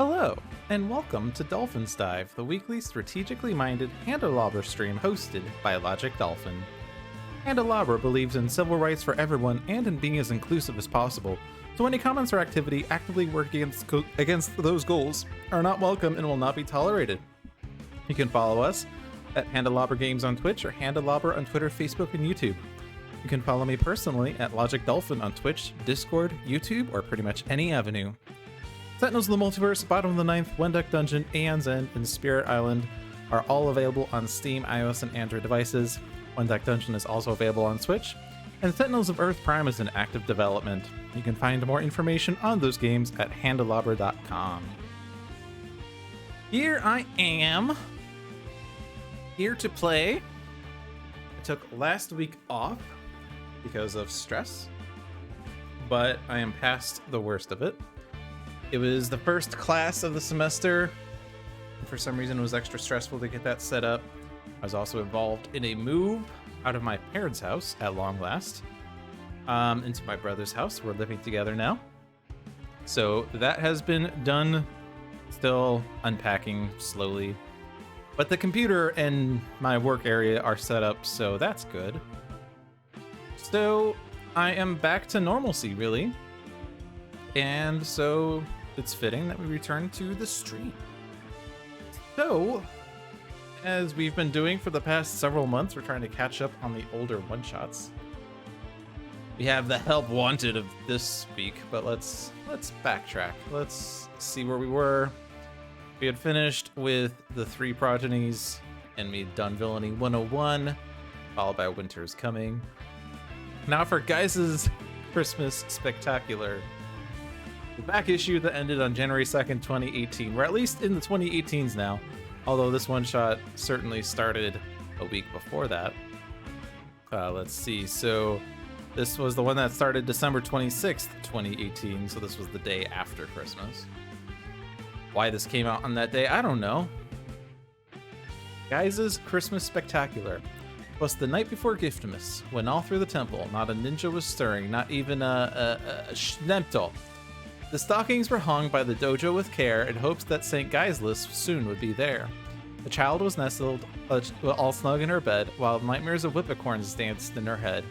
Hello, and welcome to Dolphin's Dive, the weekly strategically minded Handelabra stream hosted by Logic Dolphin. Handelabra believes in civil rights for everyone and in being as inclusive as possible, so any comments or activity actively working against those goals are not welcome and will not be tolerated. You can follow us at Handelabra Games on Twitch or Handelabra on Twitter, Facebook, and YouTube. You can follow me personally at Logic Dolphin on Twitch, Discord, YouTube, or pretty much any avenue. Sentinels of the Multiverse, Bottom of the Ninth, One Deck Dungeon, Aeon's End, and Spirit Island are all available on Steam, iOS, and Android devices. One Deck Dungeon is also available on Switch, and Sentinels of Earth Prime is in active development. You can find more information on those games at handelabra.com. Here I am, here to play. I took last week off because of stress, but I am past the worst of it. It was the first class of the semester. For some reason, it was extra stressful to get that set up. I was also involved in a move out of my parents' house at long last into my brother's house. We're living together now. So that has been done. Still unpacking slowly. But the computer and my work area are set up, so that's good. So I am back to normalcy, really. And so it's fitting that we return to the stream. So, as we've been doing for the past several months, we're trying to catch up on the older one-shots. We have the help wanted of this week, but let's backtrack. Let's see where we were. We had finished with the three progenies, and we'd done Villainy 101, followed by Winter's Coming. Now for Guys' Christmas Spectacular. The back issue that ended on January 2nd, 2018. We're at least in the 2018s now, although this one-shot certainly started a week before that. Let's see, so this was the one that started December 26th, 2018, so this was the day after Christmas. Why this came out on that day, I don't know. Guys' Christmas Spectacular was the night before Giftmas, when all through the temple, not a ninja was stirring, not even a Schnepto. The stockings were hung by the dojo with care in hopes that St. Gaisless soon would be there. The child was nestled all snug in her bed, while nightmares of whippocorns danced in her head.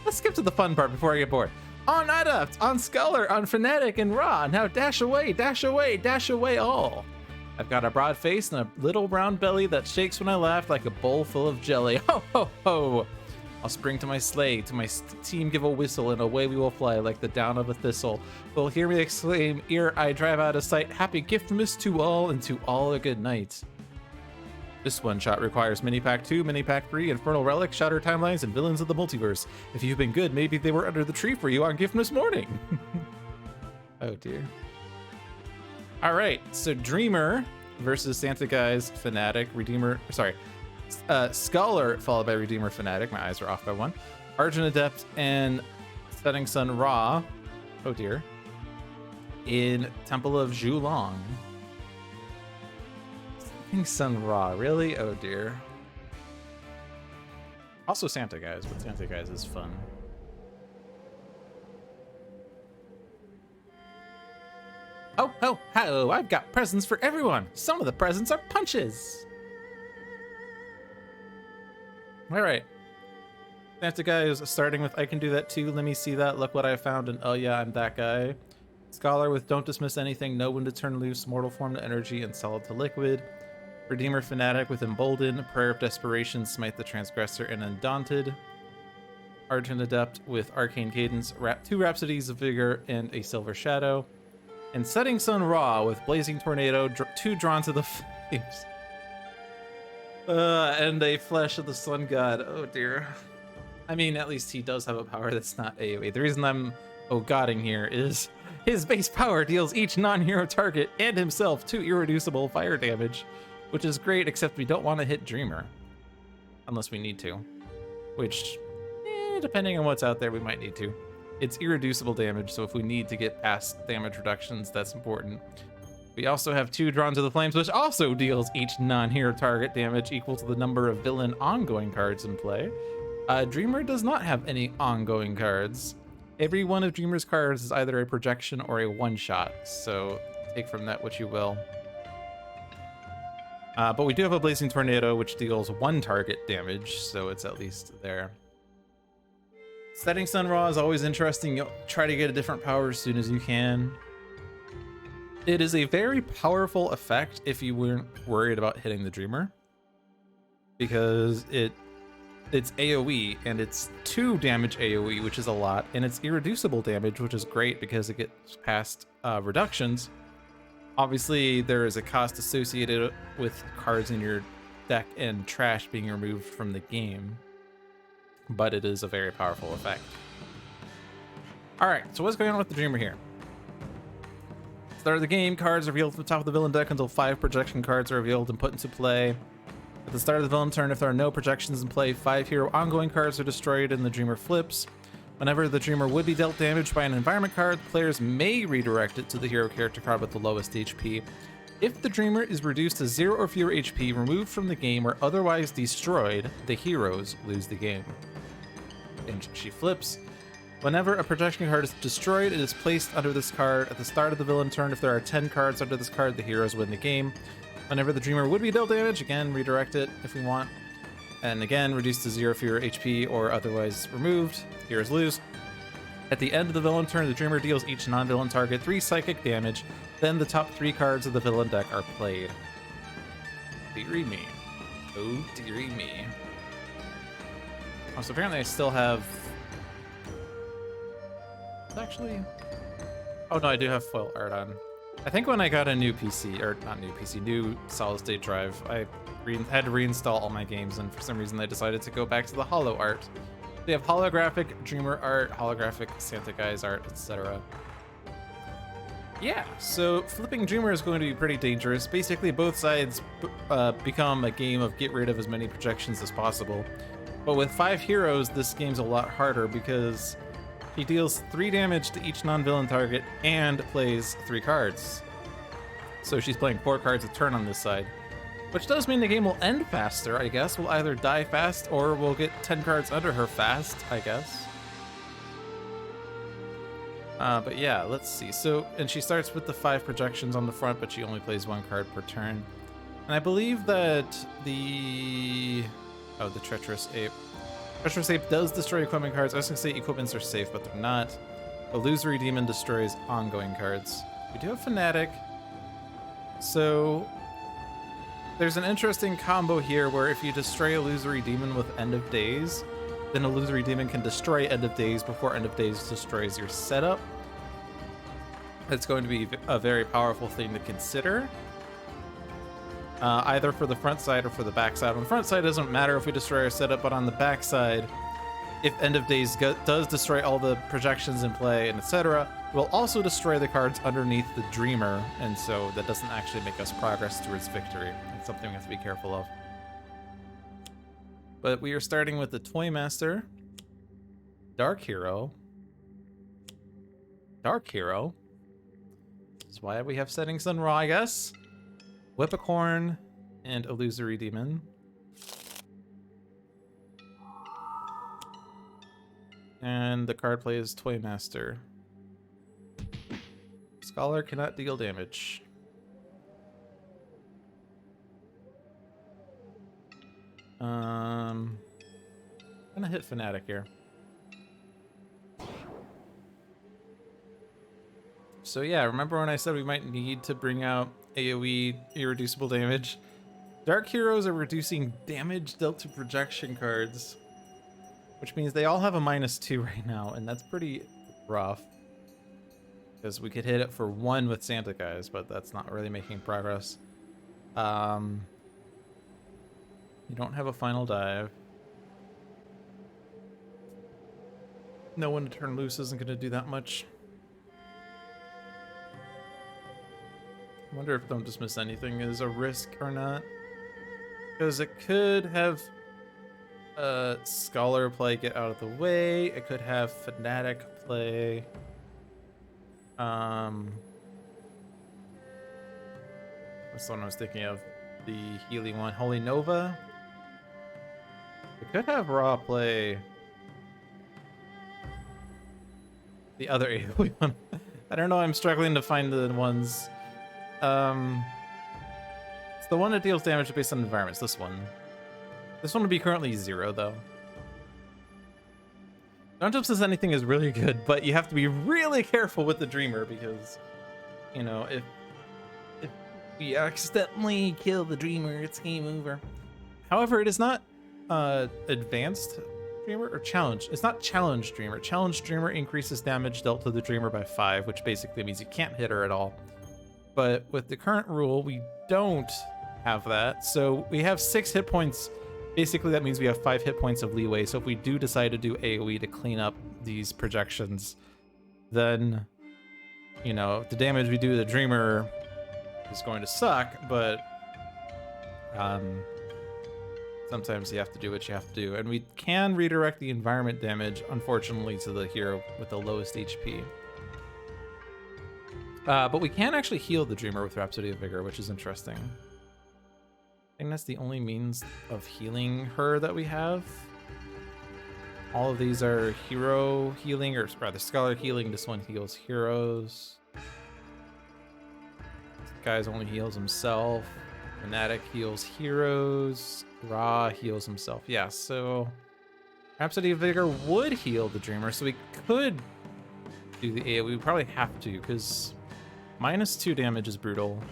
Let's skip to the fun part before I get bored. On Adept, on Scholar, on Fanatic, and Ra, now dash away, dash away, dash away all. I've got a broad face and a little round belly that shakes when I laugh like a bowl full of jelly. Ho, ho, ho! I'll spring to my sleigh, to my team give a whistle, and away we will fly like the down of a thistle. Will hear me exclaim, ere I drive out of sight, happy Giftmas to all, and to all a good night. This one-shot requires Mini-Pack 2, Mini-Pack 3, Infernal Relic, Shattered Timelines, and Villains of the Multiverse. If you've been good, maybe they were under the tree for you on Giftmas morning. Oh dear. Alright, so Dreamer versus Santa Guys, Fanatic, Redeemer, sorry. Scholar followed by Redeemer Fanatic. My eyes are off by one. Argent Adept and Setting Sun Ra. Oh dear. In Temple of Zhulong. Setting Sun Ra. Really? Oh dear. Also Santa Guys, but Santa Guys is fun. Oh, ho, ho! I've got presents for everyone. Some of the presents are punches. All right. Santa Guy is starting with I can do that too. Let me see that. Look what I found. And oh yeah, I'm that guy. Scholar with don't dismiss anything. Know when to turn loose. Mortal form to energy and solid to liquid. Redeemer Fanatic with embolden. Prayer of desperation. Smite the transgressor and undaunted. Argent Adept with arcane cadence. Two rhapsodies of vigor and a silver shadow. And Setting Sun Ra with blazing tornado. Two drawn to the flames. And a flash of the sun god. Oh dear. I mean, at least he does have a power that's not AoE. The reason I'm oh-godding here is his base power deals each non-hero target and himself 2 irreducible fire damage, which is great, except we don't want to hit Dreamer. Unless we need to. Which, depending on what's out there, we might need to. It's irreducible damage, so if we need to get past damage reductions, that's important. We also have 2 Drawn to the Flames, which also deals each non-hero target damage equal to the number of villain ongoing cards in play. Dreamer does not have any ongoing cards. Every one of Dreamer's cards is either a projection or a one-shot, so Take from that what you will. But we do have a Blazing Tornado, which deals 1 target damage, so it's at least there. Setting Sun Raw is always interesting. You'll try to get a different power as soon as you can. It is a very powerful effect if you weren't worried about hitting the Dreamer, because it's AoE, and it's 2 damage AoE, which is a lot, and it's irreducible damage, which is great because it gets past reductions. Obviously, there is a cost associated with cards in your deck and trash being removed from the game, but it is a very powerful effect. All right, so what's going on with the Dreamer here? Start of the game, cards are revealed from the top of the villain deck until 5 projection cards are revealed and put into play. At the start of the villain turn, if there are no projections in play, 5 hero ongoing cards are destroyed and the Dreamer flips. Whenever the Dreamer would be dealt damage by an environment card, players may redirect it to the hero character card with the lowest HP. If the Dreamer is reduced to 0 or fewer HP, removed from the game, or otherwise destroyed, the heroes lose the game. And she flips. Whenever a projection card is destroyed, it is placed under this card. At the start of the villain turn, if there are 10 cards under this card, the heroes win the game. Whenever the Dreamer would be dealt damage, again, redirect it if we want. And again, reduced to 0 fewer HP or otherwise removed. Heroes lose. At the end of the villain turn, the Dreamer deals each non-villain target 3 psychic damage. Then the top 3 cards of the villain deck are played. Dearie me. Oh, dearie me. Oh, so apparently I still have... Actually... Oh no, I do have foil art on. I think when I got a new PC, or not new PC, new solid state drive, I had to reinstall all my games, and for some reason I decided to go back to the holo art. They have holographic Dreamer art, holographic Santa Guys art, etc. Yeah, so flipping Dreamer is going to be pretty dangerous. Basically, both sides become a game of get rid of as many projections as possible. But with 5 heroes, this game's a lot harder because he deals 3 damage to each non-villain target and plays 3 cards. So she's playing 4 cards a turn on this side. Which does mean the game will end faster, I guess. We'll either die fast or we'll get 10 cards under her fast, I guess. But yeah, let's see. So, and she starts with the 5 projections on the front, but she only plays 1 card per turn. And I believe that the Treacherous Ape. Treacherous Ape does destroy equipment cards. I was gonna say equipments are safe, but they're not. Illusory Demon destroys ongoing cards. We do have Fanatic. So there's an interesting combo here where if you destroy Illusory Demon with End of Days, then Illusory Demon can destroy End of Days before End of Days destroys your setup. It's going to be a very powerful thing to consider. Either for the front side or for the back side. On the front side, it doesn't matter if we destroy our setup, but on the back side, if End of Days does destroy all the projections in play and etc., will also destroy the cards underneath the Dreamer, and so that doesn't actually make us progress towards victory. That's something we have to be careful of. But we are starting with the Toymaster, Dark Hero. Dark Hero. That's why we have Setting Sun Raw, I guess. Whippicorn and Illusory Demon. And the card plays Toymaster. Scholar cannot deal damage. I'm gonna hit Fanatic here. So yeah, remember when I said we might need to bring out AoE irreducible damage? Dark Heroes are reducing damage dealt to projection cards, which means they all have a -2 right now, and that's pretty rough. Because we could hit it for 1 with Santa Guys, but that's not really making progress. You don't have a final dive. No one to turn loose isn't going to do that much. I wonder if Don't Dismiss Anything is a risk or not. Because it could have Scholar play get out of the way. It could have Fanatic play. What's the one I was thinking of? The Healy one. Holy Nova. It could have Raw play the other AoE one. I don't know, I'm struggling to find the ones It's the one that deals damage based on environments. This one. This one would be currently 0 though. Don't says anything is really good, but you have to be really careful with the Dreamer because, you know, if we accidentally kill the Dreamer, it's game over. However, it is not advanced Dreamer or challenge. It's not challenge Dreamer. Challenge Dreamer increases damage dealt to the Dreamer by 5, which basically means you can't hit her at all. But with the current rule, we don't have that. So we have 6 hit points. Basically, that means we have 5 hit points of leeway. So if we do decide to do AoE to clean up these projections, then, you know, the damage we do to the Dreamer is going to suck, but sometimes you have to do what you have to do. And we can redirect the environment damage, unfortunately, to the hero with the lowest HP. But we can actually heal the Dreamer with Rhapsody of Vigor, which is interesting. I think that's the only means of healing her that we have. All of these are hero healing, or rather scholar healing. This one heals heroes. This guy's only heals himself. Fanatic heals heroes. Ra heals himself. Yeah, so Rhapsody of Vigor would heal the Dreamer, so we could do the AoE. We would probably have to, because -2 damage is brutal.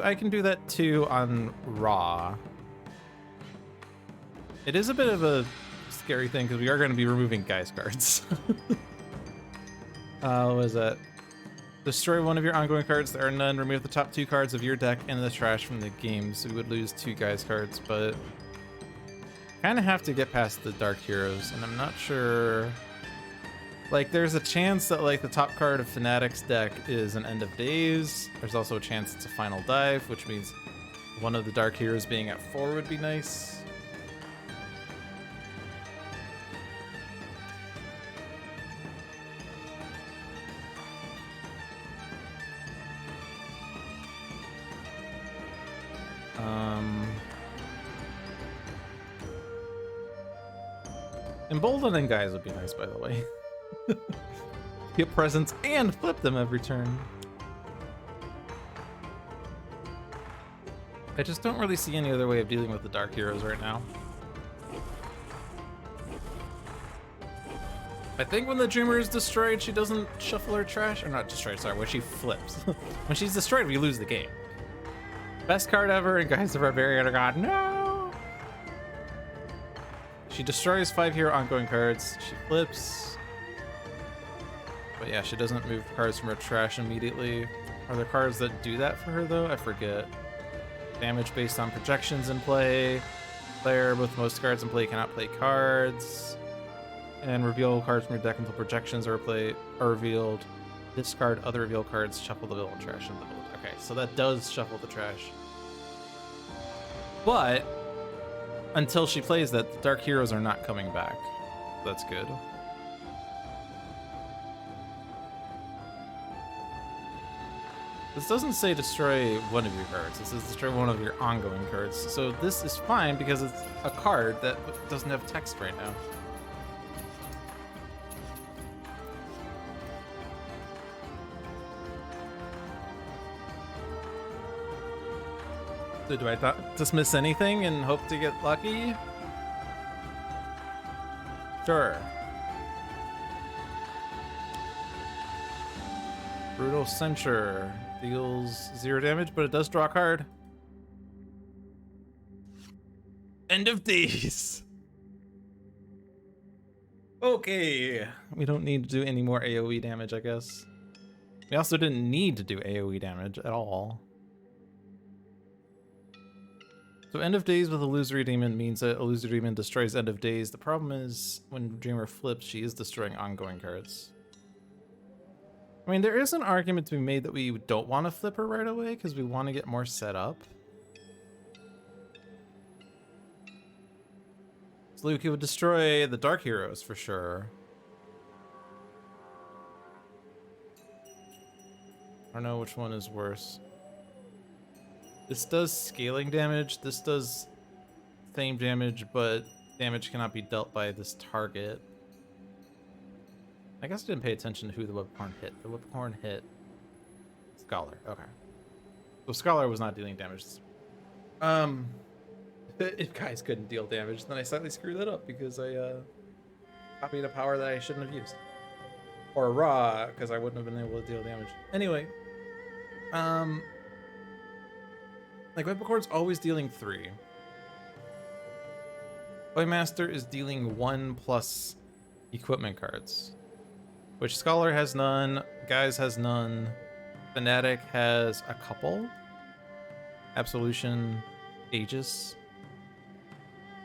I can do that too on Ra. It is a bit of a scary thing because we are going to be removing guys cards. What was that? Destroy one of your ongoing cards. There are none. Remove the top 2 cards of your deck and the trash from the game. So we would lose 2 guys cards, but kind of have to get past the Dark Heroes, and I'm not sure. Like, there's a chance that, like, the top card of Fnatic's deck is an End of Days. There's also a chance it's a Final Dive, which means one of the Dark Heroes being at 4 would be nice. Emboldening guys would be nice, by the way. Get presents and flip them every turn. I just don't really see any other way of dealing with the Dark Heroes right now. I think when the Dreamer is destroyed, she doesn't shuffle her trash. Or not destroyed, sorry, when she flips. When she's destroyed, we lose the game. Best card ever, and Guys the Barbarian are gone. No! She destroys 5 hero ongoing cards. She flips. But yeah, she doesn't move cards from her trash immediately. Are there cards that do that for her, though? I forget. Damage based on projections in play. Player with most cards in play cannot play cards. And reveal cards from your deck until projections are revealed. Discard other reveal cards, shuffle the villain trash into the village. Okay, so that does shuffle the trash. But until she plays that, the Dark Heroes are not coming back. That's good. This doesn't say destroy one of your cards. This says destroy one of your ongoing cards. So this is fine because it's a card that doesn't have text right now. So do I dismiss anything and hope to get lucky? Sure. Brutal Censure deals 0 damage, but it does draw a card. End of Days. Okay. We don't need to do any more AoE damage, I guess. We also didn't need to do AoE damage at all. So End of Days with Illusory Demon means that Illusory Demon destroys End of Days. The problem is when Dreamer flips, she is destroying ongoing cards. I mean, there is an argument to be made that we don't want to flip her right away because we want to get more set up. So Luke, would destroy the Dark Heroes for sure. I don't know which one is worse. This does scaling damage. This does same damage, but damage cannot be dealt by this target. I guess I didn't pay attention to who the Whipcorn hit. The Whipcorn hit Scholar. Okay. So Scholar was not dealing damage. If guys couldn't deal damage, then I slightly screwed that up because I copied a power that I shouldn't have used. Or Raw, because I wouldn't have been able to deal damage. Anyway, like Whipcorn's always dealing 3. Toymaster is dealing 1 plus equipment cards, which Scholar has none, Guys has none, Fanatic has a couple, Absolution, Aegis,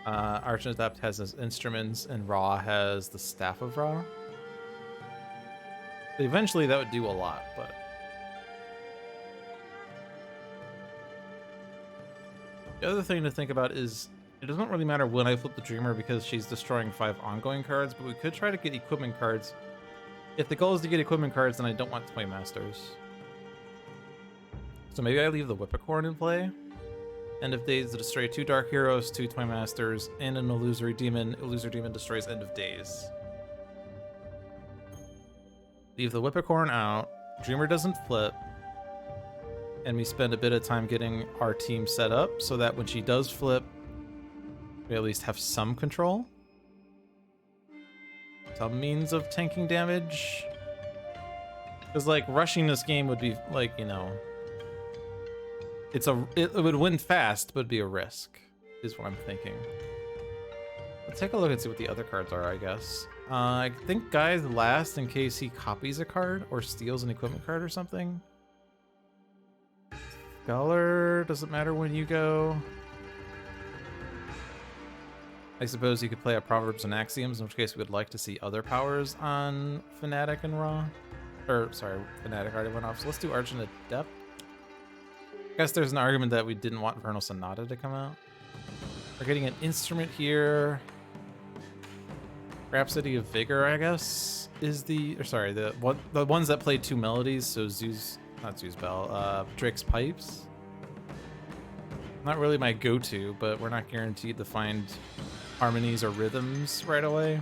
Arch and Adept has his instruments, and Ra has the Staff of Ra. Eventually that would do a lot, but the other thing to think about is it doesn't really matter when I flip the Dreamer because she's destroying 5 ongoing cards, but we could try to get equipment cards. If the goal is to get equipment cards, then I don't want Toymasters. So maybe I leave the Whipcorn in play. End of Days to destroy 2 Dark Heroes, 2 Toymasters, and an Illusory Demon. Illusory Demon destroys End of Days. Leave the Whipcorn out. Dreamer doesn't flip. And we spend a bit of time getting our team set up so that when she does flip, we at least have some control. Some means of tanking damage. Because, like, rushing this game would be, like, you know... It would win fast, but it'd be a risk, is what I'm thinking. Let's take a look and see what the other cards are, I guess. I think Guy's last in case he copies a card or steals an equipment card or something. Scholar, doesn't matter when you go. I suppose you could play a Proverbs and Axioms, in which case we would like to see other powers on Fanatic and Raw. Or, sorry, Fanatic already went off, so let's do Arch and Adept. I guess there's an argument that we didn't want Vernal Sonata to come out. We're getting an instrument here. Rhapsody of Vigor, I guess, is the... Or sorry, the ones that play 2 melodies, so not Zeus Bell, Drake's Pipes. Not really my go-to, but we're not guaranteed to find harmonies or rhythms right away.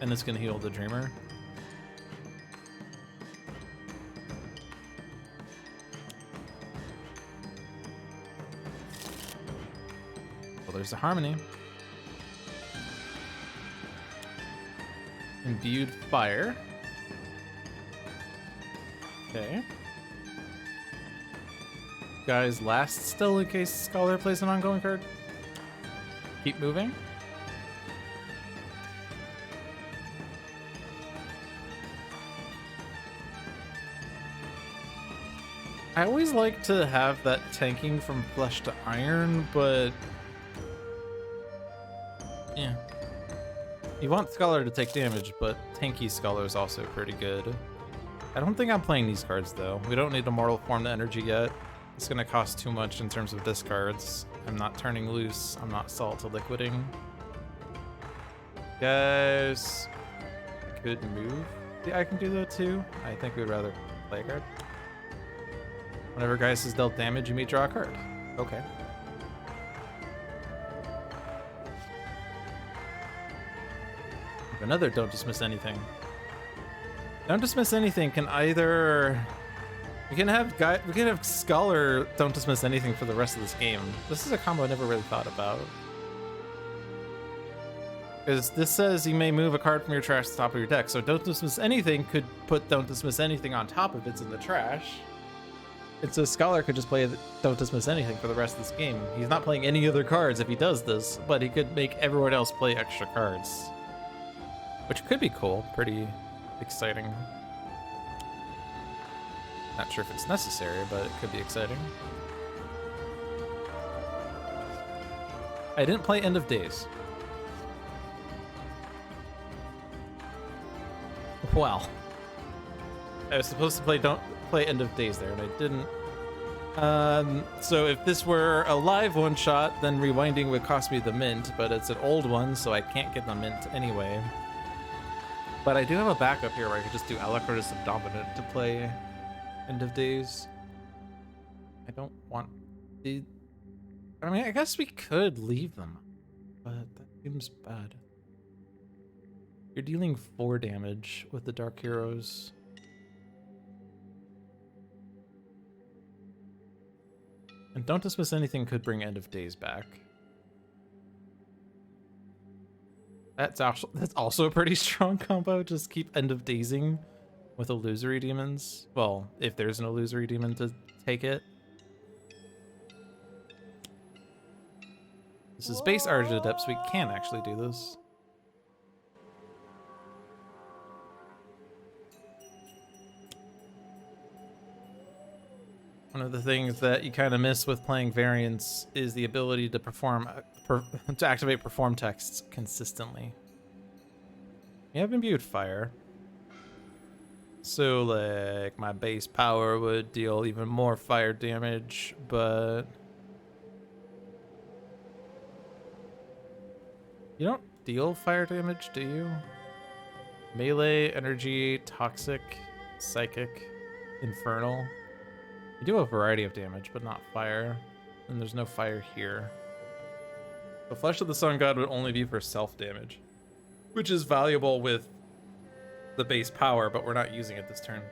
And it's gonna heal the Dreamer. Well, there's a harmony. Imbued Fire. Okay. Guys, last still in case Scholar plays an ongoing card. Keep moving. I always like to have that tanking from Flesh to Iron, but yeah. You want Scholar to take damage, but tanky Scholar is also pretty good. I don't think I'm playing these cards though. We don't need to Mortal Form the energy yet. It's gonna cost too much in terms of discards. I'm not turning loose. I'm not Salt to Liquiding. Guys, I could move. Yeah, I can do that too. I think we'd rather play a card. Whenever Guys has dealt damage, you may draw a card. Okay. Another Don't Dismiss Anything. Don't Dismiss Anything can either... We can have Scholar Don't Dismiss Anything for the rest of this game. This is a combo I never really thought about. Because this says you may move a card from your trash to the top of your deck, so Don't Dismiss Anything could put Don't Dismiss Anything on top if it's in the trash. And so Scholar could just play Don't Dismiss Anything for the rest of this game. He's not playing any other cards if he does this, but he could make everyone else play extra cards. Which could be cool, pretty exciting. Not sure if it's necessary, but it could be exciting. I didn't play End of Days. Wow. I was supposed to don't play End of Days there, and I didn't. So if this were a live one-shot, then rewinding would cost me the mint, but it's an old one, so I can't get the mint anyway. But I do have a backup here where I could just do Alacritus and Dominant to play End of Days. I don't want the... I mean, I guess we could leave them, but that seems bad. You're dealing 4 damage with the Dark Heroes. And don't dismiss anything could bring End of Days back. That's also a pretty strong combo. Just keep End of Dazing with illusory demons. Well, if there's an illusory demon to take it. This is base Argidep, so we can actually do this. One of the things that you kind of miss with playing variants is the ability to to activate perform texts consistently. You have imbued fire, so like my base power would deal even more fire damage, but you don't deal fire damage, do you? Melee, energy, toxic, psychic, infernal. You do a variety of damage, but not fire. And there's no fire here. The Flesh of the Sun God would only be for self-damage, which is valuable with the base power, but we're not using it this turn.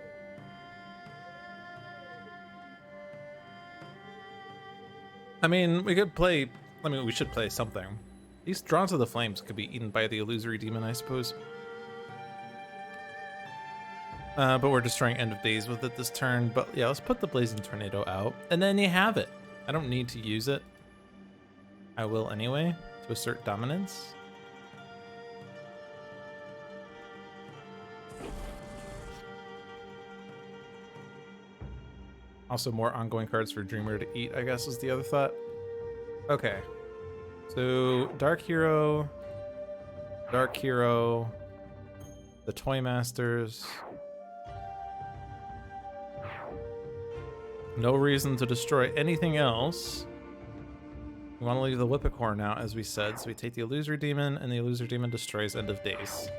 I mean, we should play something. These Drawn to the Flames could be eaten by the illusory demon, I suppose. But we're destroying End of Days with it this turn. But yeah, let's put the Blazing Tornado out. And then you have it. I don't need to use it. I will anyway, to assert dominance. Also more ongoing cards for Dreamer to eat, I guess, is the other thought. Okay. So, Dark Hero, the Toy Masters. No reason to destroy anything else. We want to leave the Whippicorn out, as we said. So we take the Illusory Demon, and the Illusory Demon destroys End of Days.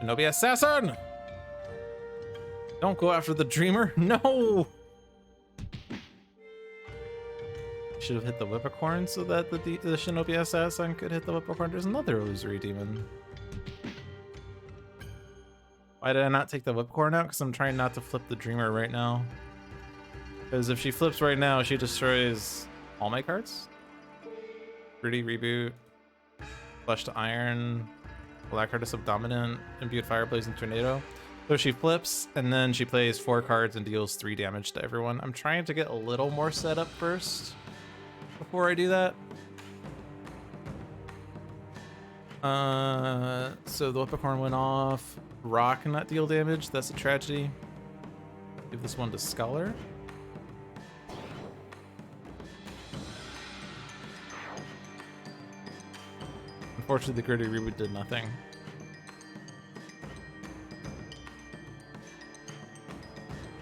Shinobi Assassin! Don't go after the Dreamer. No! Should have hit the Whippicorn so that the Shinobi Assassin could hit the Whippicorn. There's another Illusory Demon. Why did I not take the Whipcorn out? Because I'm trying not to flip the Dreamer right now. Because if she flips right now, she destroys all my cards. Gritty Reboot, Flesh to Iron, Black Artist of Dominant, Imbued Fire, Blazing Tornado. So she flips, and then she plays 4 cards and deals 3 damage to everyone. I'm trying to get a little more set up first before I do that. So the Whippicorn went off. Rock cannot deal damage. That's a tragedy. Give this one to Scholar. Unfortunately, the Gritty Reboot did nothing.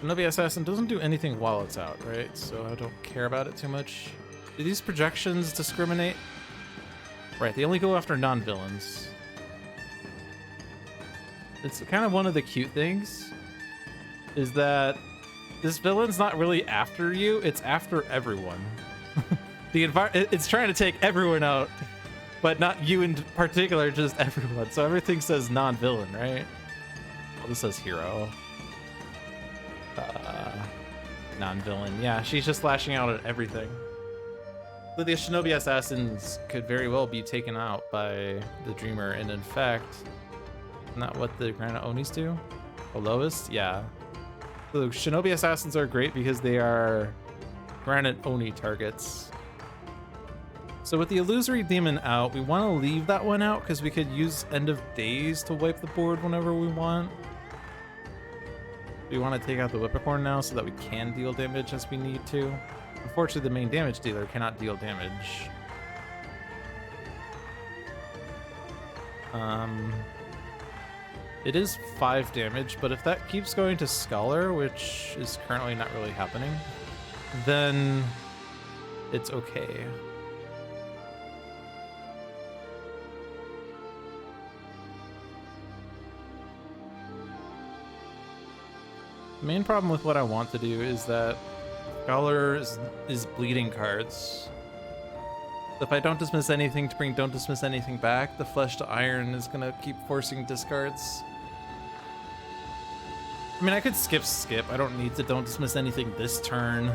Shinobi Assassin doesn't do anything while it's out, right? So I don't care about it too much. Do these projections discriminate? Right, they only go after non-villains. It's kind of one of the cute things, is that this villain's not really after you, it's after everyone. It's trying to take everyone out, but not you in particular, just everyone. So everything says non-villain, right? Well, this says hero. Non-villain. Yeah, she's just lashing out at everything. So the Shinobi Assassins could very well be taken out by the Dreamer, and in fact, not what the Granite Onis do? The lowest? Yeah. So Shinobi Assassins are great because they are Granite Oni targets. So with the Illusory Demon out, we want to leave that one out because we could use End of Days to wipe the board whenever we want. We want to take out the Whippicorn now so that we can deal damage as we need to. Unfortunately, the main damage dealer cannot deal damage. It is 5 damage, but if that keeps going to Scholar, which is currently not really happening, then it's okay. The main problem with what I want to do is that Scholar is bleeding cards. If I don't dismiss anything to bring don't dismiss anything back, the flesh to iron is gonna keep forcing discards. I mean, I could skip. I don't need to don't dismiss anything this turn.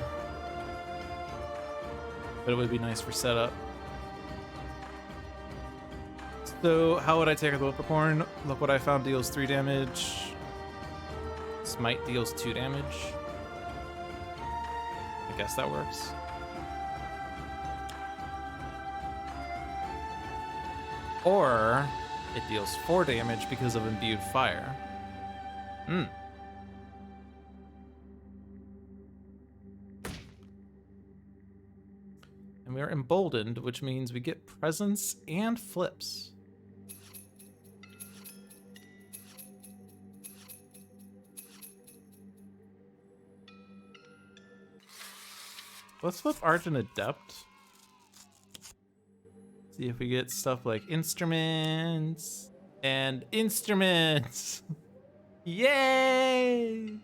But it would be nice for setup. So how would I take out the Whippercorn? Look what I found deals 3 damage. Smite deals 2 damage. I guess that works. Or it deals 4 damage because of imbued fire. And we're emboldened, which means we get presence and flips. Let's flip Argent Adept. See if we get stuff like instruments and instruments. Yay!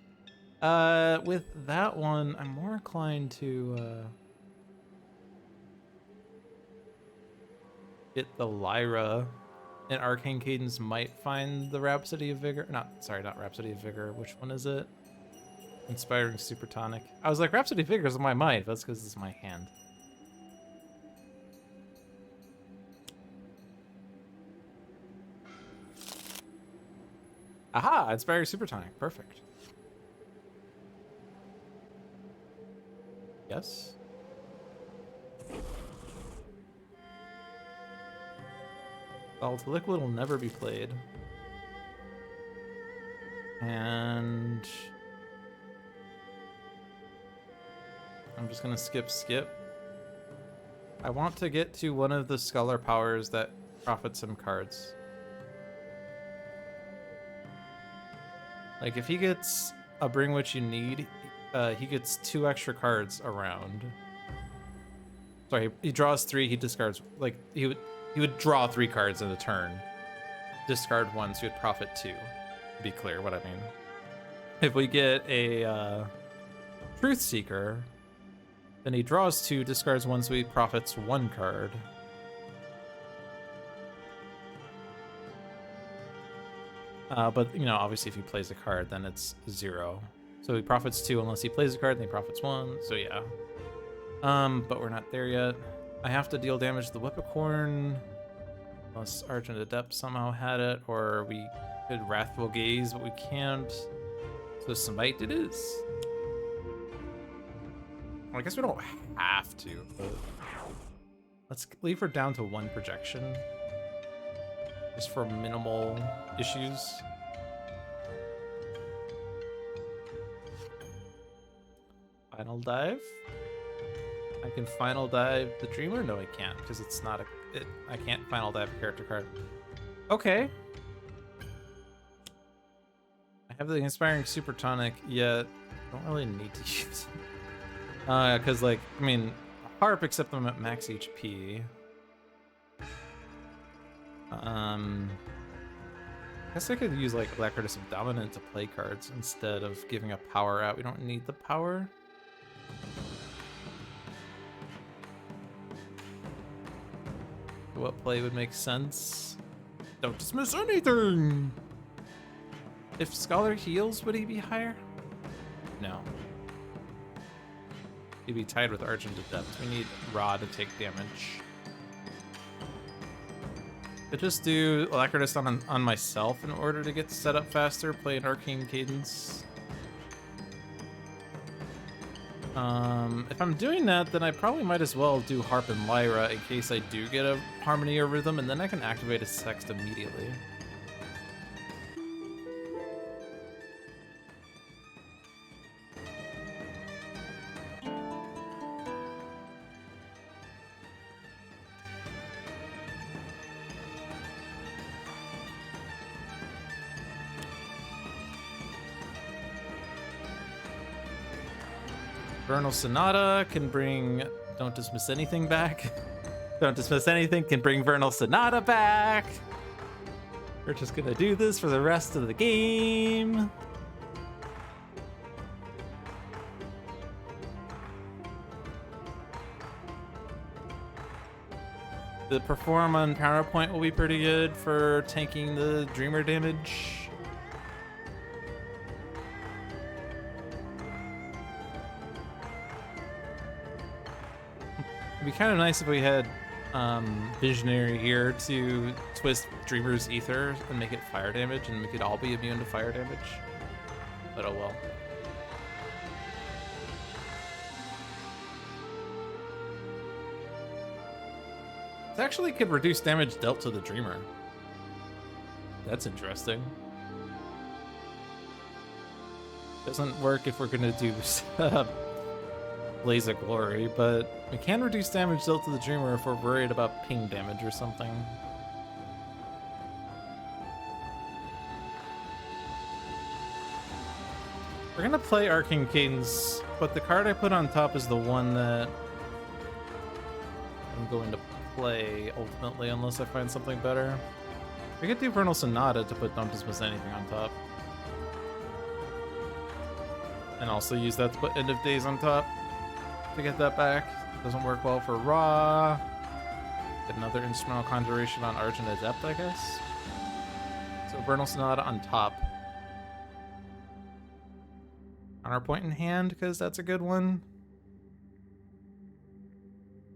With that one, I'm more inclined to get the Lyra, and Arcane Cadence might find the Rhapsody of Vigor. Not Rhapsody of Vigor. Which one is it? Inspiring Supertonic. I was like, Rhapsody of Vigor is in my mind, but that's because it's my hand. Aha! Inspiring Supertonic. Perfect. Yes? Well, the liquid will never be played. And I'm just gonna skip. I want to get to one of the Scholar powers that profit some cards. Like if he gets a Bring What You Need, he gets 2 extra cards around. Sorry, he draws 3, he discards, like he would draw 3 cards in a turn. Discard 1, so he would profit 2. To be clear what I mean. If we get a Truth Seeker, then he draws 2, discards 1, so he profits 1 card. But, you know, obviously if he plays a card, then it's 0. So he profits 2 unless he plays a card, then he profits 1, so yeah. But we're not there yet. I have to deal damage to the Whippercorn, unless Argent Adept somehow had it, or we could Wrathful Gaze, but we can't. So Smite it is. Well, I guess we don't have to, but let's leave her down to 1 projection. Just for minimal issues. Final dive. I can final dive the Dreamer? No, I can't, because it's not I can't final dive a character card. Okay. I have the Inspiring Supertonic, yet I don't really need to use it. Because, like, I mean, Harp, except I'm at max HP. I guess I could use, like, Alacritus of Dominant to play cards instead of giving a power out. We don't need the power. What play would make sense? Don't dismiss anything! If Scholar heals, would he be higher? No. He'd be tied with Argent Adept. We need Ra to take damage. I just do Alacritus on myself in order to get set up faster, play an Arcane Cadence. If I'm doing that, then I probably might as well do Harp and Lyra in case I do get a Harmony or Rhythm, and then I can activate a text immediately. Vernal Sonata can bring Don't Dismiss Anything back. Don't Dismiss Anything can bring Vernal Sonata back. We're just gonna do this for the rest of the game. The perform on PowerPoint will be pretty good for tanking the Dreamer damage. It'd be kind of nice if we had Visionary here to twist Dreamer's Ether and make it fire damage, and we could all be immune to fire damage. But oh well. It actually could reduce damage dealt to the Dreamer. That's interesting. Doesn't work if we're gonna do Blaze of Glory, but we can reduce damage dealt to the Dreamer if we're worried about ping damage or something. We're gonna play Arcane Cadence, but the card I put on top is the one that I'm going to play ultimately, unless I find something better. We could do Vernal Sonata to put Don't Dismiss Anything on top. And also use that to put End of Days on top to get that back. Doesn't work well for Raw. Get another Instrumental Conjuration on Argent Adept, I guess. So Vernal Sonata on top. Counterpoint in hand, because that's a good one.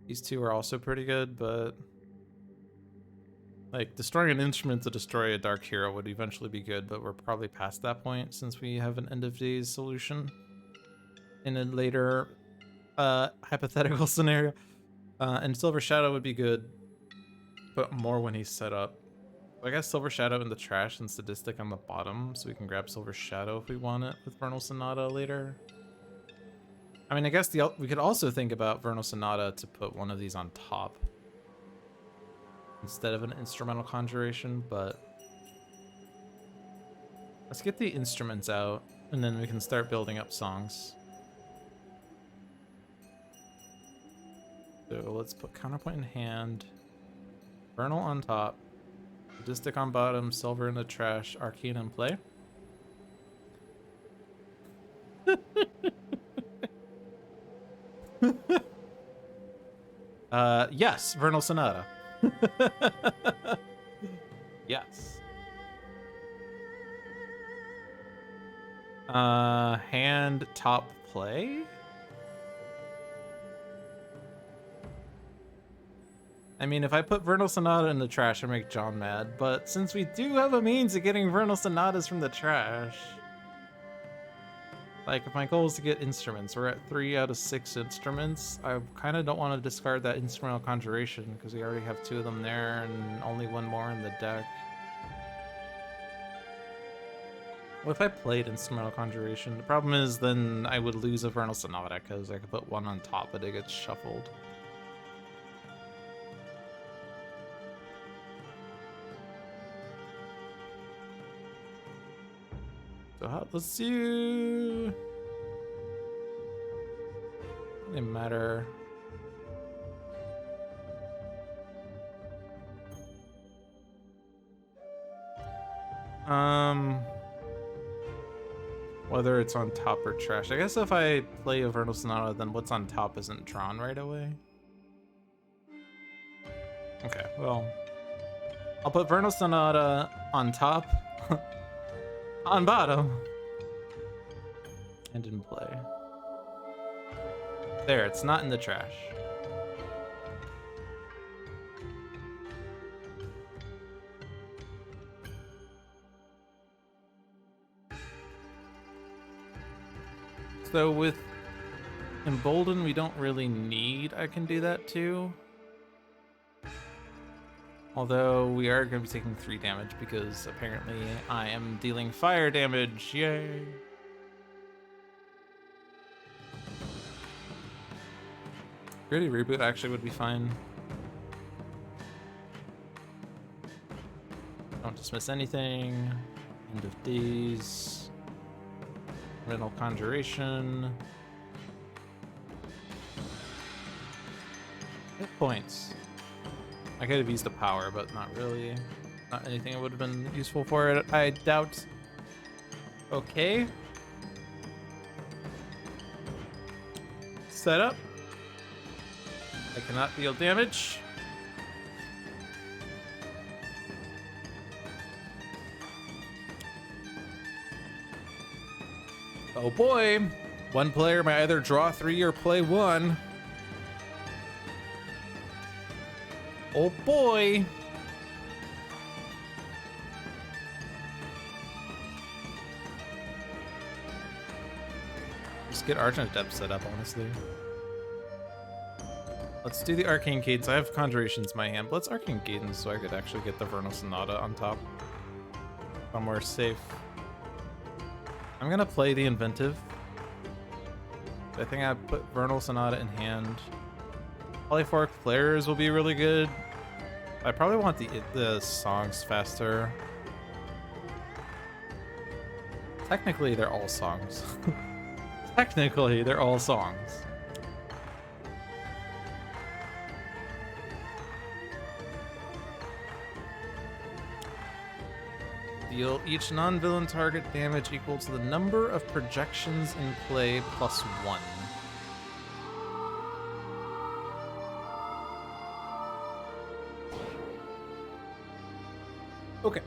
These two are also pretty good, but like destroying an instrument to destroy a dark hero would eventually be good, but we're probably past that point since we have an end of days solution in a later hypothetical scenario. And Silver Shadow would be good, but more when he's set up. I guess Silver Shadow in the trash and Sadistic on the bottom, so we can grab Silver Shadow if we want it with Vernal Sonata later. I mean, I guess we could also think about Vernal Sonata to put one of these on top instead of an Instrumental Conjuration, but let's get the instruments out and then we can start building up songs. So let's put Counterpoint in hand, Vernal on top, Sadistic on bottom, Silver in the trash, Arcane in play. Yes, Vernal Sonata. Yes. Hand top play? I mean, if I put Vernal Sonata in the trash, I make John mad, but since we do have a means of getting Vernal Sonatas from the trash, like, if my goal is to get instruments, we're at 3 out of 6 instruments. I kind of don't want to discard that Instrumental Conjuration because we already have 2 of them there and only 1 more in the deck. What if I played Instrumental Conjuration? The problem is then I would lose a Vernal Sonata because I could put 1 on top, but it gets shuffled. So let's do... Doesn't matter. Whether it's on top or trash. I guess if I play a Vernal Sonata, then what's on top isn't drawn right away. Okay, well, I'll put Vernal Sonata on top. On bottom and in play. There, it's not in the trash. So with Embolden, we don't really need I can do that too. Although we are going to be taking 3 damage because apparently I am dealing fire damage. Yay! Gritty Reboot actually would be fine. Don't dismiss anything. End of Days. Rental Conjuration. Hit points. I could have used the power, but not really. Not anything that would have been useful for it, I doubt. Okay. Set up. I cannot deal damage. Oh boy. One player may either draw 3 or play 1. Oh boy. Just get Argent Adept set up, honestly. Let's do the Arcane Cadence. I have Conjurations in my hand, but let's Arcane Cadence so I could actually get the Vernal Sonata on top. Somewhere safe. I'm gonna play the Inventive. I think I put Vernal Sonata in hand. Polyphoric Flares will be really good. I probably want the songs faster. Technically, they're all songs. Technically, they're all songs. Deal each non-villain target damage equal to the number of projections in play plus 1. Okay.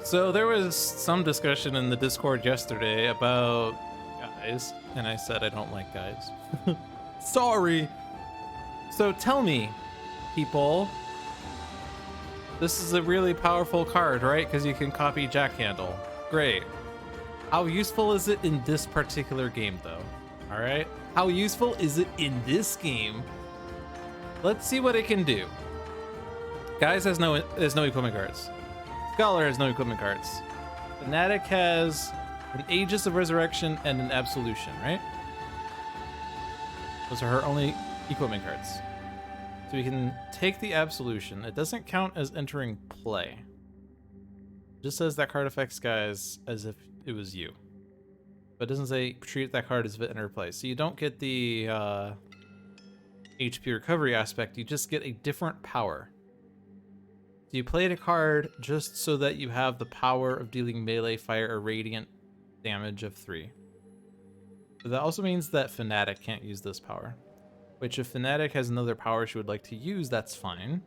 So there was some discussion in the Discord yesterday about guys, and I said I don't like guys. Sorry. So tell me, people, this is a really powerful card, right? Because you can copy Jack Handle. Great. How useful is it in this particular game, though? All right. How useful is it in this game? Let's see what it can do. Guys has no equipment cards. Scholar has no equipment cards. Fanatic has an Aegis of Resurrection and an Absolution, right? Those are her only equipment cards. So we can take the Absolution. It doesn't count as entering play. It just says that card affects guys as if it was you. But it doesn't say treat that card as if it entered play. So you don't get the HP recovery aspect. You just get a different power. So you played a card just so that you have the power of dealing melee, fire, or radiant damage of 3. But that also means that Fanatic can't use this power. Which, if Fanatic has another power she would like to use, that's fine.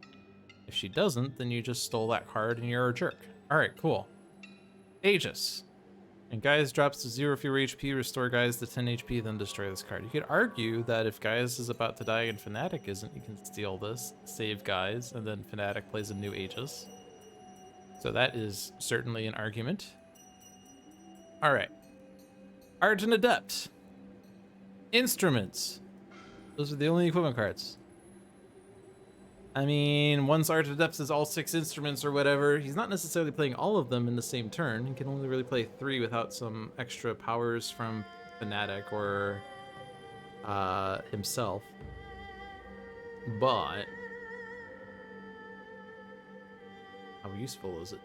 If she doesn't, then you just stole that card and you're a jerk. Alright, cool. Aegis. And Guys drops to 0 if you're HP, restore Guys to 10 HP, then destroy this card. You could argue that if Guys is about to die and Fanatic isn't, you can steal this, save Guys, and then Fanatic plays a new Aegis. So that is certainly an argument. Alright. Argent Adept. Instruments. Those are the only equipment cards. I mean, once Argent Adept is all 6 instruments or whatever, he's not necessarily playing all of them in the same turn. He can only really play 3 without some extra powers from Fanatic or himself. But how useful is it?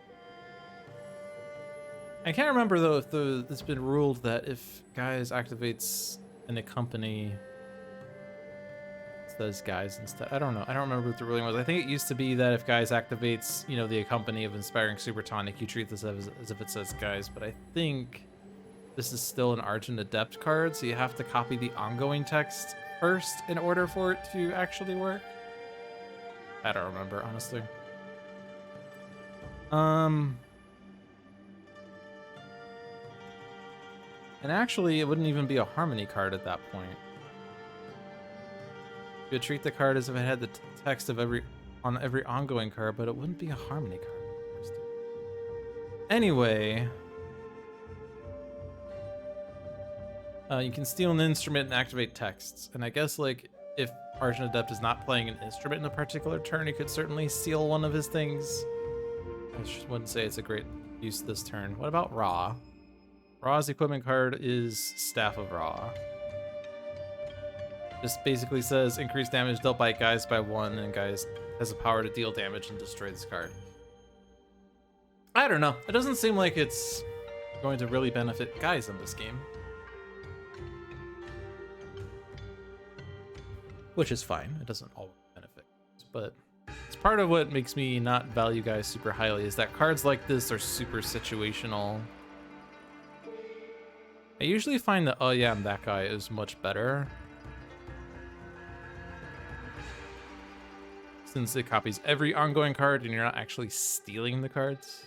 I can't remember though if it's been ruled that if Guys activates an accompany, those guys instead. I don't know. I don't remember what the ruling was. I think it used to be that if Guys activates, you know, the accompany of Inspiring Supertonic, you treat this as if it says Guys. But I think this is still an Argent Adept card, so you have to copy the ongoing text first in order for it to actually work. I don't remember, honestly. And actually, it wouldn't even be a Harmony card at that point. You would treat the card as if it had the text of every ongoing card, but it wouldn't be a Harmony card. Anyway, you can steal an instrument and activate texts. And I guess, like, if Argent Adept is not playing an instrument in a particular turn, he could certainly steal one of his things. I just wouldn't say it's a great use this turn. What about Ra? Ra's equipment card is Staff of Ra. Just basically says increase damage dealt by Guys by 1, and Guys has the power to deal damage and destroy this card. I don't know. It doesn't seem like it's going to really benefit Guys in this game. Which is fine. It doesn't always benefit. But it's part of what makes me not value Guys super highly is that cards like this are super situational. I usually find that, oh yeah, I'm that guy is much better. since it copies every ongoing card and you're not actually stealing the cards.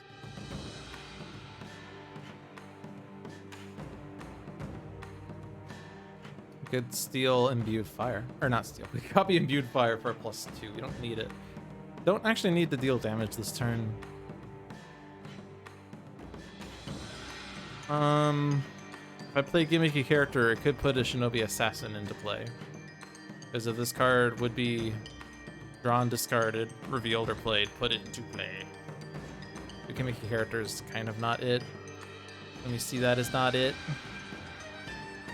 We could steal Imbued Fire. Or not steal. We copy Imbued Fire for a +2. We don't need it. Don't actually need to deal damage this turn. If I play gimmicky character, it could put a Shinobi Assassin into play. Because if this card would be drawn, discarded, revealed, or played, put it into play. The gimmicky character is kind of not it. Let me see that is not it.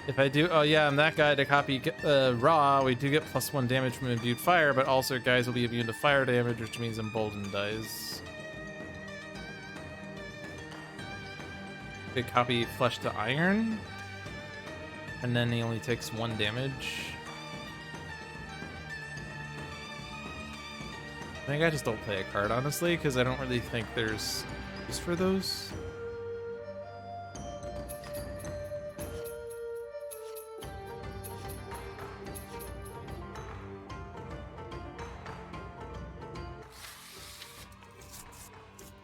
If I do, oh yeah, I'm that guy to copy Raw, we do get +1 damage from Imbued Fire, but also guys will be immune to fire damage, which means Emboldened dies. Could copy Flesh to Iron, and then he only takes 1 damage. I think I just don't play a card, honestly, because I don't really think there's use for those.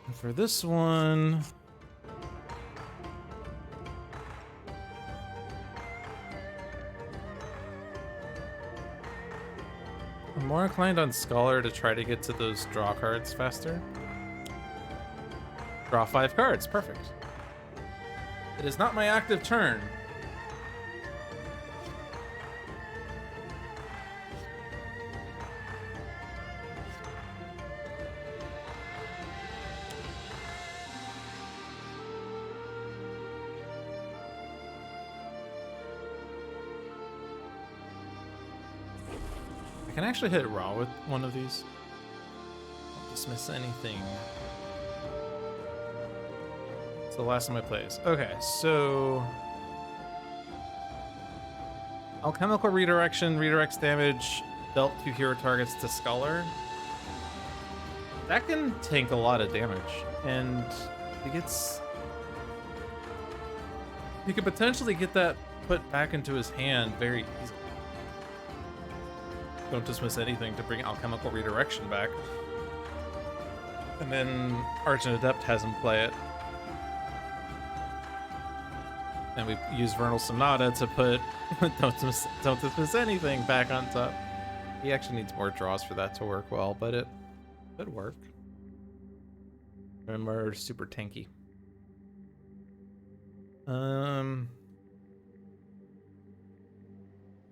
And for this one... I'm more inclined on Scholar to try to get to those draw cards faster. Draw 5 cards, perfect. It is not my active turn. I can actually hit Raw with one of these. Don't dismiss anything. It's the last of my plays. Okay, so... Alchemical Redirection redirects damage dealt to hero targets to Scholar. That can tank a lot of damage, and he gets... He could potentially get that put back into his hand very easily. Don't dismiss anything to bring Alchemical Redirection back. And then Argent Adept has him play it. And we use Vernal Sonata to put don't dismiss anything back on top. He actually needs more draws for that to work well, but it could work. And we're super tanky.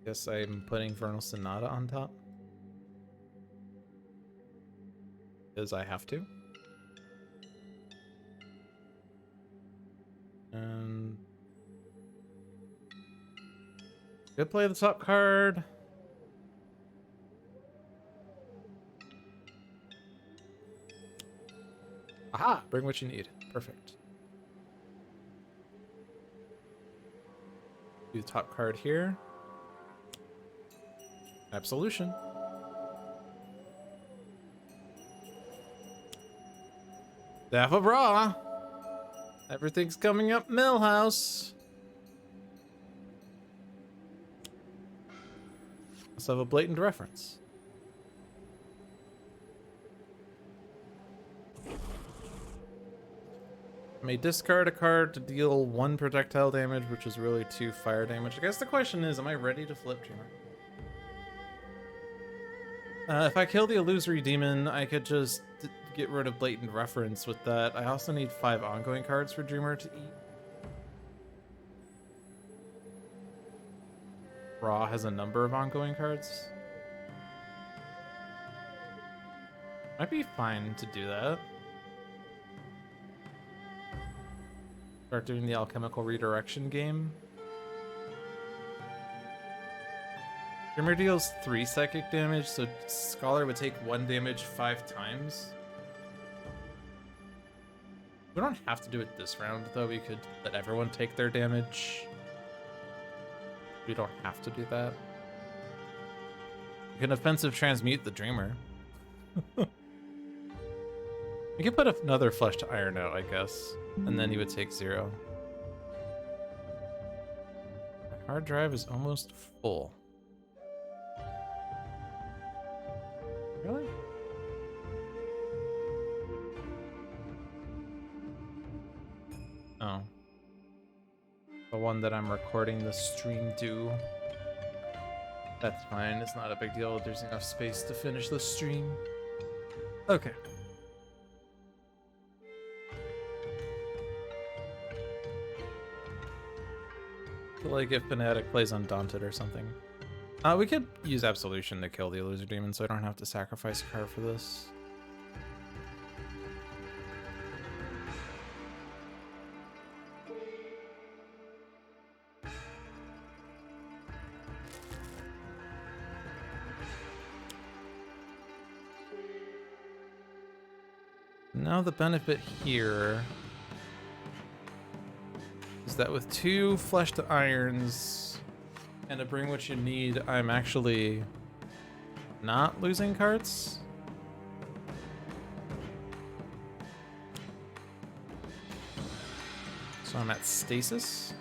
Guess I'm putting Vernal Sonata on top. Because I have to. And... Could play the top card. Aha! Bring what you need. Perfect. Do the top card here. Absolution. Staff of Ra. Everything's coming up Millhouse. Let's have a blatant reference. I may discard a card to deal 1 projectile damage, which is really 2 fire damage. I guess the question is, am I ready to flip Dreamer? If I kill the Illusory Demon, I could just get rid of Blatant Reference with that. I also need 5 ongoing cards for Dreamer to eat. Raw has a number of ongoing cards. Might be fine to do that. Start doing the Alchemical Redirection game. Dreamer deals 3 psychic damage, so Scholar would take 1 damage 5 times. We don't have to do it this round, though. We could let everyone take their damage. We don't have to do that. We can offensive transmute the Dreamer. We could put another Flesh to Iron out, I guess. And then he would take 0. My hard drive is almost full. Really? Oh. The one that I'm recording the stream to. That's fine, it's not a big deal. There's enough space to finish the stream. Okay. Like if Fnatic plays Undaunted or something. We could use Absolution to kill the Illusory Demon, so I don't have to sacrifice a card for this. Now the benefit here is that with 2 Flesh to Irons and to bring what you need, I'm actually not losing cards. So I'm at Stasis.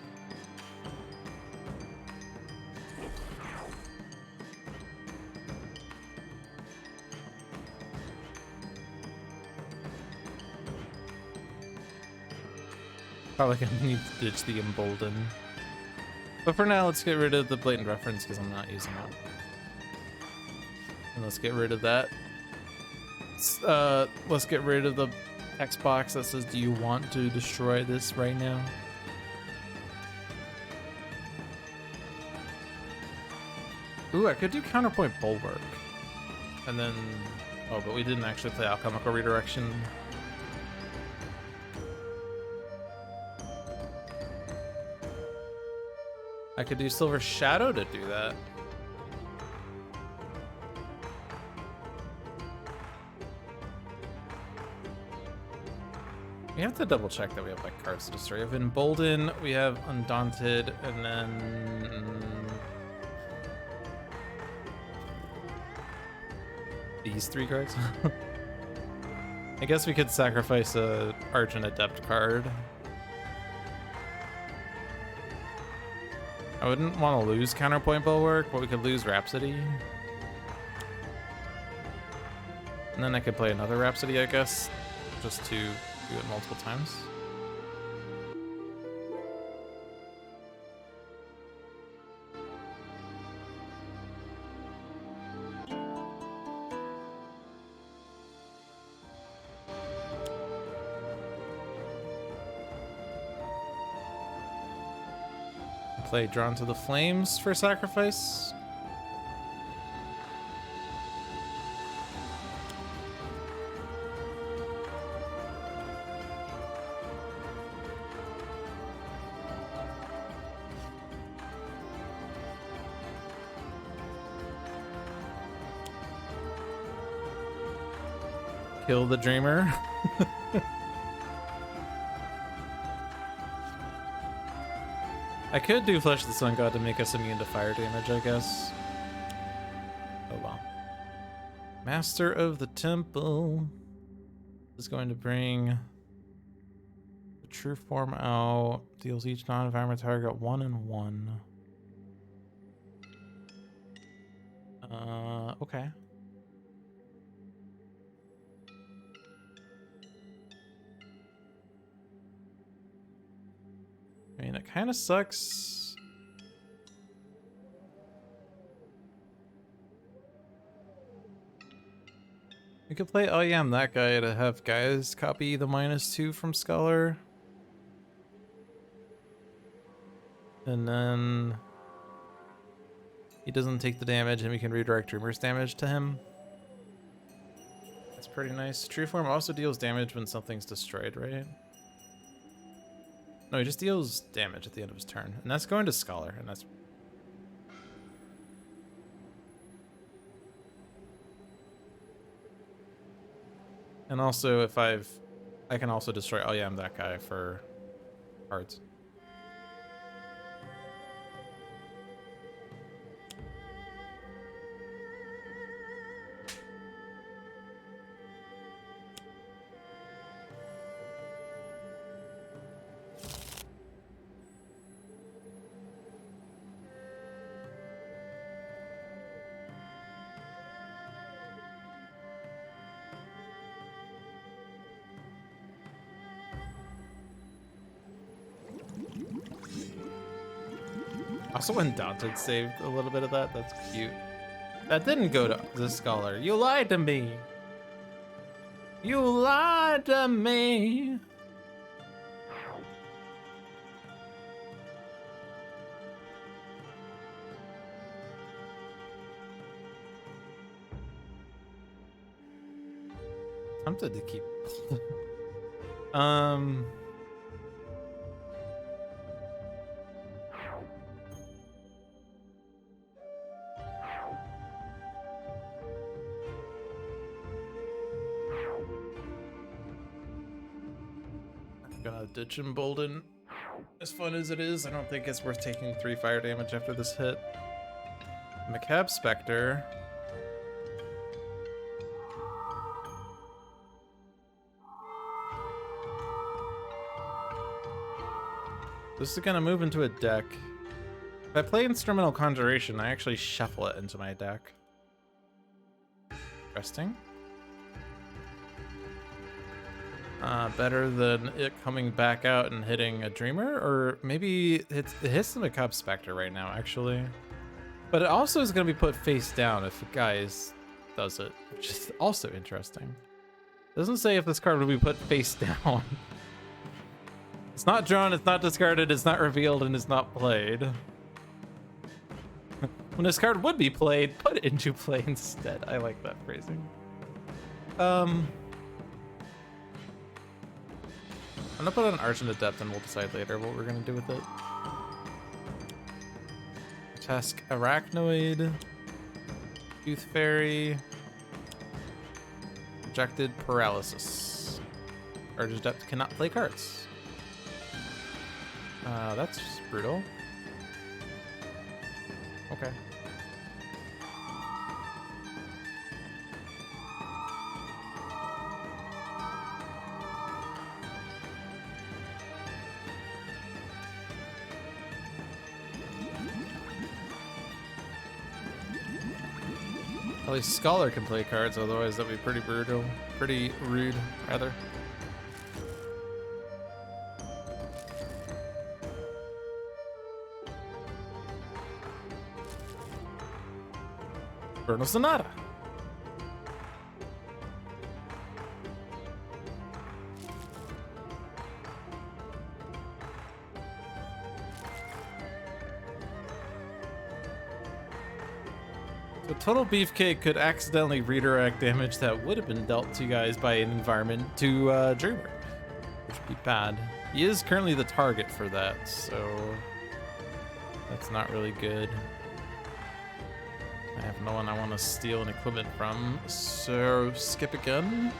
Probably gonna need to ditch the Embolden. But for now, let's get rid of the Blatant Reference because I'm not using it. And let's get rid of that. Let's get rid of the text box that says, do you want to destroy this right now? Ooh, I could do Counterpoint Bulwark. And then... Oh, but we didn't actually play Alchemical Redirection. I could do Silver Shadow to do that. We have to double check that we have like cards to destroy. We have Embolden, we have Undaunted, and then these 3 cards. I guess we could sacrifice a Argent Adept card. I wouldn't want to lose Counterpoint Bulwark, but we could lose Rhapsody. And then I could play another Rhapsody, I guess, just to do it multiple times. Play Drawn to the Flames for sacrifice. Kill the Dreamer. I could do Flesh of the Sun God to make us immune to fire damage, I guess. Oh well. Master of the Temple is going to bring the true form out. Deals each non-environment target 1 and 1. Okay. I mean, it kind of sucks. We could play Oh Yeah, I'm That Guy to have guys copy the -2 from Scholar. And then he doesn't take the damage and we can redirect Dreamer's damage to him. That's pretty nice. True Form also deals damage when something's destroyed, right? No, he just deals damage at the end of his turn. And that's going to Scholar, and that's... And also, if I can also destroy Oh Yeah, I'm That Guy for cards. Also, when Daunted saved a little bit of that, that's cute. That didn't go to the Scholar. You lied to me. You lied to me. Tempted to keep. I'm gonna ditch Embolden. As fun as it is, I don't think it's worth taking 3 fire damage after this hit. Macabre Spectre. This is gonna move into a deck. If I play Instrumental Conjuration, I actually shuffle it into my deck. Interesting. Better than it coming back out and hitting a Dreamer, or maybe it hits the Macabre Spectre right now, actually. But it also is going to be put face down if Guys does it, which is also interesting. It doesn't say if this card will be put face down. It's not drawn, it's not discarded, it's not revealed, and it's not played. When this card would be played, put it into play instead. I like that phrasing. I'm gonna put on Argent Adept and we'll decide later what we're gonna do with it. Task Arachnoid, Tooth Fairy, Projected Paralysis. Argent Adept cannot play cards. That's brutal. Okay. At least Scholar can play cards, otherwise that'd be pretty brutal. Pretty rude, rather. Vernal Sonata. The Total Beefcake could accidentally redirect damage that would have been dealt to you guys by an environment to Dreamer, which would be bad. He is currently the target for that, so that's not really good. I have no one I want to steal an equipment from, so skip again.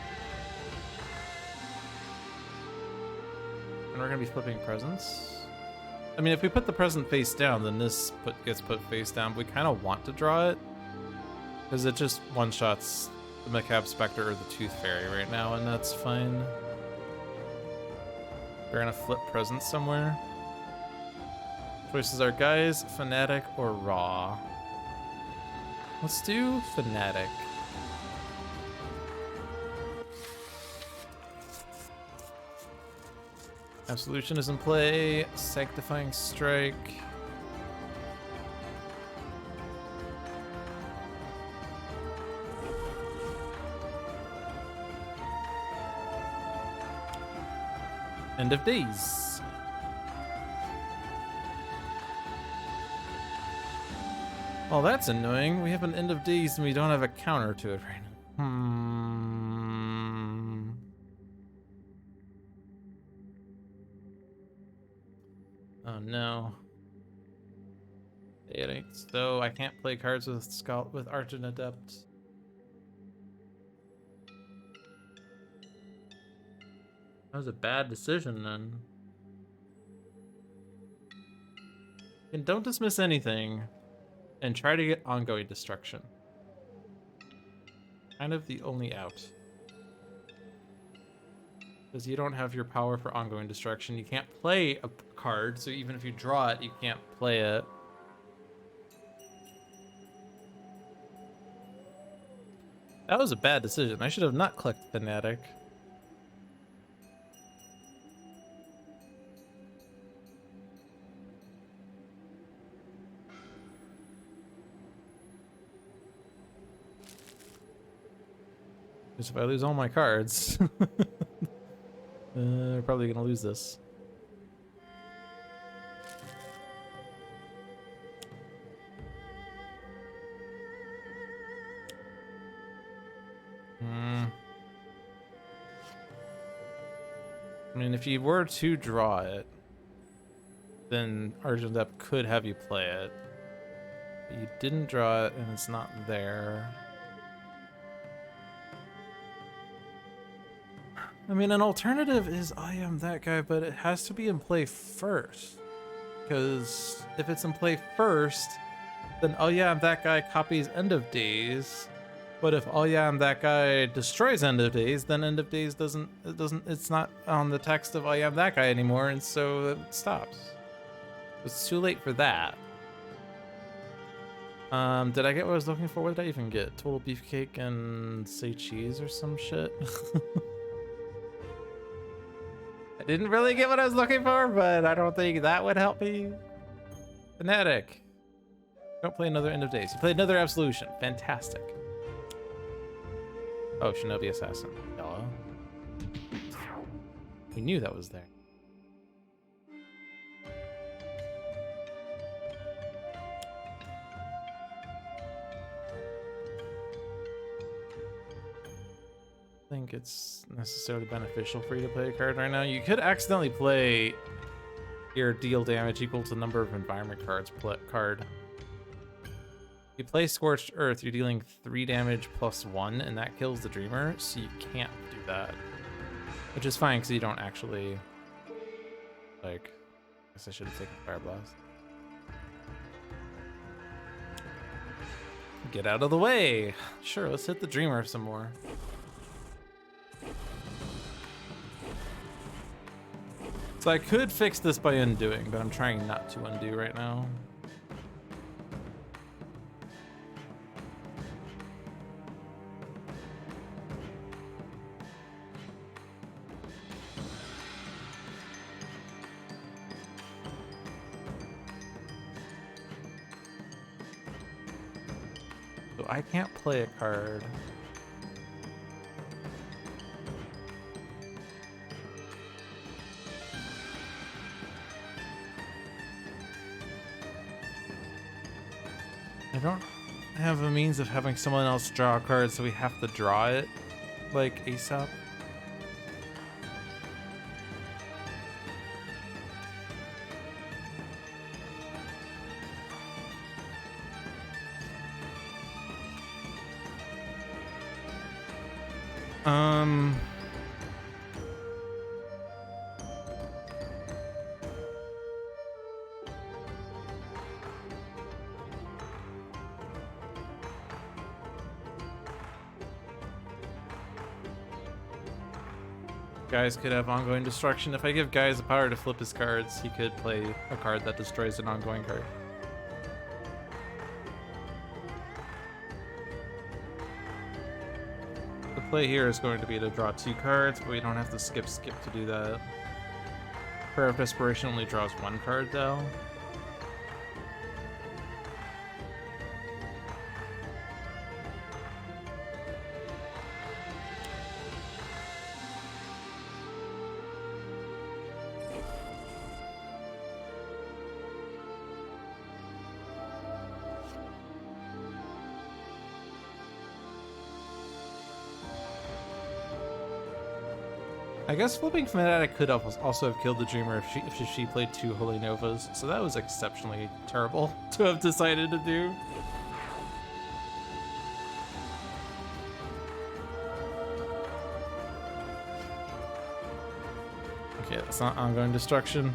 And we're gonna be flipping presents. I mean, if we put the present face down, then this gets put face down, but we kind of want to draw it, because it just one-shots the Macabre Spectre or the Tooth Fairy right now, and that's fine. We're gonna flip presents somewhere. Choices are Guys, Fanatic, or Raw. Let's do Fanatic. Absolution is in play. Sanctifying Strike. End of Days. Well, that's annoying. We have an End of Days and we don't have a counter to it right now. Oh no. It ain't. So I can't play cards with Argent Adept. That was a bad decision then. And don't dismiss anything. And try to get Ongoing Destruction. Kind of the only out. Because you don't have your power for Ongoing Destruction. You can't play a card, so even if you draw it, you can't play it. That was a bad decision. I should have not clicked Fanatic. Because if I lose all my cards, we're probably gonna lose this. I mean, if you were to draw it, then Argentep could have you play it. But you didn't draw it, and it's not there. I mean, an alternative is I am that guy, but it has to be in play first. Because if it's in play first, then oh yeah, I'm that guy copies End of Days. But if oh yeah, I'm that guy destroys End of Days, then End of Days it's not on the text of oh yeah, I'm that guy anymore, and so it stops. It's too late for that. Did I get what I was looking for? What did I even get? Total beefcake and say cheese or some shit? I didn't really get what I was looking for, but I don't think that would help me. Fanatic. Don't play another End of Days. You play another Absolution. Fantastic. Oh, Shinobi Assassin. Hello. We knew that was there. I think it's necessarily beneficial for you to play a card right now. You could accidentally play your deal damage equal to the number of environment cards card. You play Scorched Earth, you're dealing 3 damage plus 1, and that kills the Dreamer, so you can't do that. Which is fine, because you don't actually, like, I guess I should have taken Fire Blast. Get out of the way! Sure, let's hit the Dreamer some more. So I could fix this by undoing, but I'm trying not to undo right now. So I can't play a card. I don't have a means of having someone else draw a card, so we have to draw it, like, ASAP. Guys could have ongoing destruction. If I give Guys the power to flip his cards, he could play a card that destroys an ongoing card. The play here is going to be to draw 2 cards, but we don't have to skip to do that. Prayer of Desperation only draws 1 card though. I guess flipping Fanatic could have also have killed the Dreamer if she played 2 Holy Novas, so that was exceptionally terrible to have decided to do. Okay, that's not ongoing destruction.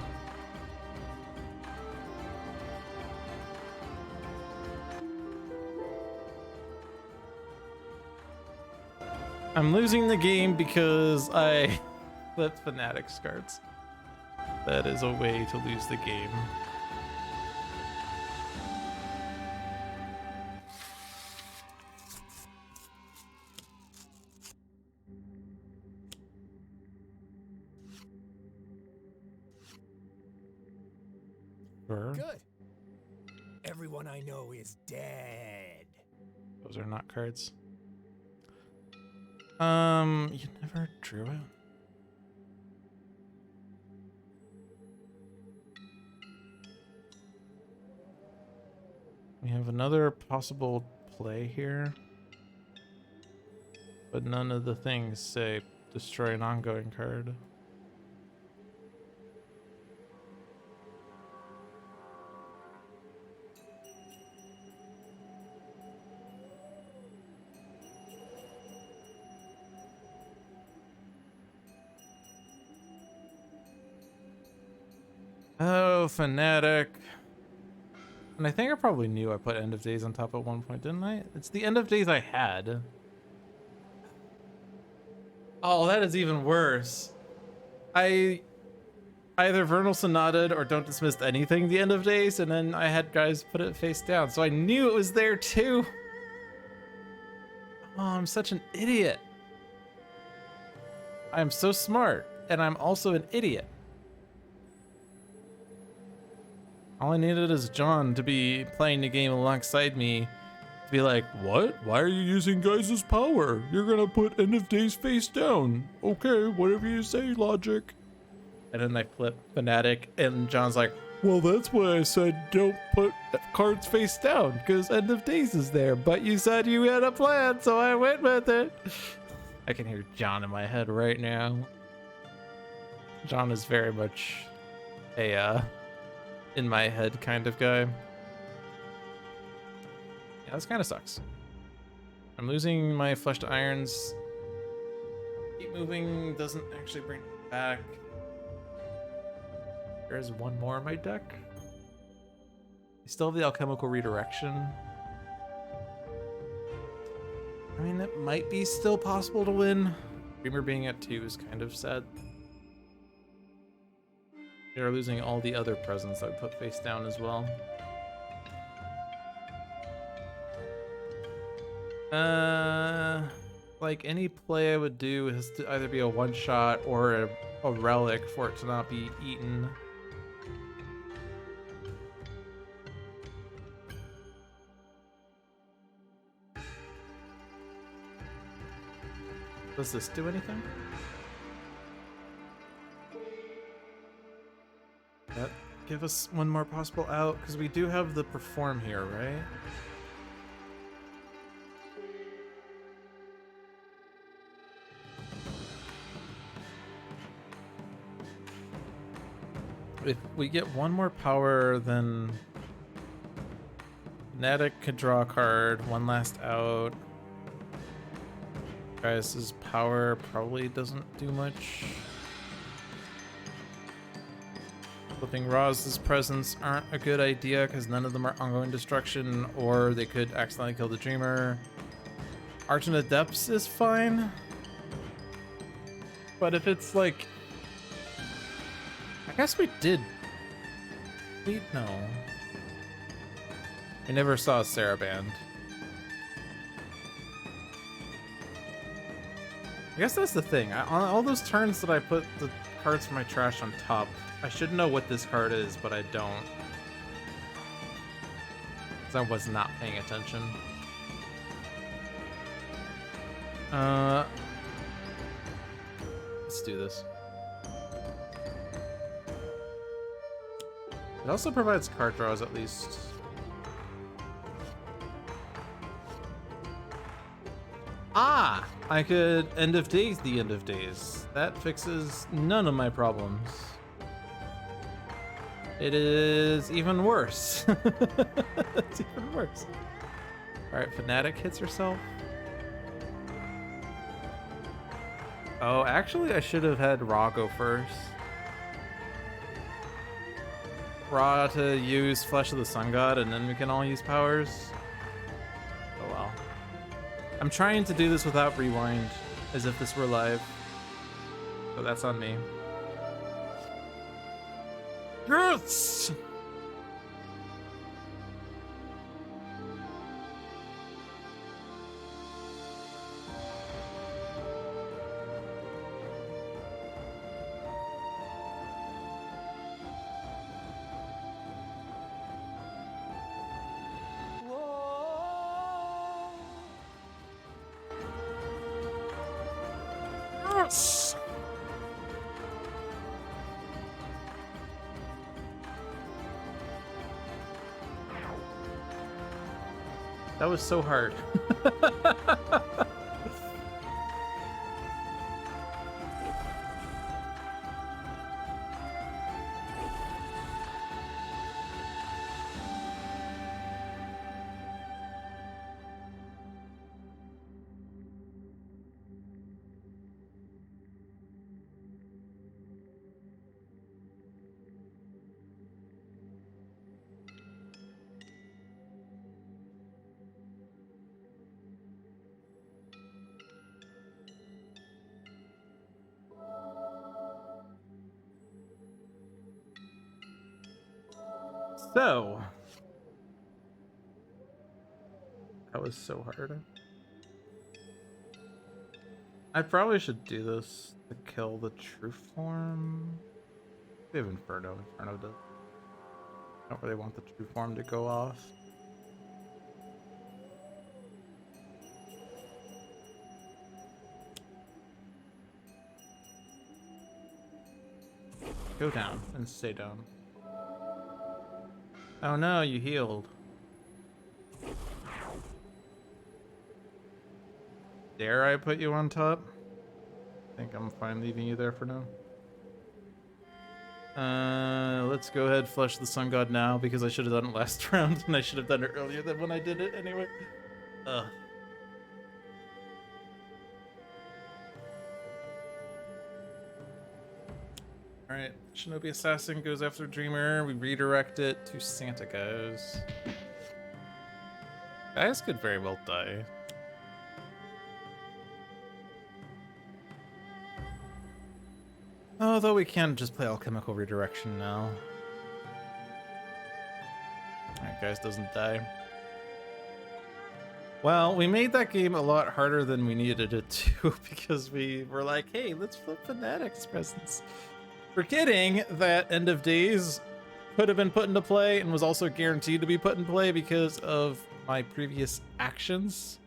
I'm losing the game because I flipped Fanatic's cards. That is a way to lose the game. Sure. Good. Everyone I know is dead. Those are not cards. You never drew it? We have another possible play here, but none of the things say destroy an ongoing card. Oh, Fanatic. And I think I probably knew I put End of Days on top at one point, didn't I? It's the End of Days I had. Oh, that is even worse. I either Vernal Sonata'd or Don't Dismiss Anything the End of Days, and then I had guys put it face down, so I knew it was there too. Oh, I'm such an idiot. I'm so smart, and I'm also an idiot. All I needed is John to be playing the game alongside me to be like, what? Why are you using Guys' power? You're gonna put End of Days face down. Okay, whatever you say, Logic. And then I flip Fanatic, and John's like, well, that's why I said don't put cards face down, because End of Days is there, but you said you had a plan, so I went with it. I can hear John in my head right now. John is very much a, in my head kind of guy. Yeah, this kind of sucks. I'm losing my Fleshed Irons. Keep moving doesn't actually bring it back. There's one more in my deck. I still have the Alchemical Redirection. I mean, it might be still possible to win. Dreamer being at 2 is kind of sad. They're losing all the other presents I put face down as well. Like any play I would do has to either be a one-shot or a relic for it to not be eaten. Does this do anything? That give us one more possible out, because we do have the Perform here, right? If we get one more power, then Fnatic could draw a card, one last out. Guys' power probably doesn't do much. Flipping Roz's presence aren't a good idea because none of them are ongoing destruction, or they could accidentally kill the Dreamer. Arch in the Depths is fine. But if it's like... I guess we did... No. I never saw a Saraband. I guess that's the thing. On all those turns that I put the cards from my trash on top, I should know what this card is, but I don't. Because I was not paying attention. Let's do this. It also provides card draws at least. Ah! I could End of Days the End of Days. That fixes none of my problems. It is even worse. It's even worse. Alright, Fnatic hits herself. Oh, actually I should have had Ra go first. Ra to use Flesh of the Sun God, and then we can all use powers. Oh well. I'm trying to do this without rewind, as if this were live. So that's on me. Yes! Yes! That was so hard. So, that was so hard. I probably should do this to kill the true form. We have Inferno. Inferno does. I don't really want the true form to go off. Go down and stay down. Oh no, you healed. Dare I put you on top? I think I'm fine leaving you there for now. Let's go ahead, flush the Sun God now, because I should have done it last round, and I should have done it earlier than when I did it anyway. Ugh. Alright, Shinobi Assassin goes after Dreamer. We redirect it to Santa Goes. Guys could very well die. Although we can just play Alchemical Redirection now. Alright, guys doesn't die. Well, we made that game a lot harder than we needed it to, because we were like, hey, let's flip Fanatics presents. Forgetting that End of Days could have been put into play and was also guaranteed to be put in play because of my previous actions.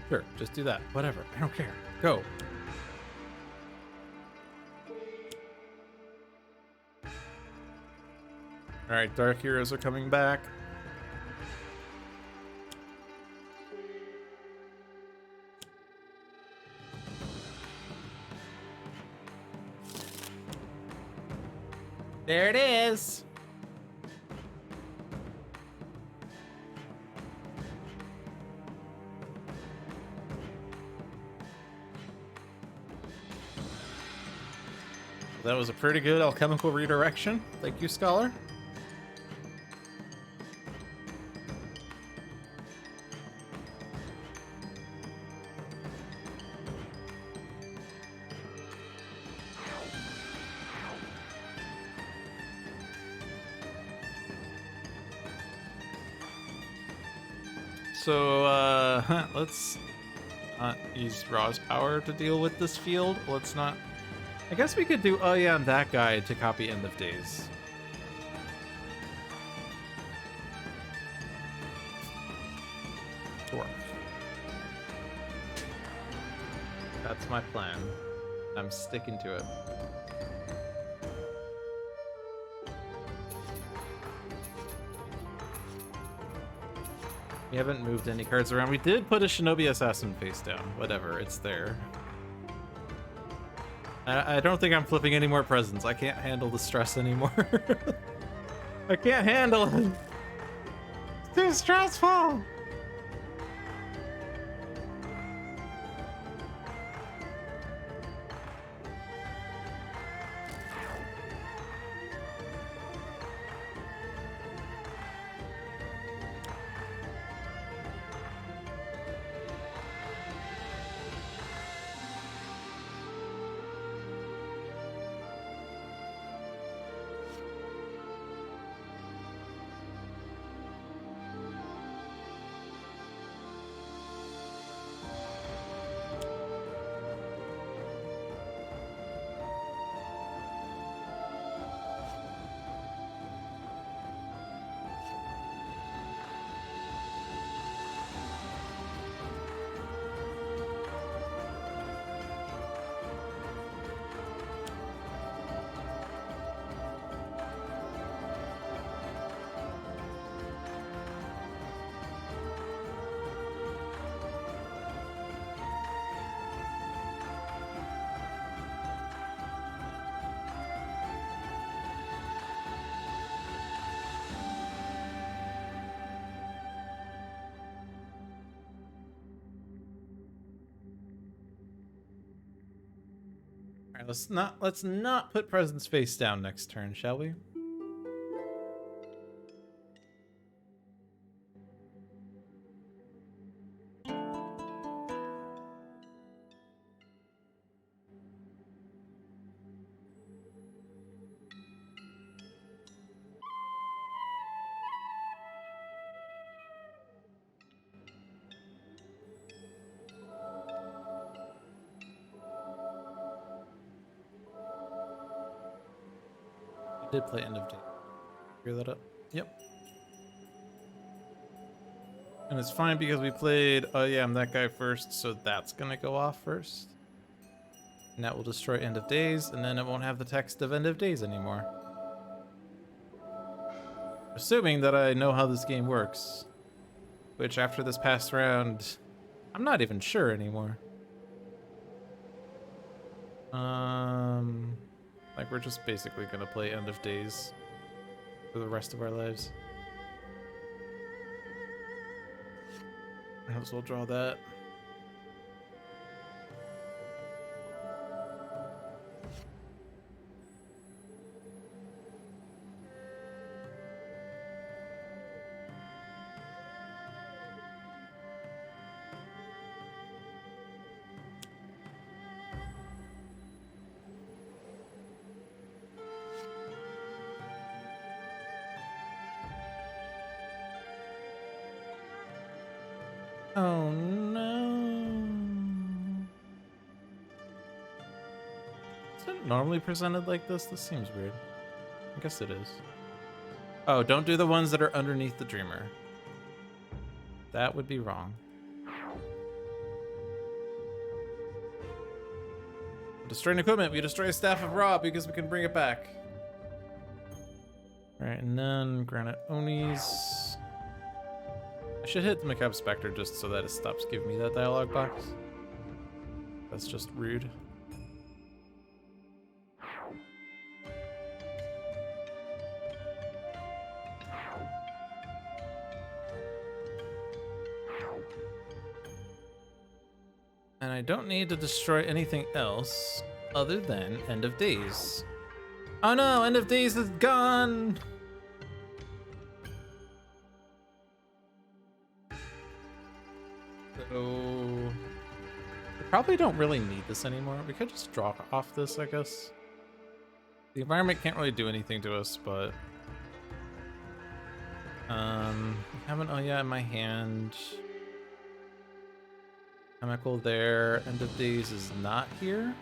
Sure, just do that. Whatever. I don't care. Go. Alright, Dark Heroes are coming back. There it is. That was a pretty good alchemical redirection. Thank you, Scholar. So, let's not use Raw's power to deal with this field. Let's not... I guess we could do on that guy to copy End of Days. Sure. That's my plan. I'm sticking to it. We haven't moved any cards around. We did put a Shinobi Assassin face down. Whatever, it's there. I don't think I'm flipping any more presents. I can't handle the stress anymore. I can't handle it. It's too stressful. All right, let's not put presents face down next turn, shall we? I did play End of Day. Clear that up. Yep. And it's fine because we played, oh yeah, I'm that guy first, so that's gonna go off first. And that will destroy End of Days, and then it won't have the text of End of Days anymore. Assuming that I know how this game works. Which, after this past round, I'm not even sure anymore. Like, we're just basically gonna play End of Days for the rest of our lives. Might as well draw that. Oh no. Is it normally presented like this? This seems weird. I guess it is. Oh, don't do the ones that are underneath the Dreamer. That would be wrong. Destroying equipment. We destroy a Staff of Ra because we can bring it back. Alright, and then Granite Onis. I should hit the Macabre Spectre just so that it stops giving me that dialogue box. That's just rude. And I don't need to destroy anything else other than End of Days. Oh no, End of Days is gone! So, we probably don't really need this anymore. We could just draw off this, I guess. The environment can't really do anything to us, but... we have an, oh yeah, in my hand. Chemical there. End of Days is not here.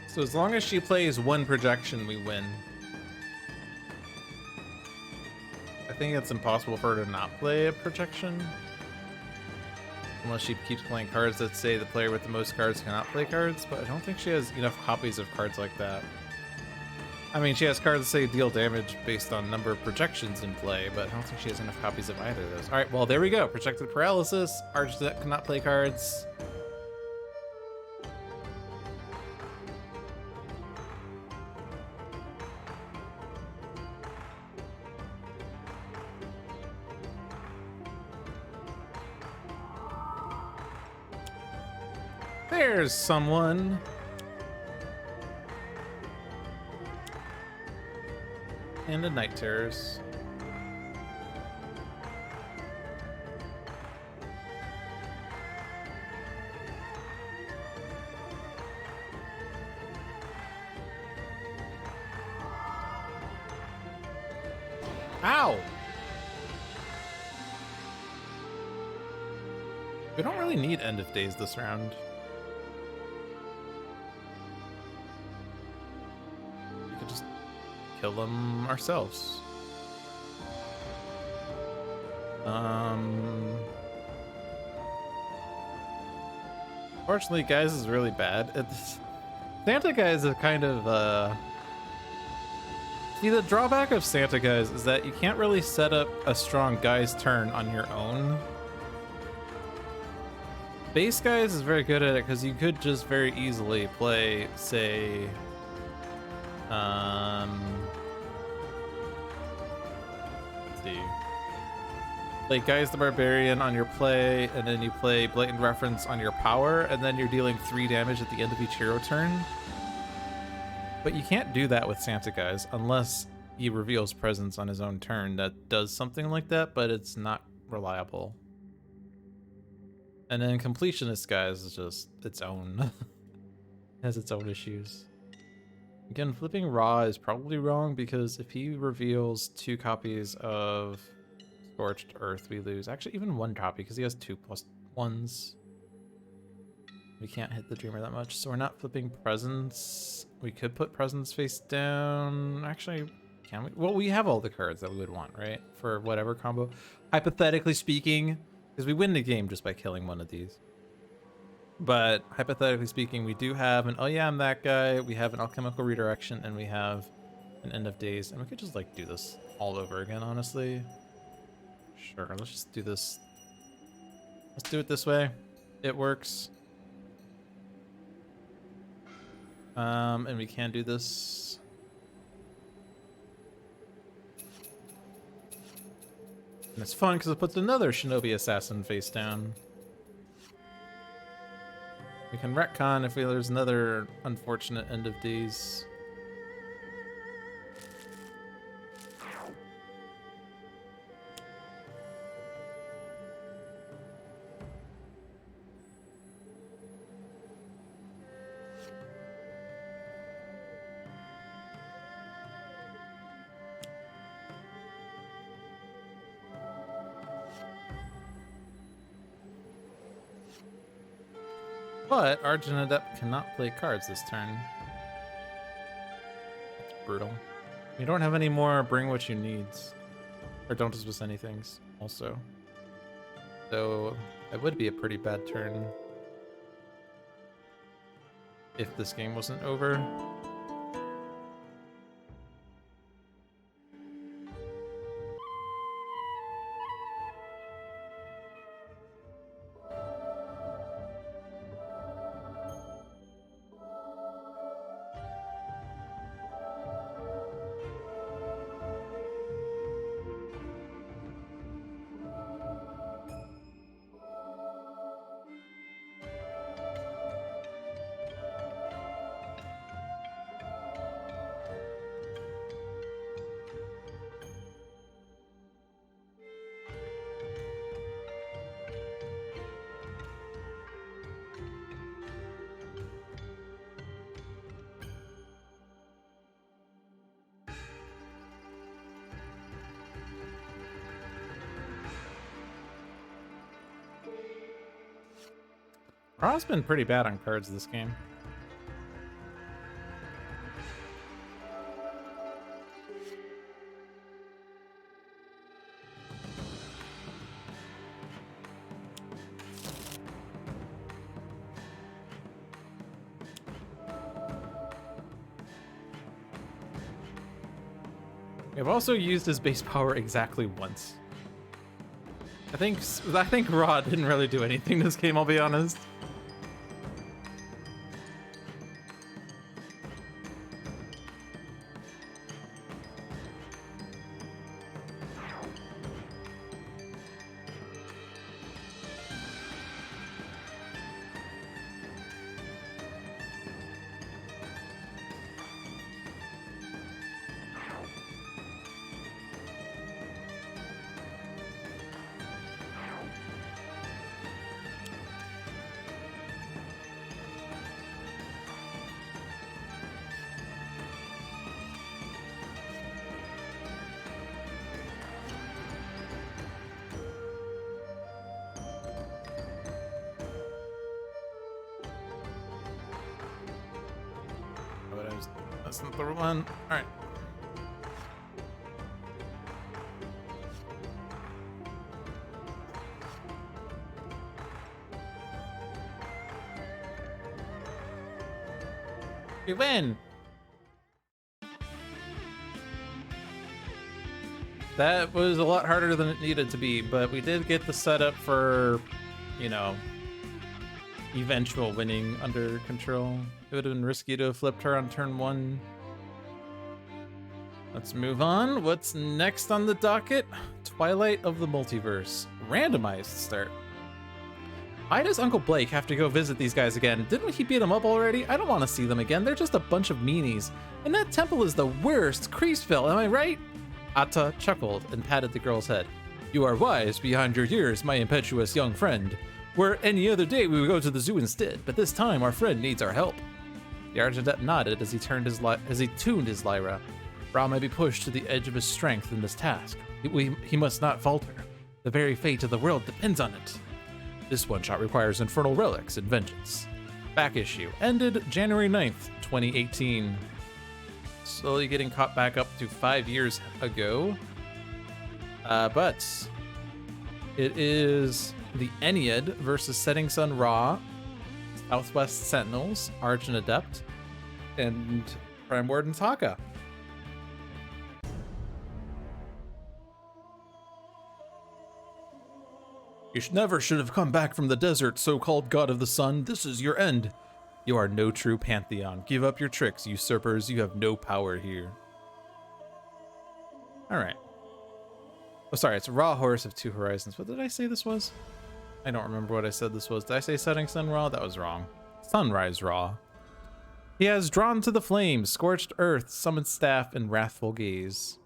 So as long as she plays one projection, we win. I think it's impossible for her to not play a projection. Unless she keeps playing cards that say the player with the most cards cannot play cards, but I don't think she has enough copies of cards like that. I mean, she has cards that say deal damage based on number of projections in play, but I don't think she has enough copies of either of those. Alright, well, there we go. Projected Paralysis, Arch that cannot play cards. There's someone. And a Night Terrors. Ow! We don't really need End of Days this round. We could just kill them ourselves. Fortunately, guys is really bad. Santa guys is kind of see, the drawback of Santa guys is that you can't really set up a strong guy's turn on your own. Base guys is very good at it because you could just very easily play, say, let's see, play Guys the Barbarian on your play, and then you play Blatant Reference on your power, and then you're dealing 3 damage at the end of each hero turn. But you can't do that with Santa guys unless he reveals presence on his own turn that does something like that, but it's not reliable. And then Completionist guys is just its own. It has its own issues. Again, flipping Raw is probably wrong because if he reveals 2 copies of Scorched Earth, we lose. Actually, even 1 copy because he has 2+1s. We can't hit the Dreamer that much, so we're not flipping Presence. We could put Presence face down. Actually, can we? Well, we have all the cards that we would want, right? For whatever combo. Hypothetically speaking, because we win the game just by killing one of these. But hypothetically speaking, we do have an, oh yeah, I'm that guy. We have an Alchemical Redirection, and we have an End of Days. And we could just like do this all over again, honestly. Sure, let's just do this. Let's do it this way. It works. And we can do this. And it's fun because it puts another Shinobi Assassin face down. We can retcon if there's another unfortunate End of Days. But Arjun Adept cannot play cards this turn. It's brutal. You don't have any more bring what you need. Or don't dismiss anything, also. So that would be a pretty bad turn if this game wasn't over. Raw's been pretty bad on cards this game. We've also used his base power exactly once. I think Raw didn't really do anything this game, I'll be honest. That's not the one. All right. We win! That was a lot harder than it needed to be, but we did get the setup for, you know, eventual winning under control. It would have been risky to have flipped her on turn 1. Let's move on. What's next on the docket? Twilight of the Multiverse. Randomized start. Why does Uncle Blake have to go visit these guys again? Didn't he beat them up already? I don't want to see them again. They're just a bunch of meanies. And that temple is the worst. Creaseville, am I right? Atta chuckled and patted the girl's head. You are wise behind your years, my impetuous young friend. Where any other day we would go to the zoo instead, but this time our friend needs our help. The Argentet nodded as he tuned his lyra. Ra may be pushed to the edge of his strength in this task. He must not falter. The very fate of the world depends on it. This one-shot requires infernal relics and vengeance. Back issue ended January 9th, 2018. Slowly getting caught back up to 5 years ago. But it is the Ennead versus Setting Sun Ra, Southwest Sentinels, Argent Adept, and Prime Warden Taka. You never should have come back from the desert, so-called god of the sun. This is your end. You are no true pantheon. Give up your tricks, usurpers. You have no power here. All right. Oh, sorry. It's Raw Horse of Two Horizons. What did I say this was? I don't remember what I said this was. Did I say Setting Sun Raw? That was wrong. Sunrise Raw. He has drawn to the flames, scorched earth, summoned staff, and wrathful gaze.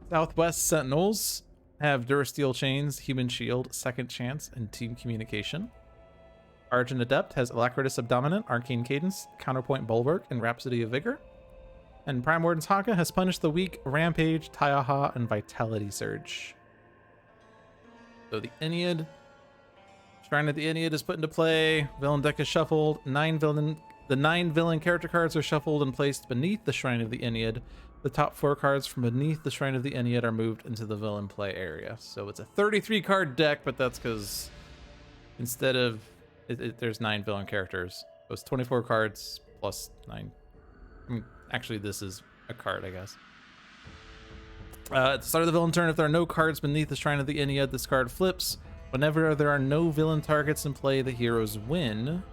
Southwest Sentinels have Durasteel Chains, Human Shield, Second Chance, and Team Communication. Argent Adept has Alacritus Abdominant, Arcane Cadence, Counterpoint Bulwark, and Rhapsody of Vigor. And Prime Warden Taka has punished the weak, Rampage, Taiaha, and Vitality Surge. So the Ennead, Shrine of the Ennead is put into play. Villain deck is shuffled. The 9 villain character cards are shuffled and placed beneath the Shrine of the Ennead. The top 4 cards from beneath the Shrine of the Ennead are moved into the villain play area. So it's a 33 card deck, but that's because instead of there's 9 villain characters. So it's 24 cards plus 9. I mean, actually, this is a card, I guess. At the start of the villain turn, if there are no cards beneath the Shrine of the Ennead, this card flips. Whenever there are no villain targets in play, the heroes win.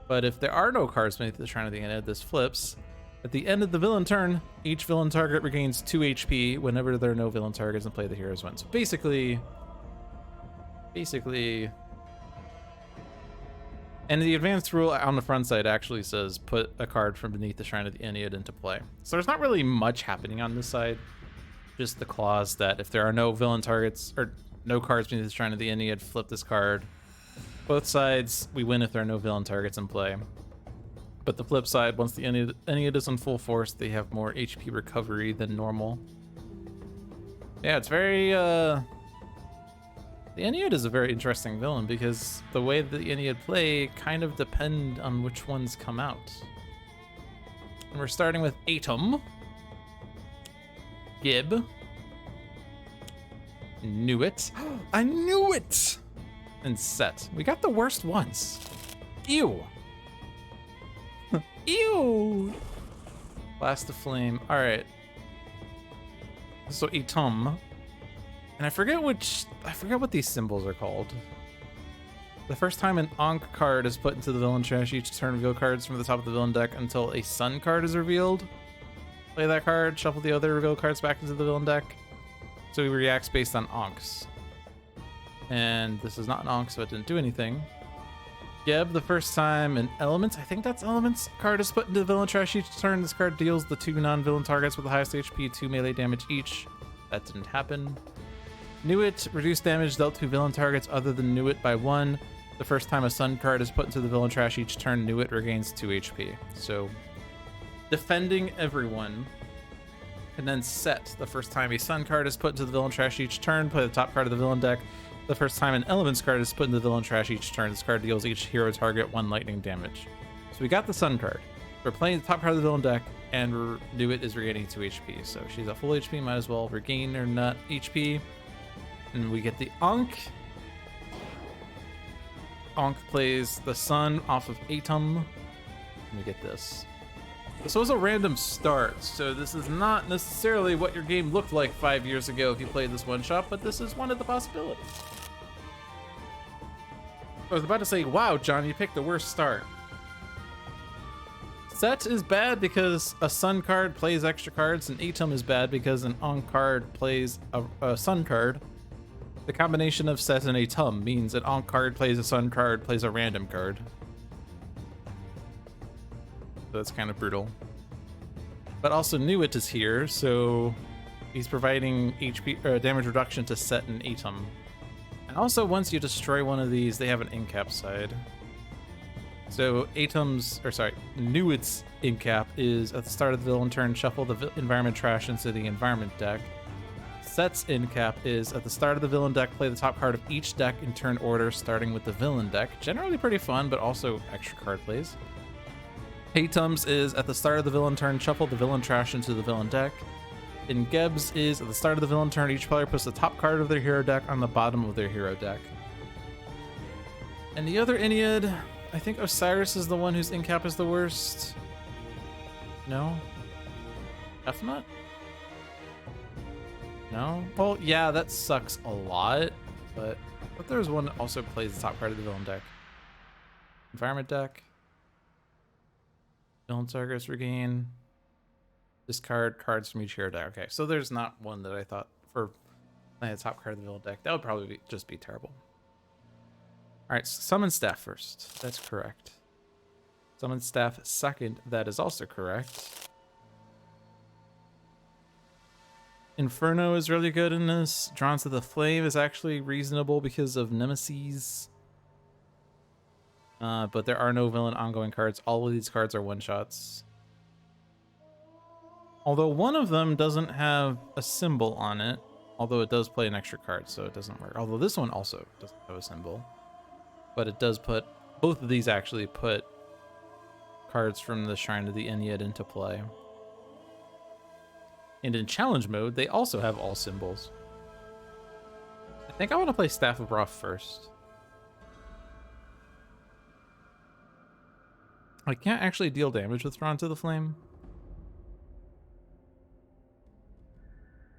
But if there are no cards beneath the Shrine of the Ennead, this flips. At the end of the villain turn, each villain target regains 2 HP. Whenever there are no villain targets in play, the heroes win. So basically, and the advanced rule on the front side actually says put a card from beneath the Shrine of the Ennead into play. So there's not really much happening on this side. Just the clause that if there are no villain targets or no cards beneath the Shrine of the Ennead, flip this card. Both sides, we win if there are no villain targets in play. But the flip side, once the Ennead is in full force, they have more HP recovery than normal. Yeah, it's very, the Ennead is a very interesting villain because the way the Ennead play kind of depend on which ones come out. And we're starting with Atom, Gib, Knew It. I knew it! And Set. We got the worst ones. Ew. Ew. Blast of Flame. All right. So Atom. And I forget what these symbols are called. The first time an Ankh card is put into the villain trash, each turn reveal cards from the top of the villain deck until a Sun card is revealed. Play that card, shuffle the other reveal cards back into the villain deck. So he reacts based on Ankhs. And this is not an Ankh, so it didn't do anything. Geb, the first time an Elements, I think that's Elements, card is put into the villain trash each turn. This card deals the 2 non-villain targets with the highest HP 2 melee damage each. That didn't happen. Knew It, reduced damage dealt to villain targets other than Knew It by 1. The first time a Sun card is put into the villain trash each turn, Knew It regains 2 HP. So, defending everyone. And then Set, the first time a Sun card is put into the villain trash each turn, play the top card of the villain deck. The first time an Elements card is put into the villain trash each turn, this card deals each hero target 1 lightning damage. So we got the Sun card. We're playing the top card of the villain deck, and Knew It is regaining 2 HP. So she's at full HP, might as well regain her nut HP. And we get the Ankh. Ankh plays the Sun off of Atom. Let me get this. This was a random start, so this is not necessarily what your game looked like 5 years ago if you played this one shot, but this is one of the possibilities. I was about to say, wow, John, you picked the worst start. Set is bad because a sun card plays extra cards, and Atom is bad because an on card plays a sun card. The combination of Set and Atom means an on card plays a sun card, plays a random card. So that's kind of brutal. But also Newit is here, so he's providing HP damage reduction to Set and Atom. And also, once you destroy one of these, they have an incap side. So Newit's incap is at the start of the villain turn, shuffle the environment trash into the environment deck. Set's incap is at the start of the villain deck, play the top card of each deck in turn order, starting with the villain deck. Generally pretty fun, but also extra card plays. Atom's is at the start of the villain turn, shuffle the villain trash into the villain deck. And Geb's is at the start of the villain turn, each player puts the top card of their hero deck on the bottom of their hero deck. And the other Ennead, I think Osiris is the one whose incap is the worst. No? F-Nut? No? Well, yeah, that sucks a lot, but there's one that also plays the top card of the villain deck. Environment deck. Villain targets regain. Discard cards from each hero deck. Okay, so there's not one that I thought for playing the top card of the villain deck. That would probably just be terrible. Alright, summon staff first. That's correct. Summon staff second. That is also correct. Inferno is really good in this. Drawn to the Flame is actually reasonable because of Nemesis. But there are no villain ongoing cards. All of these cards are one-shots. Although one of them doesn't have a symbol on it. Although it does play an extra card, so it doesn't work. Although this one also doesn't have a symbol. But it does put... Both of these actually put cards from the Shrine of the Ennead into play. And in challenge mode, they also have all symbols. I think I want to play Staff of Ra first. I can't actually deal damage with Drawn to the Flame.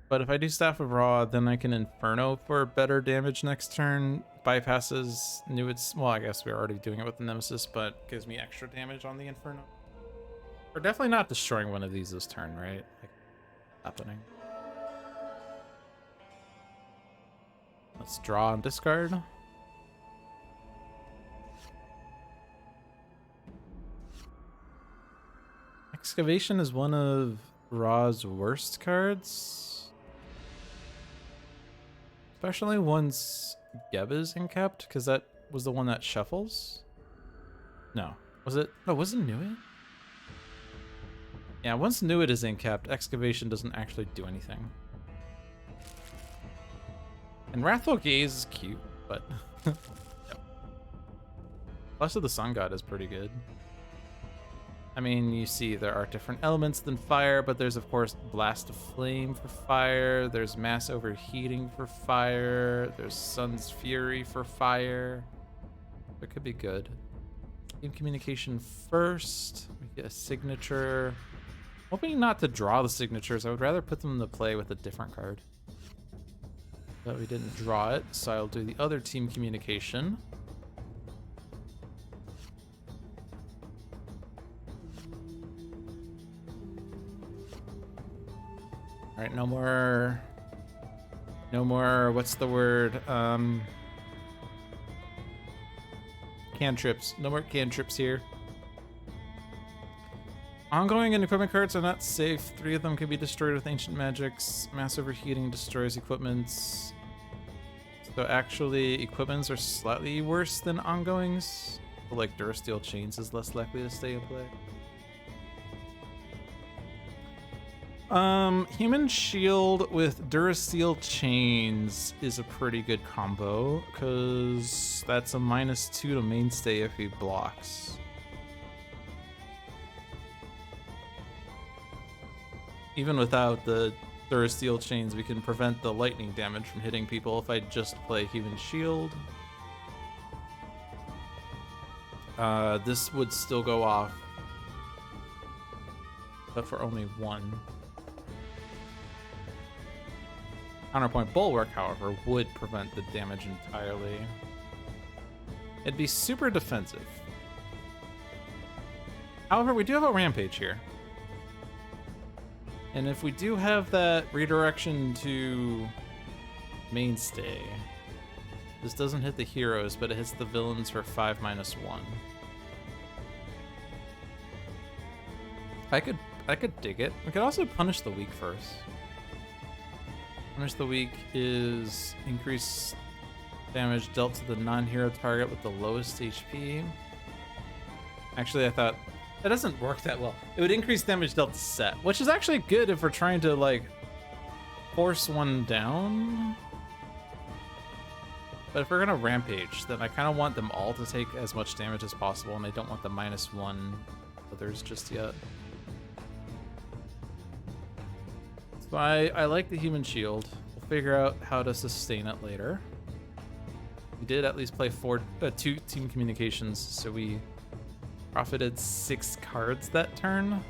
But if I do Staff of Ra, then I can Inferno for better damage next turn. Bypasses Newit's... Well, I guess we're already doing it with the Nemesis, but gives me extra damage on the Inferno. We're definitely not destroying one of these this turn, right? Like, happening. Let's draw and discard. Excavation is one of Ra's worst cards. Especially once Geb is incapped, because that was the one that shuffles. No. Was it? No, wasn't Newit? Yeah, once Newit is incapped, Excavation doesn't actually do anything. And Wrathful Gaze is cute, but... Yep. Flesh of the Sun God is pretty good. I mean, you see there are different elements than fire, but there's of course Blast of Flame for fire, there's Mass Overheating for fire, there's Sun's Fury for fire. That could be good. Game Communication first. We get a signature. Hoping not to draw the signatures. I would rather put them into play with a different card. But we didn't draw it, so I'll do the other Team Communication. All right, no more, what's the word? Cantrips. No more cantrips here. Ongoing and equipment cards are not safe. 3 of them can be destroyed with ancient magics. Mass Overheating destroys equipments. So actually, equipments are slightly worse than ongoings. But like Durasteel Chains is less likely to stay in play. Human Shield with Durasteel Chains is a pretty good combo, because that's a -2 to mainstay if he blocks. Even without the Durasteel Chains, we can prevent the lightning damage from hitting people if I just play Human Shield. This would still go off but for only 1. Counterpoint Bulwark, however, would prevent the damage entirely. It'd be super defensive. However, we do have a Rampage here. And if we do have that redirection to Mainstay, this doesn't hit the heroes, but it hits the villains for 5-1. I could dig it. We could also punish the weak first. Punish the weak is increase damage dealt to the non-hero target with the lowest HP. Actually, I thought that doesn't work that well. It would increase damage dealt to set, which is actually good if we're trying to like force one down. But if we're gonna rampage, then I kind of want them all to take as much damage as possible, and I don't want the -1 others just yet. So I like the human shield. We'll figure out how to sustain it later. We did at least play 2 team communications, so we profited 6 cards that turn.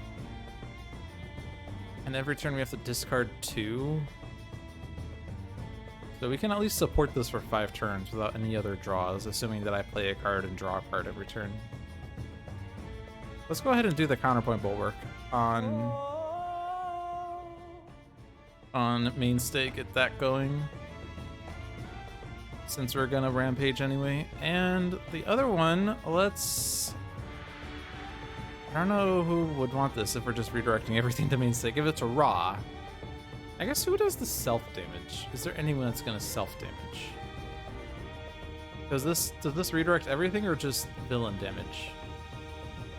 And every turn we have to discard 2. So we can at least support this for 5 turns without any other draws, assuming that I play a card and draw a card every turn. Let's go ahead and do the counterpoint bulwark on Mainstay, get that going, since we're gonna rampage anyway. And the other one, I don't know who would want this if we're just redirecting everything to Mainstay. Give it to Raw. I guess who does the self damage? Is there anyone that's gonna self damage? Does this redirect everything or just villain damage?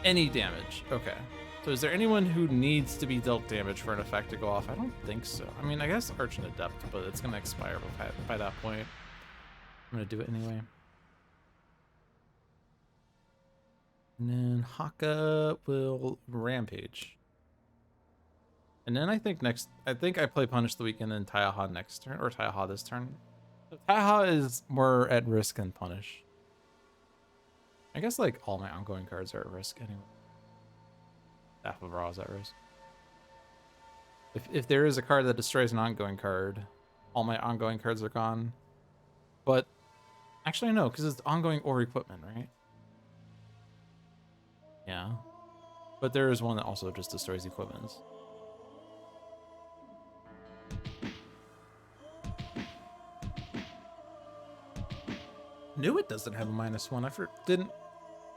Any damage. Okay. So is there anyone who needs to be dealt damage for an effect to go off? I don't think so. I mean, I guess Arch and Adept, but it's gonna expire by that point. I'm gonna do it anyway. And then Haka will rampage. And then I think I play Punish the Weekend and Taiaha next turn, or Taiaha this turn. So Taiaha is more at risk than Punish. I guess like all my ongoing cards are at risk anyway. Half of Raw is at risk. If there is a card that destroys an ongoing card, all my ongoing cards are gone. But actually no, because it's ongoing or equipment, right? Yeah. But there is one that also just destroys equipments. Knew it doesn't have a -1. I didn't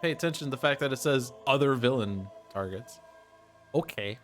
pay attention to the fact that it says other villain targets. Okay.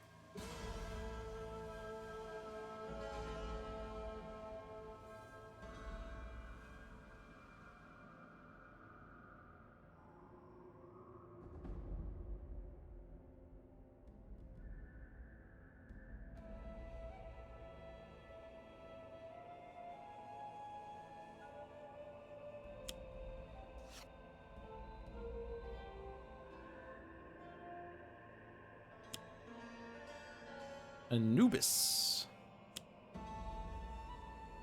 Anubis.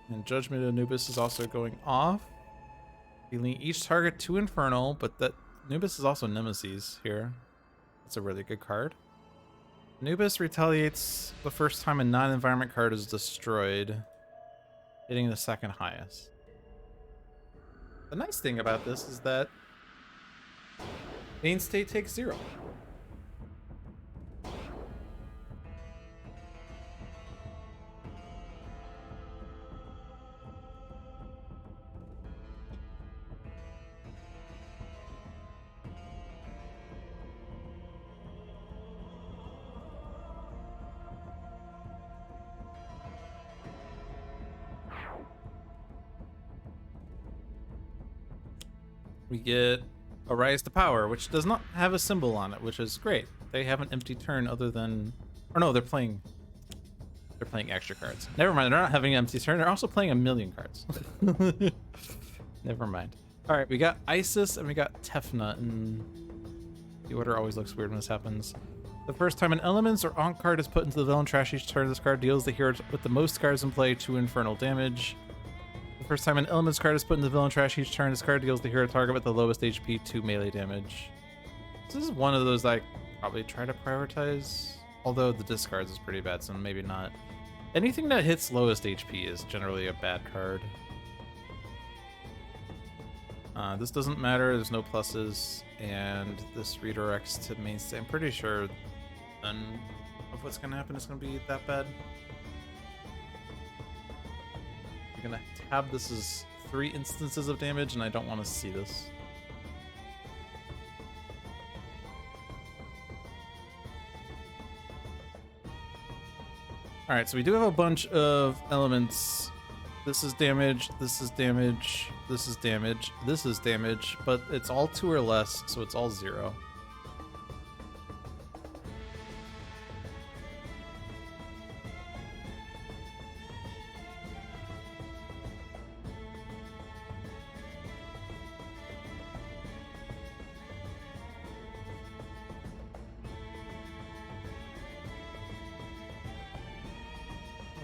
And Judgment Anubis is also going off. Dealing each target 2 Infernal, but that Anubis is also Nemesis here. That's a really good card. Anubis retaliates the first time a non-environment card is destroyed, hitting the 2nd highest. The nice thing about this is that Mainstay takes 0. We get a Rise to Power, which does not have a symbol on it, which is great. They have an empty turn other than, or no, they're playing extra cards. Never mind, they're not having an empty turn. They're also playing 1,000,000 cards. Never mind. All right, we got Isis and we got Tefna, and the order always looks weird when this happens. The first time an Elements or Ankh card is put into the villain trash each turn, this card deals the hero with the most cards in play 2 Infernal damage. The first time an Elements card is put in the villain trash each turn, this card deals the hero target with the lowest HP 2 melee damage. This is one of those I probably try to prioritize Although the discards is pretty bad, so maybe not. Anything that hits lowest HP is generally a bad card. This doesn't matter, there's no pluses, and this redirects to mainstay. I'm pretty sure none of what's gonna happen is gonna be that bad. You're gonna have this as 3 instances of damage, and I don't want to see this. Alright, so we do have a bunch of elements. This is damage, this is damage, this is damage, this is damage, but it's all 2 or less, so it's all 0.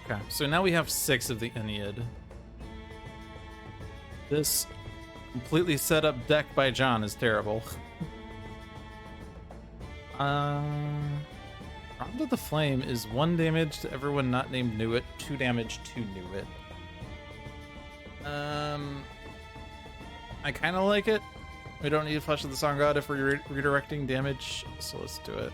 Okay, so now we have 6 of the Ennead. This completely set up deck by John is terrible. Round of the Flame is 1 damage to everyone not named Knew It, 2 damage to Knew It. I kind of like it. We don't need Flesh of the Song God if we're redirecting damage, so let's do it.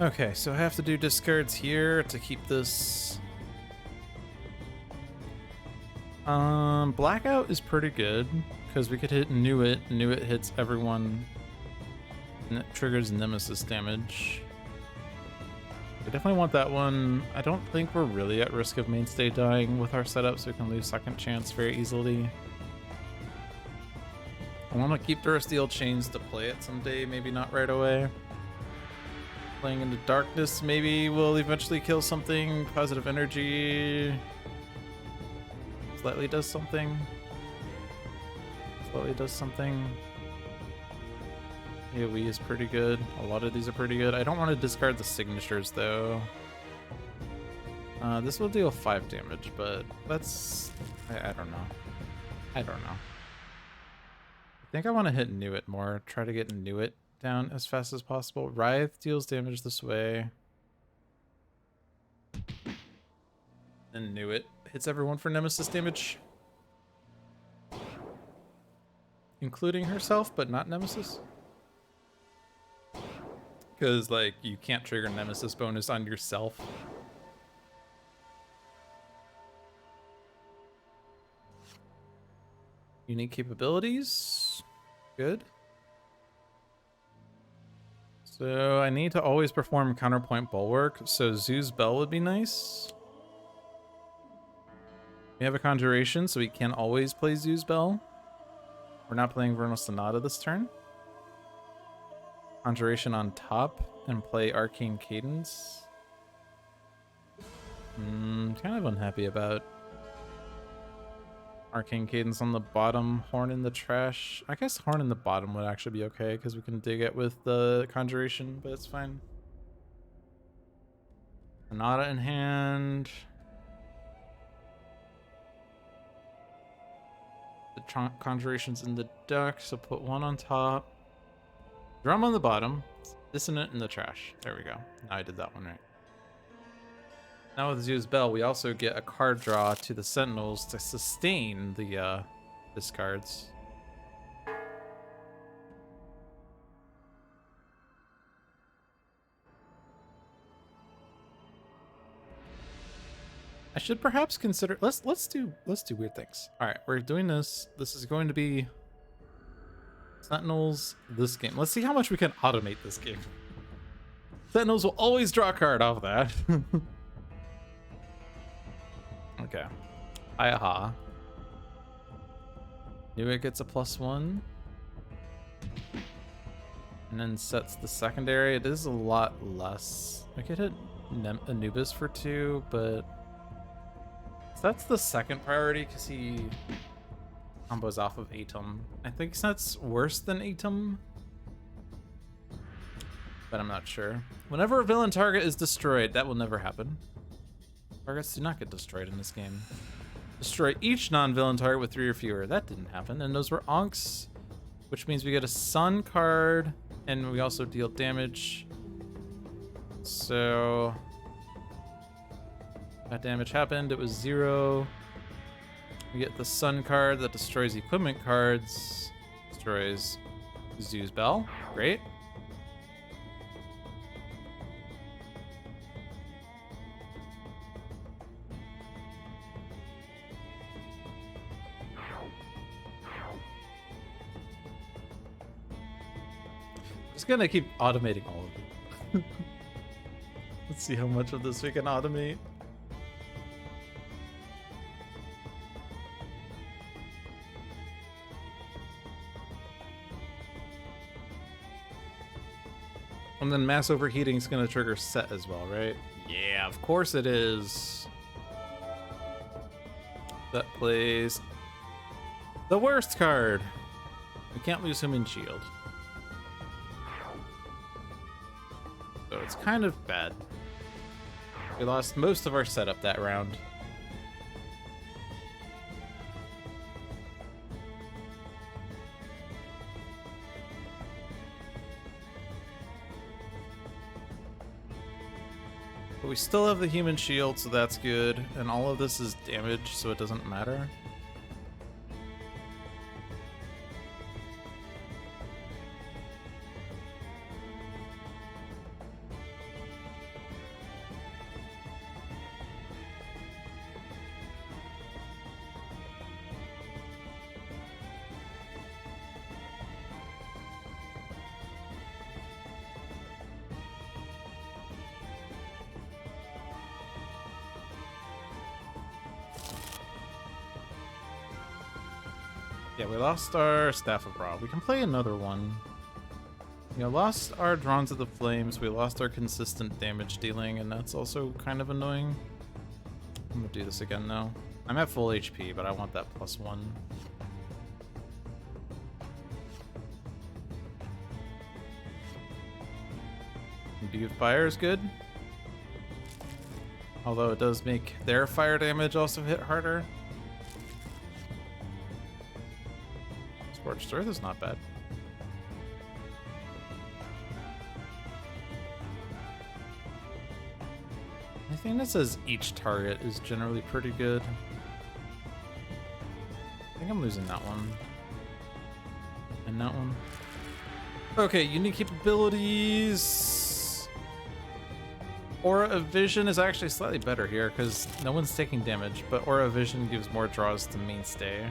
Okay, so I have to do discards here to keep this. Blackout is pretty good because we could hit Knew It. Knew It hits everyone and it triggers Nemesis damage. I definitely want that one. I don't think we're really at risk of mainstay dying with our setup, so we can lose second chance very easily. I want to keep Durasteel Chains to play it someday, maybe not right away. Playing into Darkness maybe will eventually kill something. Positive Energy slightly does something. Slightly does something. AoE is pretty good. A lot of these are pretty good. I don't want to discard the signatures though. This will deal 5 damage, but that's... I don't know. I don't know. I think I want to hit Knew It more. Try to get Knew It down as fast as possible. Writhe deals damage this way. And Knew It hits everyone for Nemesis damage. Including herself, but not Nemesis. Because, like, you can't trigger Nemesis bonus on yourself. Unique capabilities. Good. So I need to always perform counterpoint bulwark, so Zeus Bell would be nice. We have a conjuration, so we can always play Zeus Bell. We're not playing Vernal Sonata this turn. Conjuration on top and play Arcane Cadence. Kind of unhappy about Arcane Cadence on the bottom, Horn in the trash. I guess Horn in the bottom would actually be okay because we can dig it with the Conjuration, but it's fine. Sonata in hand. The Conjuration's in the deck, so put 1 on top. Drum on the bottom. Dissonant in the trash. There we go. Now I did that one right. Now with Zeus Bell, we also get a card draw to the Sentinels to sustain the discards. I should perhaps consider let's do weird things. All right, we're doing this. This is going to be Sentinels this game. Let's see how much we can automate this game. Sentinels will always draw a card off that. Okay. Aha. Knew It gets a +1. And then sets the secondary. It is a lot less. I could hit Anubis for 2, but So that's the second priority because he combos off of Atom. I think that's worse than Atom, but I'm not sure. Whenever a villain target is destroyed, that will never happen. Targets do not get destroyed in this game. Destroy each non-villain target with 3 or fewer. That didn't happen, and those were Onks, which means we get a Sun card, and we also deal damage. So that damage happened. It was 0. We get the Sun card that destroys equipment cards. Destroys Zoo's Bell. Great. Just gonna keep automating all of it. Let's see how much of this we can automate. And then mass overheating is gonna trigger set as well, right? Yeah, of course it is. That plays the worst card. We can't lose him in shield. So it's kind of bad. We lost most of our setup that round. But we still have the human shield, so that's good. And all of this is damage, so it doesn't matter. Yeah, we lost our Staff of Ra. We can play another one. We lost our Drawns of the Flames. We lost our consistent damage dealing, and that's also kind of annoying. I'm gonna do this again now. I'm at full HP, but I want that +1. Imbued Fire is good. Although it does make their fire damage also hit harder. Scorched Earth is not bad. Anything that says each target is generally pretty good. I think I'm losing that one. And that one. Okay, unique capabilities. Aura of Vision is actually slightly better here because no one's taking damage, but Aura of Vision gives more draws to Mainstay.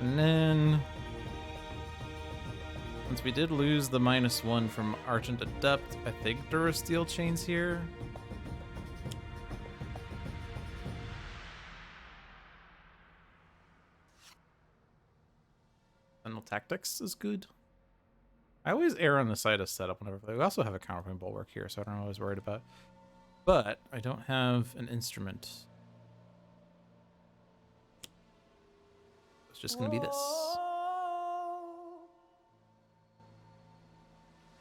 And then, since we did lose the -1 from Argent Adept, I think Durasteel chains here. Sentinel Tactics is good. I always err on the side of setup whenever I play. We also have a counterpoint bulwark here, so I don't always worried about. But I don't have an instrument. Just gonna be this.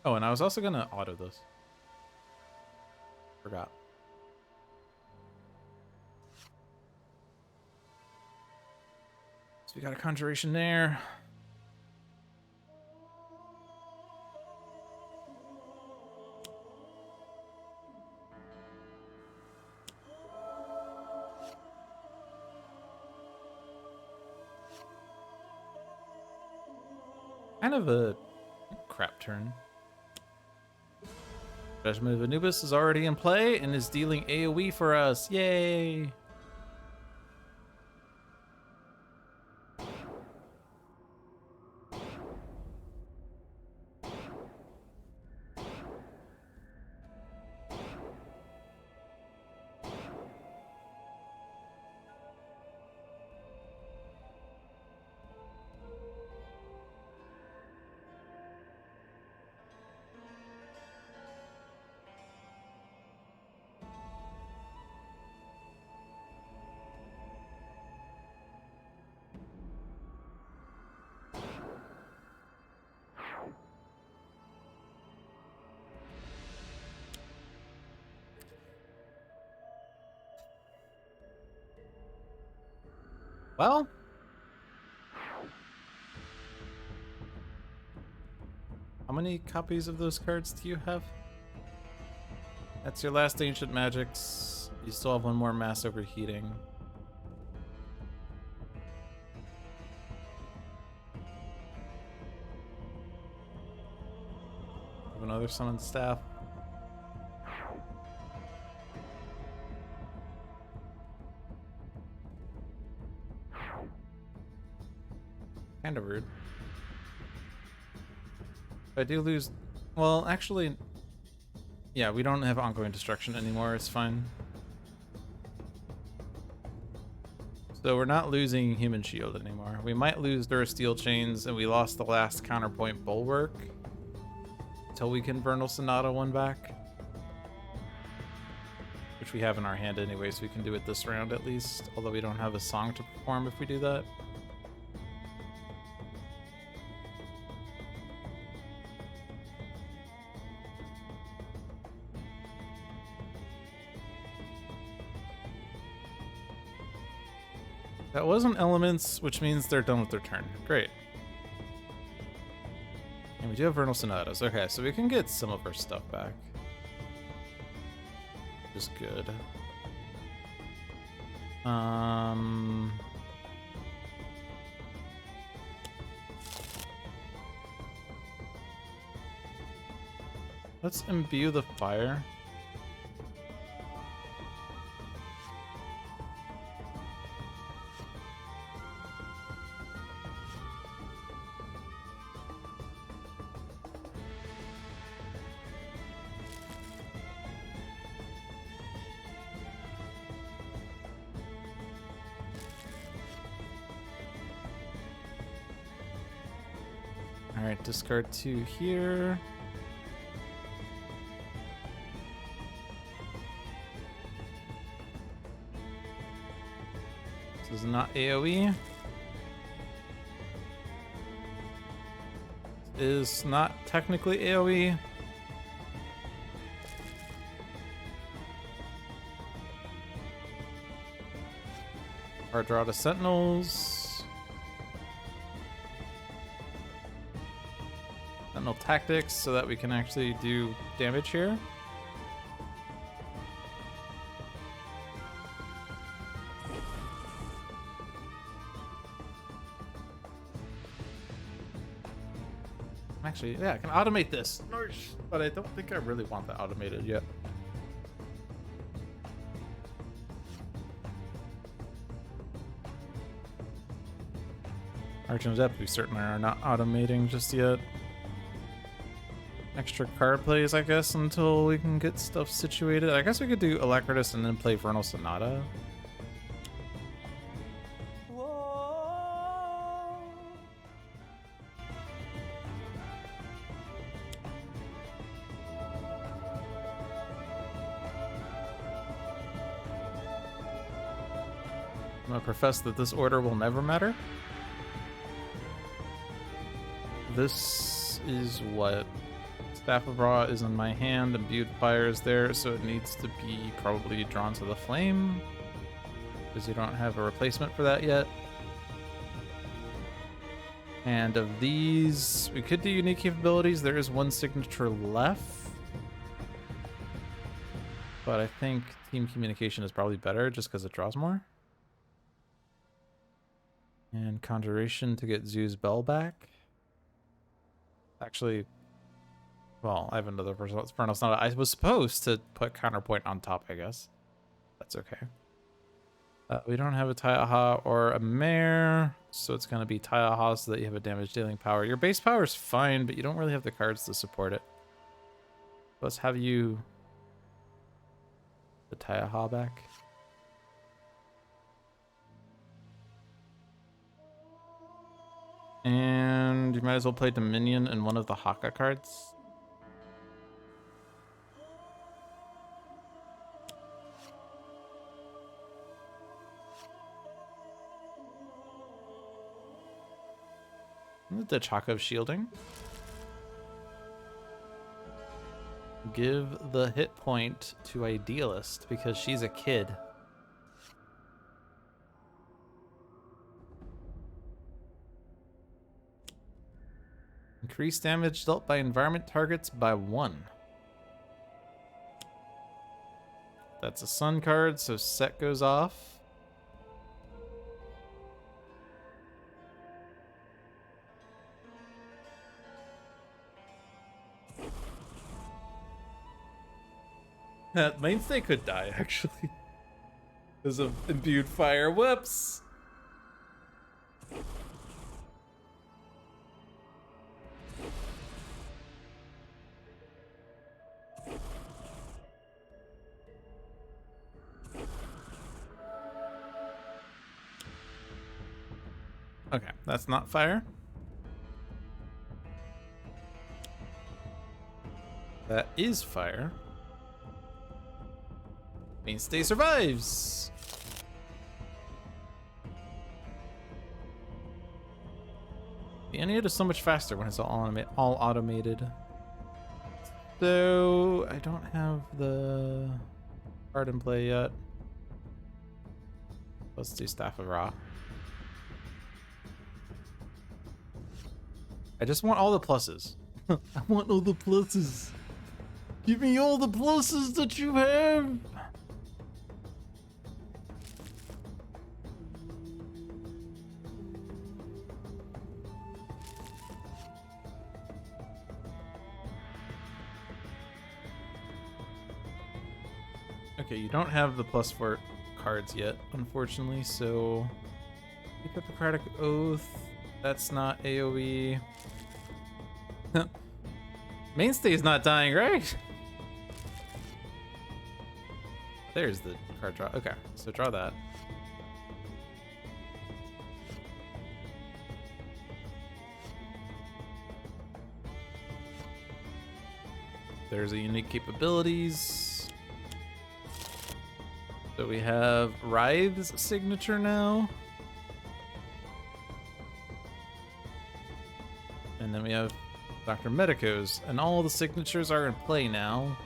Oh, and I was also gonna auto this. Forgot. So we got a conjuration there. Kind of a crap turn. Judgment of Anubis is already in play and is dealing AoE for us. Yay! Well, how many copies of those cards do you have? That's your last Ancient Magics. You still have one more Mass Overheating. Have another Summoned Staff. Kind of rude. If I do lose... Well, actually... Yeah, we don't have Ongoing Destruction anymore. It's fine. So we're not losing Human Shield anymore. We might lose Durasteel Chains, and we lost the last Counterpoint Bulwark. Until we can Vernal Sonata one back. Which we have in our hand anyway, so we can do it this round at least. Although we don't have a song to perform if we do that. That wasn't Elements, which means they're done with their turn. Great. And we do have Vernal Sonatas. Okay, so we can get some of our stuff back. Which is good. Let's imbue the fire. Alright, discard 2 here. This is not AoE. This is not technically AoE. Our draw to Sentinels. Sentinel Tactics so that we can actually do damage here. Actually, yeah, I can automate this. But I don't think I really want that automated yet. Archon Depth, we certainly are not automating just yet. Extra card plays, I guess, until we can get stuff situated. I guess we could do Alacritus and then play Vernal Sonata. I'm gonna profess that this order will never matter. This is what Staff of Ra is in my hand, Imbued Fire is there, so it needs to be probably Drawn to the Flame, because you don't have a replacement for that yet. And of these, we could do unique capabilities. There is one signature left, but I think Team Communication is probably better just because it draws more. And Conjuration to get Zoo's Bell back. Actually, well, I have another Vernal Sonata. I was supposed to put Counterpoint on top, I guess. That's okay. We don't have a Taiaha or a Mare, so it's going to be Taiaha so that you have a damage dealing power. Your base power is fine, but you don't really have the cards to support it. Let's have you the Taiaha back. And you might as well play Dominion and one of the Haka cards. The Chaka of Shielding. Give the hit point to Idealist because she's a kid. Increase damage dealt by environment targets by 1. That's a sun card, so set goes off. Mainstay could die, actually. Because of imbued fire. Whoops! Okay, that's not fire. That is fire. Mainstay survives! The Ennead is so much faster when it's all automated. So, I don't have the card in play yet. Let's do Staff of Ra. I just want all the pluses. I want all the pluses. Give me all the pluses that you have. Okay, you don't have the +4 cards yet, unfortunately, so pick up Hippocratic Oath. That's not AoE. Mainstay is not dying, right? There's the card draw. Okay, so draw that. There's a unique capabilities. So we have Wraith's signature now. And then we have Dr. Medico's, and all the signatures are in play now.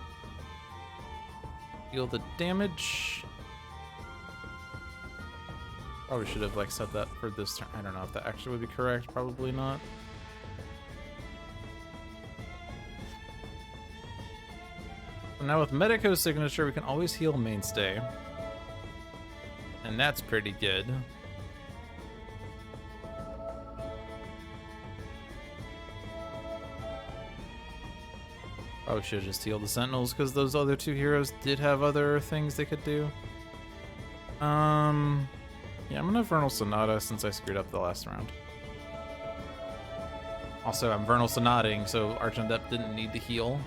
Deal the damage. Probably should have like said that for this turn. I don't know if that actually would be correct. Probably not. So now with Medico's signature, we can always heal Mainstay. And that's pretty good. Probably should have just healed the Sentinels because those other two heroes did have other things they could do. Yeah, I'm gonna Vernal Sonata since I screwed up the last round. Also, I'm Vernal Sonating, so Archandept didn't need to heal.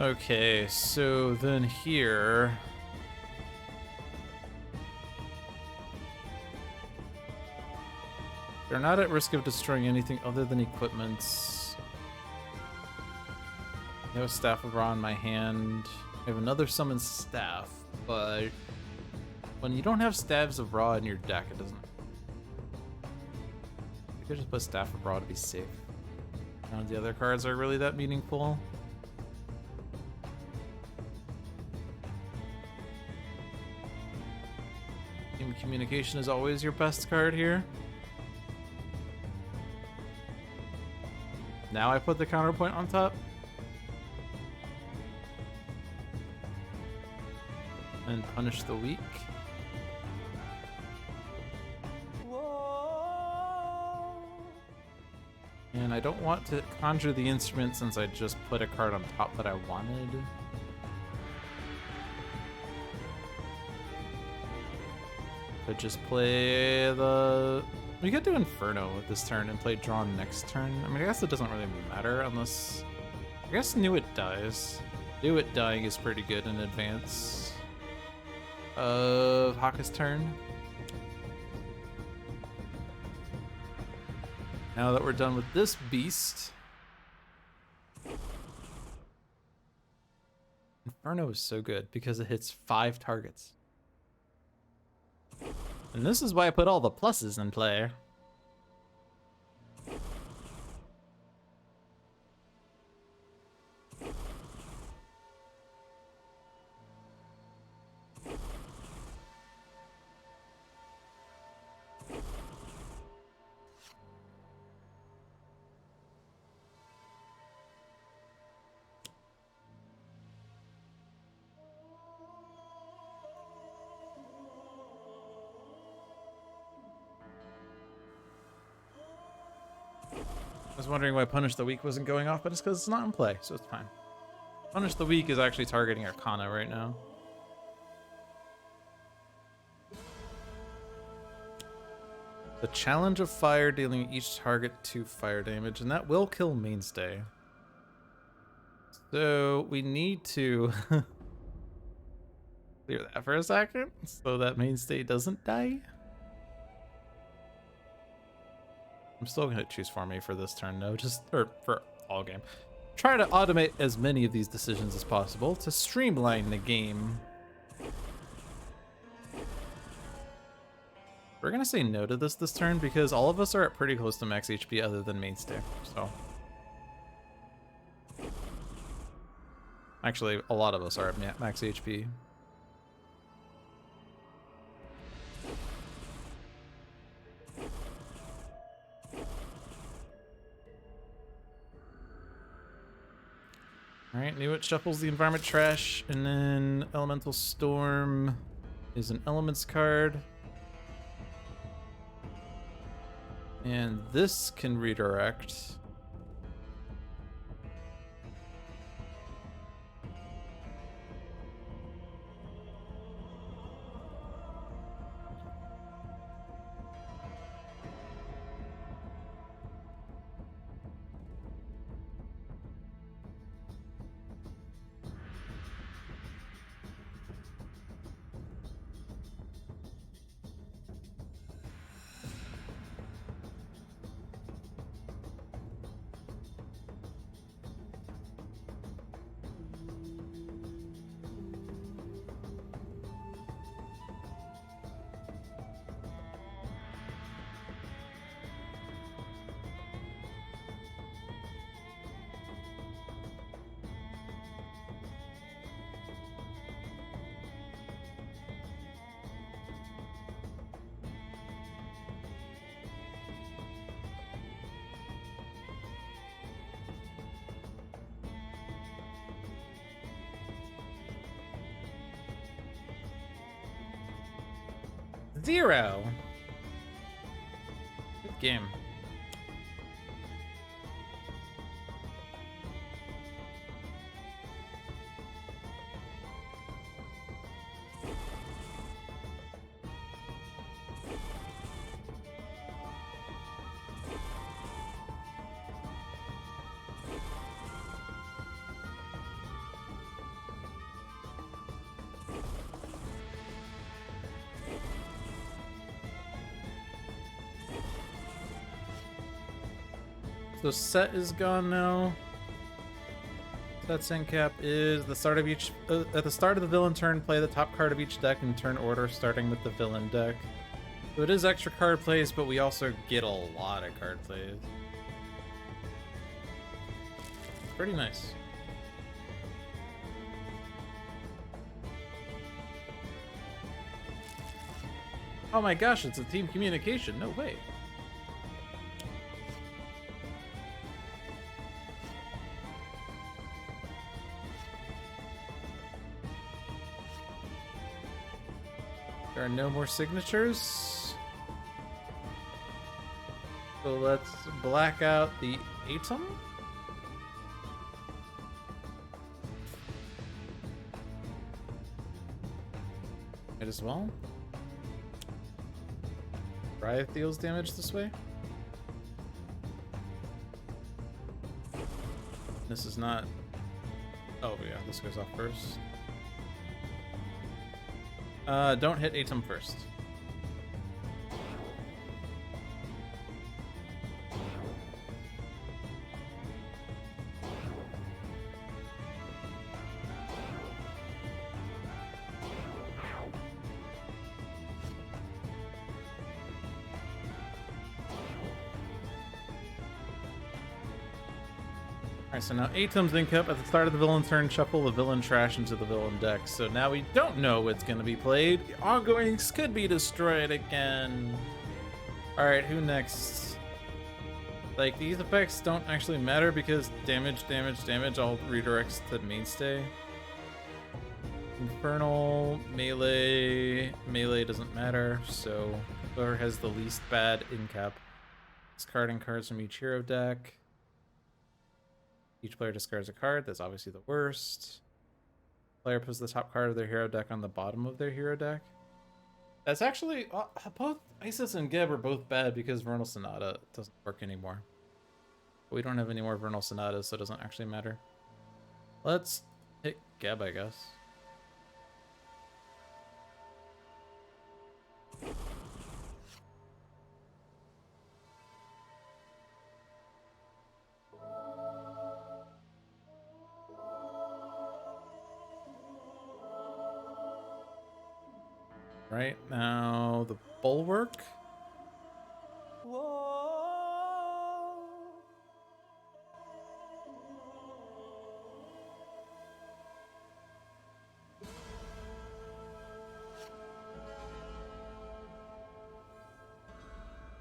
Okay, so then here... They're not at risk of destroying anything other than equipments. No Staff of Ra in my hand. I have another Summon Staff, but when you don't have Staves of Ra in your deck, it doesn't... You could just put Staff of Ra to be safe. None of the other cards are really that meaningful. Team Communication is always your best card here. Now I put the counterpoint on top. And punish the weak. And I don't want to conjure the instrument since I just put a card on top that I wanted. Could just play the... We could do Inferno with this turn and play Drawn next turn. I mean, I guess it doesn't really matter unless... I guess Knew It dies. Knew It dying is pretty good in advance of Haka's turn. Now that we're done with this beast... Inferno is so good because it hits 5 targets. And this is why I put all the pluses in play. was wondering why Punish the Weak wasn't going off, but it's because it's not in play, so it's fine. Punish the Weak is actually targeting Arcana right now. The challenge of fire, dealing each target 2 fire damage, and that will kill Mainstay. So we need to clear that for a second so that Mainstay doesn't die. I'm still gonna choose for me for this turn, no, or for all game. Try to automate as many of these decisions as possible to streamline the game. We're gonna say no to this turn because all of us are at pretty close to max HP other than Mainstay, so. Actually, a lot of us are at max HP. Alright, knew it shuffles the environment trash, and then Elemental Storm is an elements card. And this can redirect. Zero. Good game. So set is gone now. Set's end cap is the start of each at the start of the villain turn, play the top card of each deck in turn order, starting with the villain deck. So it is extra card plays, but we also get a lot of card plays. Pretty nice. Oh my gosh, it's a team communication. No way. There are no more signatures. So let's black out the Atom. Might as well. Riot deals damage this way. This is not... Oh yeah, this goes off first. Don't hit Atom first. Alright, so now Atom's in cup. At the start of the villain turn, shuffle the villain trash into the villain deck. So now we don't know what's going to be played. The ongoings could be destroyed again. Alright, who next? Like, these effects don't actually matter because damage all redirects to mainstay. Infernal, melee doesn't matter, so whoever has the least bad in cap. Discarding cards from each hero deck. Each player discards a card. That's obviously the worst. Player puts the top card of their hero deck on the bottom of their hero deck. That's actually both Isis and Geb are both bad because Vernal Sonata doesn't work anymore. But we don't have any more Vernal Sonatas, so it doesn't actually matter. Let's hit Geb, I guess. Right now, the Bulwark.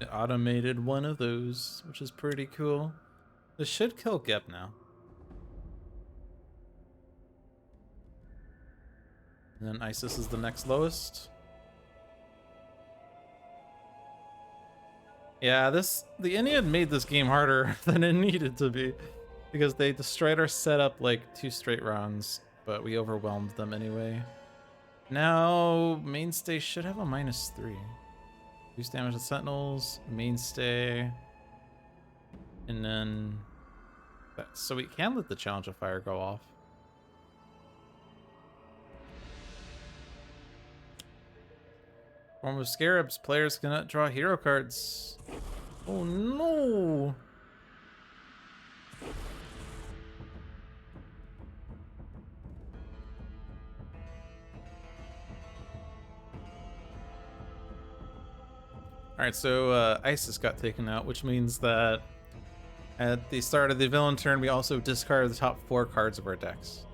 It automated one of those, which is pretty cool. This should kill Gep now. And then Isis is the next lowest. Yeah, the Ennead made this game harder than it needed to be because they destroyed our setup like 2 straight rounds, but we overwhelmed them anyway. Now, Mainstay should have a -3. Reduce damage to Sentinels, Mainstay, and then... So we can let the Challenge of Fire go off. Form of Scarabs, players cannot draw hero cards. Oh no! Alright, so Isis got taken out, which means that at the start of the villain turn, we also discard the top 4 cards of our decks.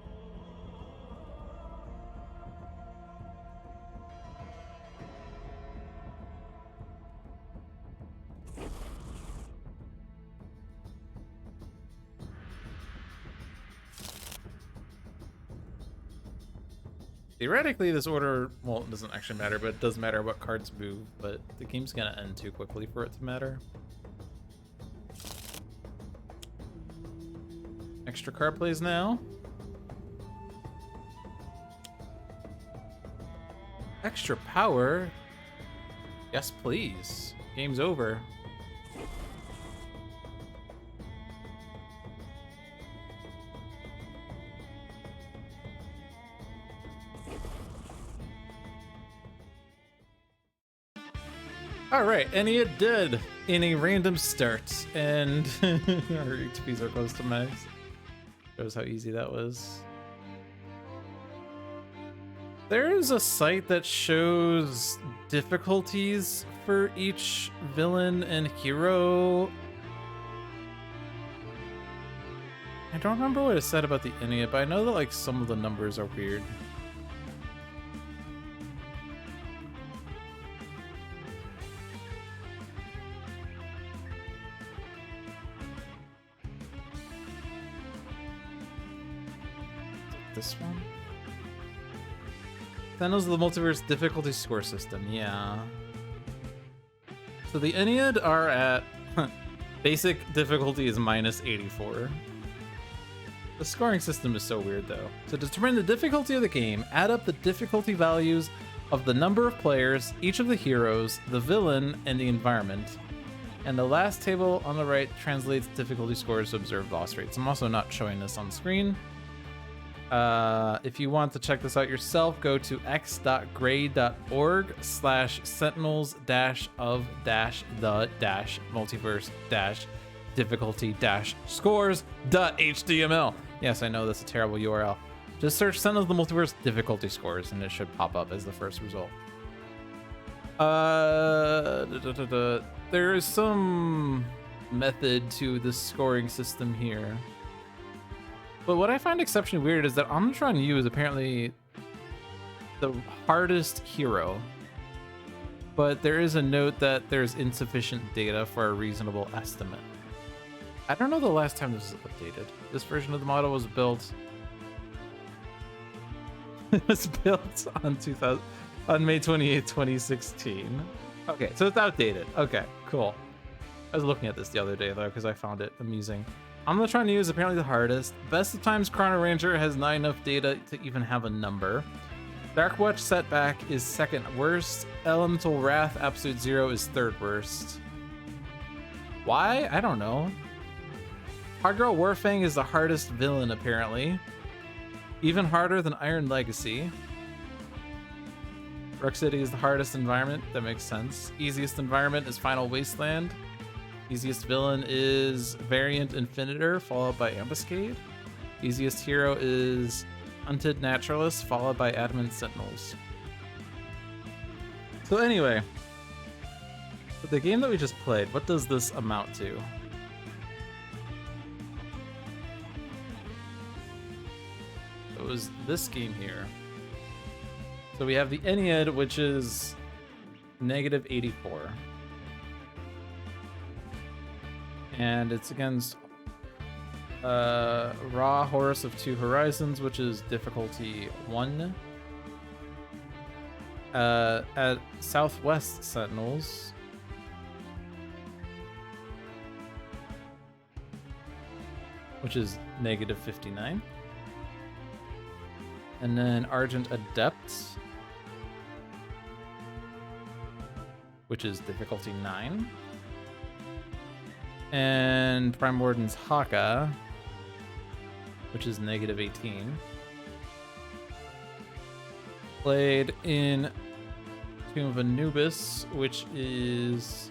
Theoretically, this order, well, it doesn't actually matter, but it does matter what cards move, but the game's gonna end too quickly for it to matter. Extra card plays now. Extra power? Yes, please. Game's over. Alright, and it did in a random start, and our HPs are close to max. Shows how easy that was. There is a site that shows difficulties for each villain and hero. I don't remember what it said about the Ennead, but I know that like some of the numbers are weird. This one? Thanos of the Multiverse difficulty score system, yeah. So the Ennead are at basic difficulty is -84. The scoring system is so weird though. To determine the difficulty of the game, add up the difficulty values of the number of players, each of the heroes, the villain, and the environment. And the last table on the right translates difficulty scores to observed loss rates. I'm also not showing this on screen. If you want to check this out yourself, go to x.gray.org/sentinels-of-multiverse-difficulty-scores.html. Yes, I know that's a terrible URL. Just search Sentinels of the Multiverse difficulty scores and it should pop up as the first result. There is some method to the scoring system here. But what I find exceptionally weird is that Omnitron U is apparently the hardest hero. But there is a note that there's insufficient data for a reasonable estimate. I don't know the last time this was updated. This version of the model was built... it was built on May 28, 2016. Okay, so it's outdated. Okay, cool. I was looking at this the other day though because I found it amusing. I'm not trying to use apparently the hardest. Best of Times Chrono Ranger has not enough data to even have a number. Dark Watch Setback is second worst. Elemental Wrath Absolute Zero is third worst. Why? I don't know. Hard Girl Warfang is the hardest villain apparently. Even harder than Iron Legacy. Rock City is the hardest environment. That makes sense. Easiest environment is Final Wasteland. Easiest villain is Variant Infinitor, followed by Ambuscade. Easiest hero is Hunted Naturalist, followed by Adamant Sentinels. So anyway, with the game that we just played, what does this amount to? It was this game here. So we have the Ennead, which is negative 84. And it's against Raw Horus of Two Horizons, which is difficulty 1. At Southwest Sentinels, which is negative 59. And then Argent Adept, which is difficulty 9. And Prime Warden's Haka, which is negative 18. Played in Tomb of Anubis, which is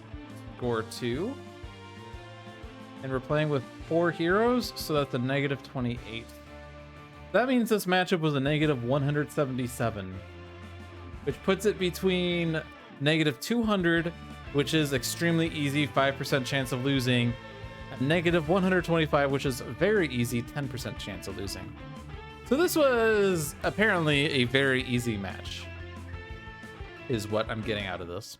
score 2. And we're playing with 4 heroes, so that's a negative 28. That means this matchup was a negative 177, which puts it between negative 200, which is extremely easy, 5% chance of losing, and negative 125, which is very easy, 10% chance of losing. So this was apparently a very easy match, is what I'm getting out of this.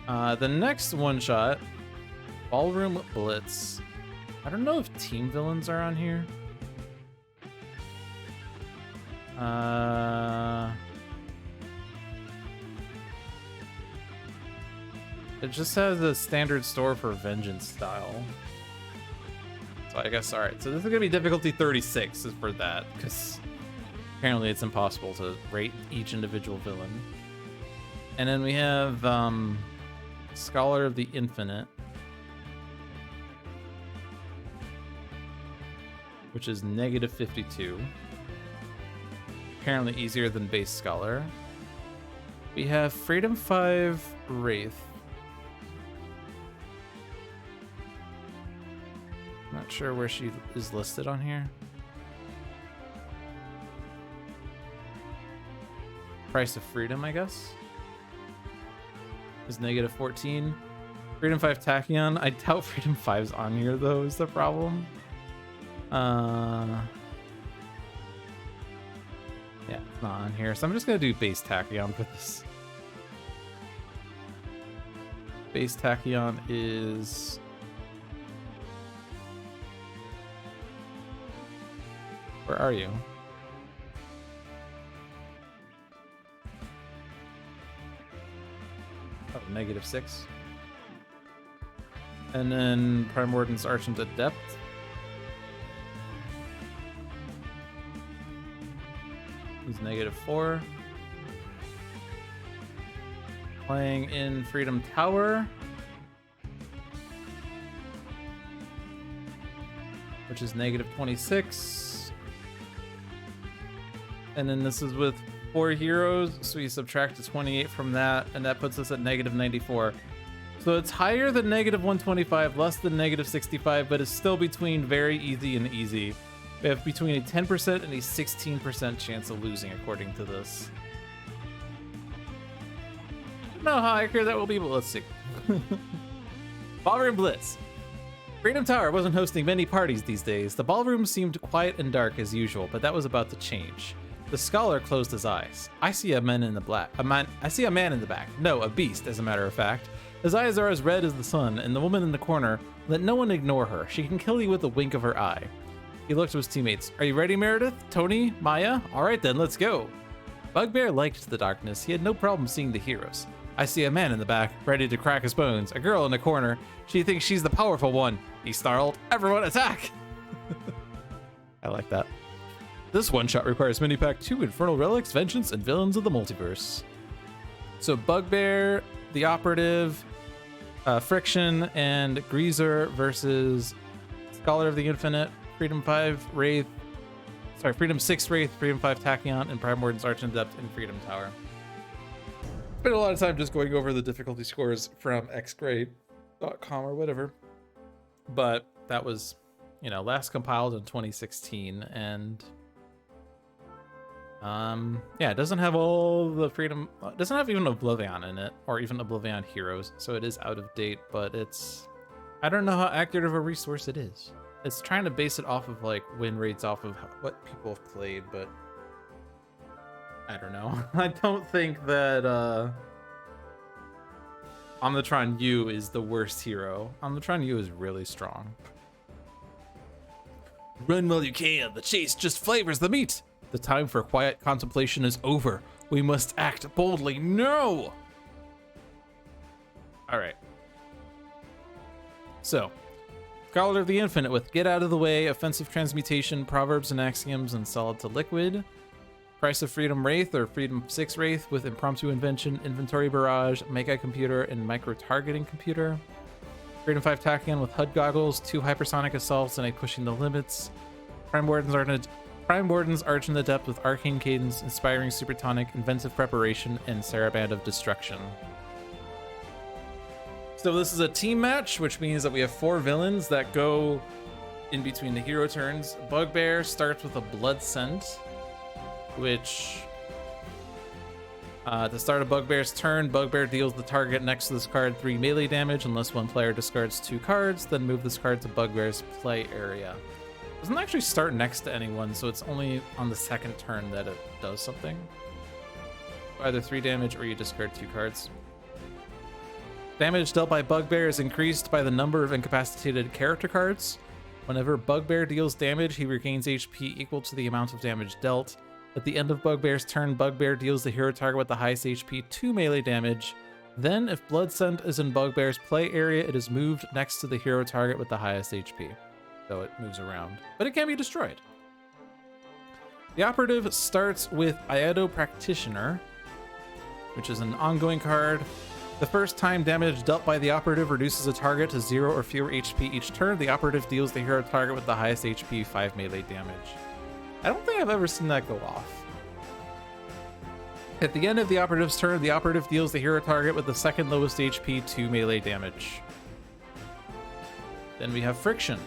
The next one shot, Ballroom Blitz. I don't know if team villains are on here. It just has a standard store for Vengeance style. So I guess, alright, so this is gonna be difficulty 36 is for that, because apparently it's impossible to rate each individual villain. And then we have Scholar of the Infinite, which is negative 52. Apparently easier than base Scholar. We have Freedom 5 Wraith. Not sure where she is listed on here. Price of Freedom, I guess, is negative 14. Freedom 5 Tachyon. I doubt Freedom 5's on here, though, is the problem. Yeah, it's not on here. So I'm just going to do base Tachyon for this. Base Tachyon is... Where are you? Oh, negative 6. And then Prime Warden's Argent Adept. He's negative 4. Playing in Freedom Tower, which is negative 26. And then this is with 4 heroes, so we subtract a 28 from that, and that puts us at negative 94. So it's higher than negative 125, less than negative 65, but it's still between very easy and easy. We have between a 10% and a 16% chance of losing, according to this. I don't know how accurate that will be, but let's see. Ballroom Blitz. Freedom Tower wasn't hosting many parties these days. The ballroom seemed quiet and dark as usual, but that was about to change. The scholar closed his eyes. I see a man in the back. No, a beast, as a matter of fact. His eyes are as red as the sun, and the woman in the corner, let no one ignore her. She can kill you with a wink of her eye. He looked to his teammates. Are you ready, Meredith? Tony? Maya? All right then, let's go. Bugbear liked the darkness. He had no problem seeing the heroes. I see a man in the back, ready to crack his bones. A girl in the corner. She thinks she's the powerful one. He snarled. Everyone attack! I like that. This one-shot requires mini-pack 2 Infernal Relics, Vengeance, and Villains of the Multiverse. So Bugbear, the Operative, Friction, and Greaser versus Scholar of the Infinite, Freedom 5 Wraith, Freedom 6 Wraith, Freedom 5 Tachyon, and Primordial's Arch in Depth and Freedom Tower. Spent a lot of time just going over the difficulty scores from xgrade.com or whatever. But that was, you know, last compiled in 2016, and yeah, it doesn't have all the freedom, it doesn't have even Oblivion in it, or even Oblivion Heroes, so it is out of date, but it's, I don't know how accurate of a resource it is. It's trying to base it off of like win rates off of what people have played, but I don't know. I don't think that Omnitron U is the worst hero. Omnitron U is really strong. Run while you can, the chase just flavors the meat. The time for quiet contemplation is over. We must act boldly. No! Alright. So, Scholar of the Infinite with Get Out of the Way, Offensive Transmutation, Proverbs and Axioms, and Solid to Liquid. Price of Freedom Wraith or Freedom 6 Wraith with Impromptu Invention, Inventory Barrage, Mega Computer, and Micro Targeting Computer. Freedom 5 Tachyon with HUD Goggles, 2 Hypersonic Assaults, and a Pushing the Limits. Primordial's Arch in the Depth with Arcane Cadence, Inspiring Supertonic, Inventive Preparation, and Saraband of Destruction. So this is a team match, which means that we have 4 villains that go in between the hero turns. Bugbear starts with a Blood Scent, which at the start of Bugbear's turn, Bugbear deals the target next to this card 3 melee damage unless one player discards 2 cards, then move this card to Bugbear's play area. It doesn't actually start next to anyone, so it's only on the second turn that it does something. Either 3 damage or you discard 2 cards. Damage dealt by Bugbear is increased by the number of incapacitated character cards. Whenever Bugbear deals damage, he regains HP equal to the amount of damage dealt. At the end of Bugbear's turn, Bugbear deals the hero target with the highest HP 2 melee damage. Then, if Blood Scent is in Bugbear's play area, it is moved next to the hero target with the highest HP. So it moves around, but it can be destroyed. The Operative starts with Iato Practitioner, which is an ongoing card. The first time damage dealt by the Operative reduces a target to 0 or fewer HP each turn. The Operative deals the hero target with the highest HP 5 melee damage. I don't think I've ever seen that go off. At the end of the Operative's turn, the Operative deals the hero target with the second lowest HP 2 melee damage. Then we have Friction.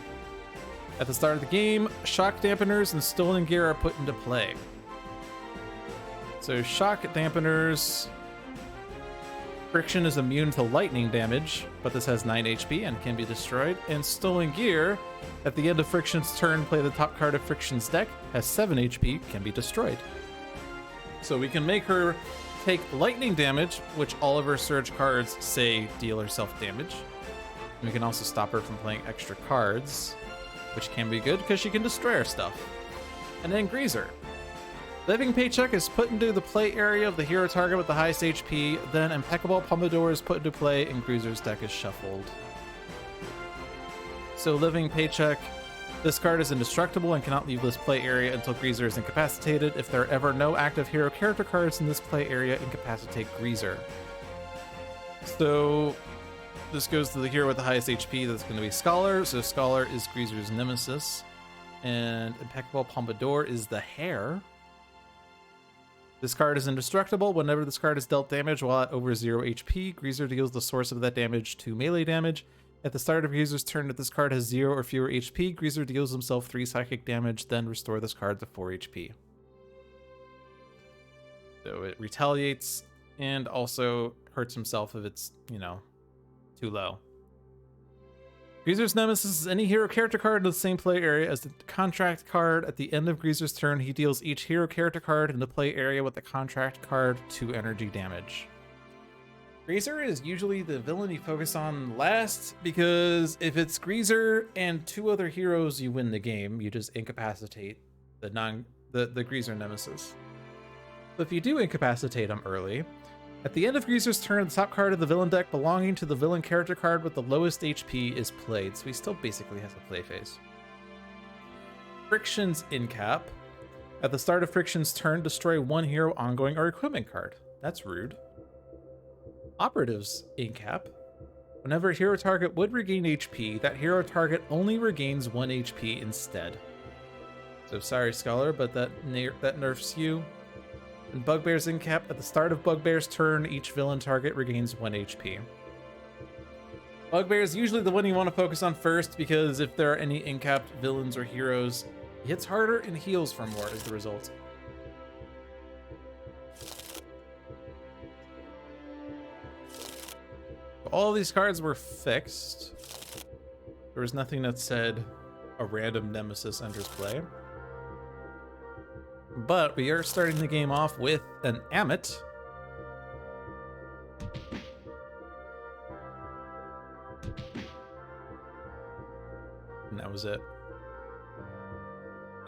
At the start of the game, Shock Dampeners and Stolen Gear are put into play. So Shock Dampeners... Friction is immune to lightning damage, but this has 9 HP and can be destroyed. And Stolen Gear, at the end of Friction's turn, play the top card of Friction's deck, has 7 HP, can be destroyed. So we can make her take lightning damage, which all of her surge cards say deal herself damage. And we can also stop her from playing extra cards, which can be good because she can destroy our stuff. And then Greaser. Living Paycheck is put into the play area of the hero target with the highest HP, then Impeccable Pompadour is put into play and Greaser's deck is shuffled. So Living Paycheck, this card is indestructible and cannot leave this play area until Greaser is incapacitated. If there are ever no active hero character cards in this play area, incapacitate Greaser. So this goes to the hero with the highest HP, that's going to be Scholar, so Scholar is Greaser's nemesis, and Impeccable Pompadour is the hair. This card is indestructible. Whenever this card is dealt damage while at over 0 HP, Greaser deals the source of that damage 2 melee damage. At the start of Greaser's turn, if this card has 0 or fewer HP, Greaser deals himself 3 psychic damage, then restore this card to 4 HP. So it retaliates and also hurts himself if it's, you know, too low. Greaser's nemesis is any hero character card in the same play area as the contract card. At the end of Greaser's turn, he deals each hero character card in the play area with the contract card 2 energy damage. Greaser is usually the villain you focus on last, because if it's Greaser and 2 other heroes, you win the game. You just incapacitate the Greaser nemesis. But if you do incapacitate him early, At the end of Greaser's turn, the top card of the villain deck belonging to the villain character card with the lowest HP is played, so he still basically has a play phase. Friction's in cap. At the start of Friction's turn, destroy one hero, ongoing, or equipment card. That's rude. Operative's in cap. Whenever a hero target would regain HP, that hero target only regains 1 HP instead. So sorry, Scholar, but that nerfs you. And Bugbear's in cap. At the start of Bugbear's turn, each villain target regains 1 HP. Bugbear is usually the one you want to focus on first, because if there are any in-capped villains or heroes, he hits harder and heals for more as the result. All these cards were fixed. There was nothing that said a random nemesis enters play. But we are starting the game off with an Amit. And that was it.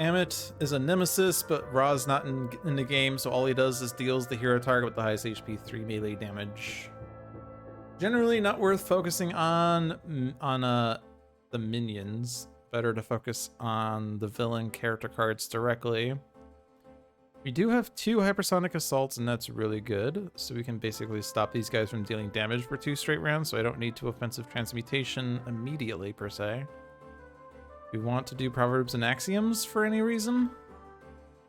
Amit is a nemesis, but Ra's not in the game, so all he does is deals the hero target with the highest HP 3 melee damage. Generally not worth focusing on the minions. Better to focus on the villain character cards directly. We do have 2 hypersonic assaults, and that's really good. So we can basically stop these guys from dealing damage for 2 straight rounds, so I don't need to offensive transmutation immediately, per se. We want to do Proverbs and Axioms for any reason.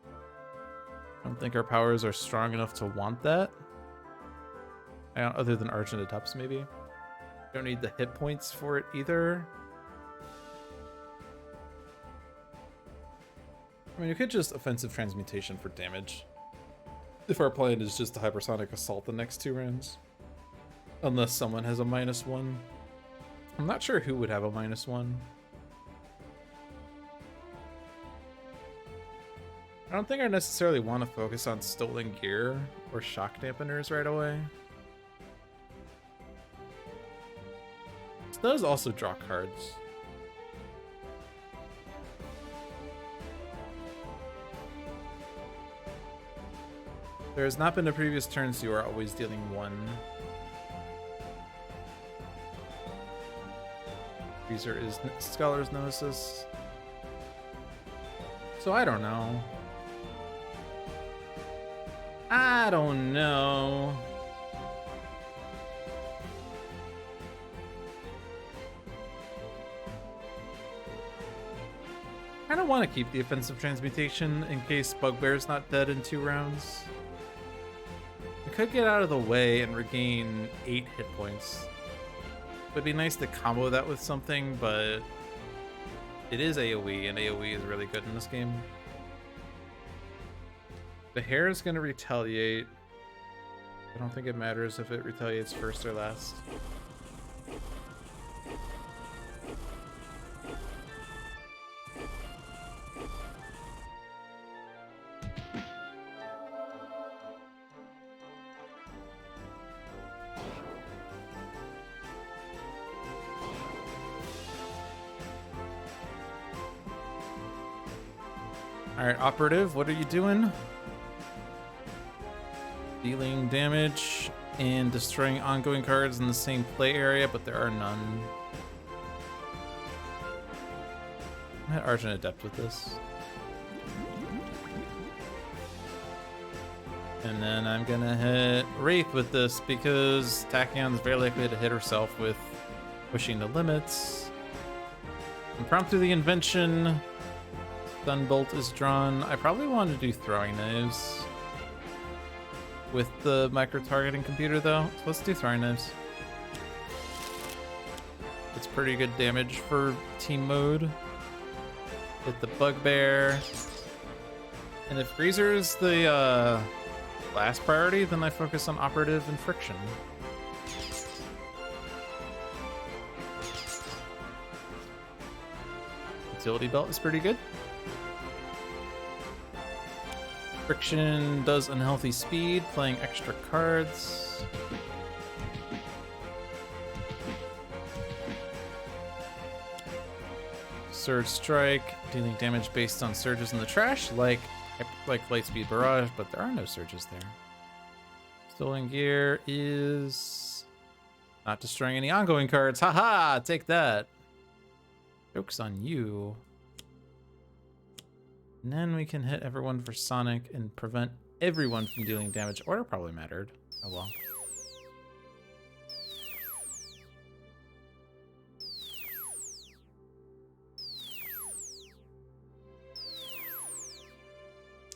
I don't think our powers are strong enough to want that. Other than Argent Adepts, maybe. Don't need the hit points for it either. I mean, you could just offensive transmutation for damage. If our plan is just a hypersonic assault the next 2 rounds. Unless someone has a -1. I'm not sure who would have a -1. I don't think I necessarily want to focus on stolen gear or shock dampeners right away. This does also draw cards. There has not been a previous turn, so you are always dealing 1. Freezer is Scholar's Nemesis. So I don't know. I don't know. I don't want to keep the offensive transmutation in case Bugbear's not dead in 2 rounds. I could get out of the way and regain 8 hit points. It would be nice to combo that with something, but it is AoE, and AoE is really good in this game. The hare is going to retaliate. I don't think it matters if it retaliates first or last. Alright, Operative, what are you doing? Dealing damage and destroying ongoing cards in the same play area, but there are none. I had Argent Adept with this. And then I'm gonna hit Wraith with this because Tachyon's very likely to hit herself with pushing the limits. And prompt through the invention. Thunbolt is drawn. I probably want to do Throwing Knives with the micro-targeting computer, though. So let's do Throwing Knives. It's pretty good damage for team mode. Hit the Bugbear. And if Greaser is the last priority, then I focus on Operative and Friction. Utility Belt is pretty good. Friction does unhealthy speed, playing extra cards. Surge Strike, dealing damage based on surges in the trash, like Lightspeed Barrage, but there are no surges there. Stolen gear is not destroying any ongoing cards. Haha, take that. Joke's on you. And then we can hit everyone for Sonic and prevent everyone from dealing damage. Order probably mattered. Oh well.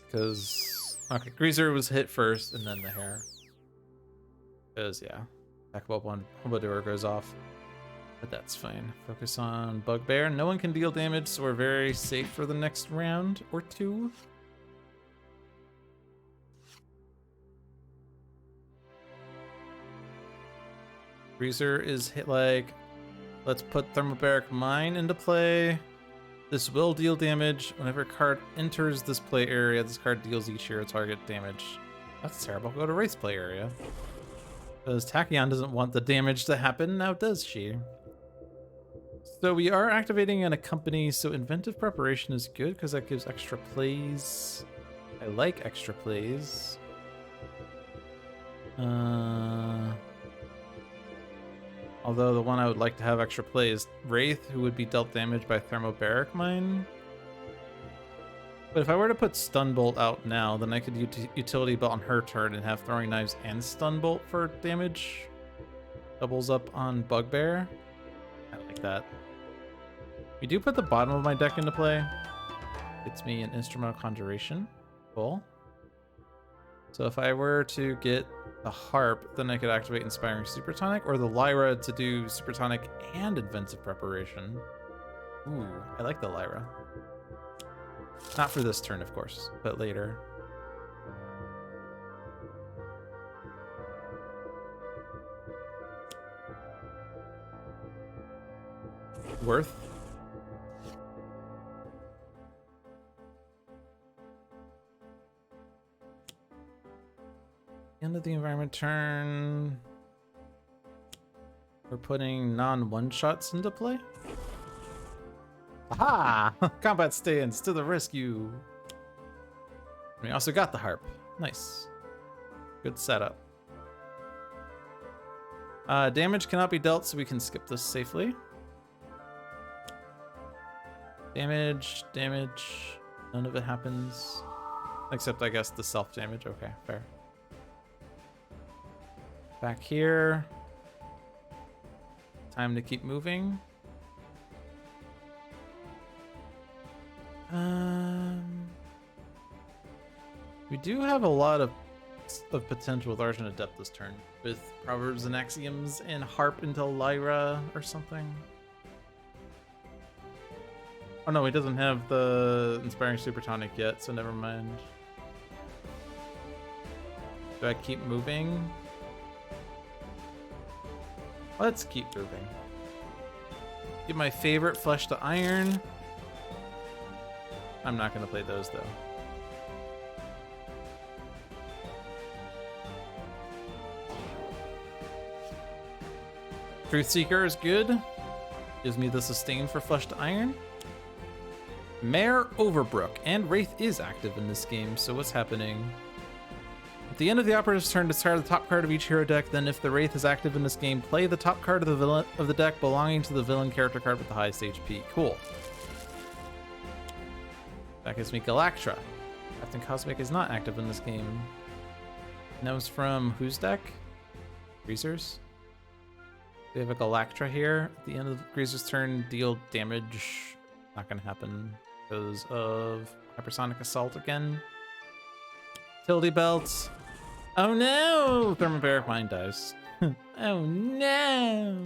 Because, okay, Greaser was hit first and then the hair. Because, yeah, Backup one Humbadour goes off. But that's fine. Focus on Bugbear. No one can deal damage, so we're very safe for the next round or two. Greaser is hit like, let's put Thermobaric Mine into play. This will deal damage. Whenever a card enters this play area, this card deals each hero target damage. That's terrible. Go to Wraith's play area. Because Tachyon doesn't want the damage to happen, now does she? So we are activating an Accompany, so Inventive Preparation is good because that gives extra plays. I like extra plays. Although the one I would like to have extra play is Wraith, who would be dealt damage by Thermobaric Mine. But if I were to put Stun Bolt out now, then I could Utility Belt on her turn and have Throwing Knives and Stun Bolt for damage. Doubles up on Bugbear. I like that. We do put the bottom of my deck into play. Gets me an Instrumental Conjuration. Cool. So if I were to get the Harp, then I could activate Inspiring Supertonic, or the Lyra to do Supertonic and Inventive Preparation. Ooh, I like the Lyra. Not for this turn, of course, but later. Worth. End of the environment turn. We're putting non-one-shots into play. Aha! Combat stance to the rescue. We also got the harp. Nice. Good setup. Damage cannot be dealt, so we can skip this safely. Damage, damage. None of it happens. Except, I guess, the self-damage. Okay, fair. Back here. Time to keep moving. We do have a lot of potential with Argent Adept this turn, with Proverbs and Axioms and Harp into Lyra or something. Oh no, he doesn't have the Inspiring Supertonic yet, so never mind. Do I keep moving? Let's keep moving. Get my favorite Flesh to Iron. I'm not going to play those though. Truthseeker is good. Gives me the sustain for Flesh to Iron. Mare Overbrook, and Wraith is active in this game, so what's happening? At the end of the operative's turn, discard the top card of each hero deck, then if the Wraith is active in this game, play the top card of the villain of the deck belonging to the villain character card with the highest HP. Cool. That gives me Galactra. Captain Cosmic is not active in this game. And that was from whose deck? Greaser's? We have a Galactra here. At the end of Greaser's turn, deal damage. Not gonna happen because of Hypersonic Assault again. Utility Belt. Oh no! Thermobaric Mine dies. Oh no!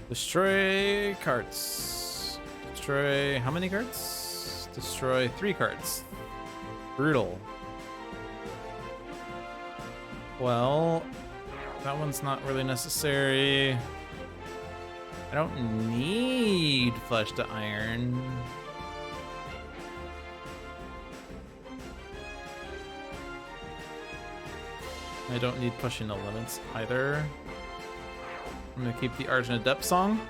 Destroy cards. Destroy how many cards? Destroy 3 cards. Brutal. Well, that one's not really necessary. I don't need flesh to iron. I don't need pushing the limits either. I'm gonna keep the Arjun Adept song.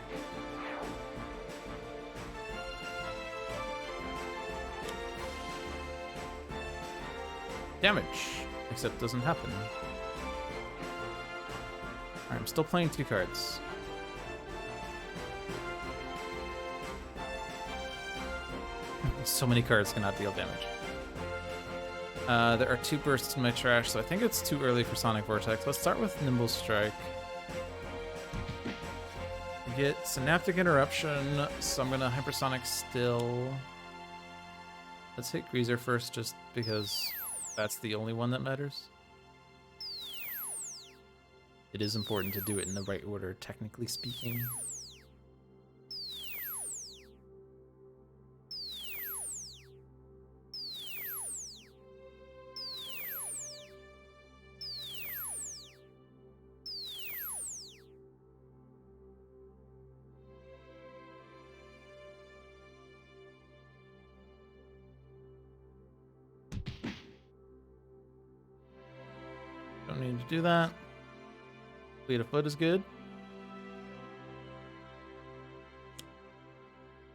Damage, except it doesn't happen. Alright, I'm still playing 2 cards. So many cards cannot deal damage. There are 2 bursts in my trash, so I think it's too early for Sonic Vortex. Let's start with Nimble Strike. Get Synaptic Interruption, so I'm gonna Hypersonic still. Let's hit Greaser first, just because that's the only one that matters. It is important to do it in the right order, technically speaking. Don't need to do that. Fleet of Foot is good.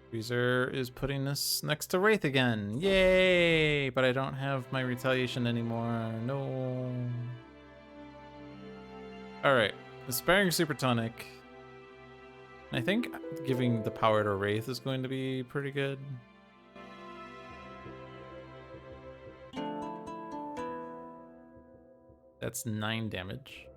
Freezer is putting this next to Wraith again. Yay! But I don't have my retaliation anymore. No. Alright. Aspiring Supertonic. I think giving the power to Wraith is going to be pretty good. That's 9 damage.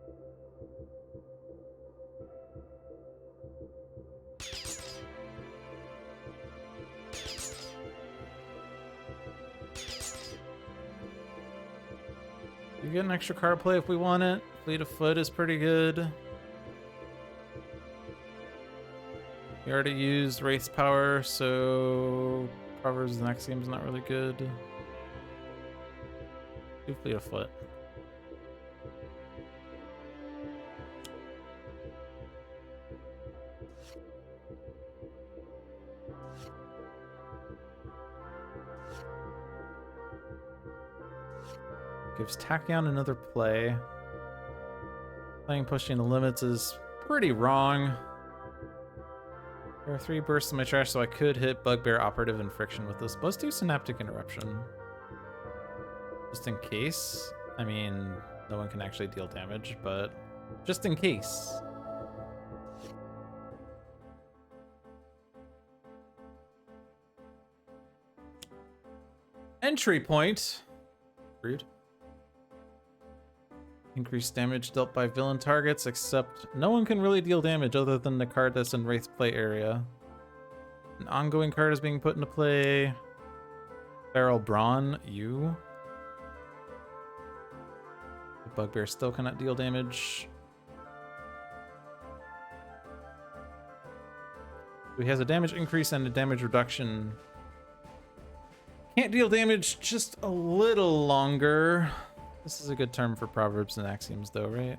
You get an extra card play if we want it. Fleet of Foot is pretty good. We already used Wraith's power, so Proverbs the next game is not really good. Do Fleet of Foot. Gives Tachyon another play. Playing Pushing the Limits is pretty wrong. There are 3 bursts in my trash, so I could hit Bugbear, Operative, and Friction with this. Let's do Synaptic Interruption. Just in case. I mean, no one can actually deal damage, but just in case. Entry point. Rude. Increased damage dealt by villain targets, except no one can really deal damage other than the card that's in Wraith's play area. An ongoing card is being put into play. Feral Brawn, you. The Bugbear still cannot deal damage. So he has a damage increase and a damage reduction. Can't deal damage just a little longer. This is a good term for Proverbs and Axioms, though, right?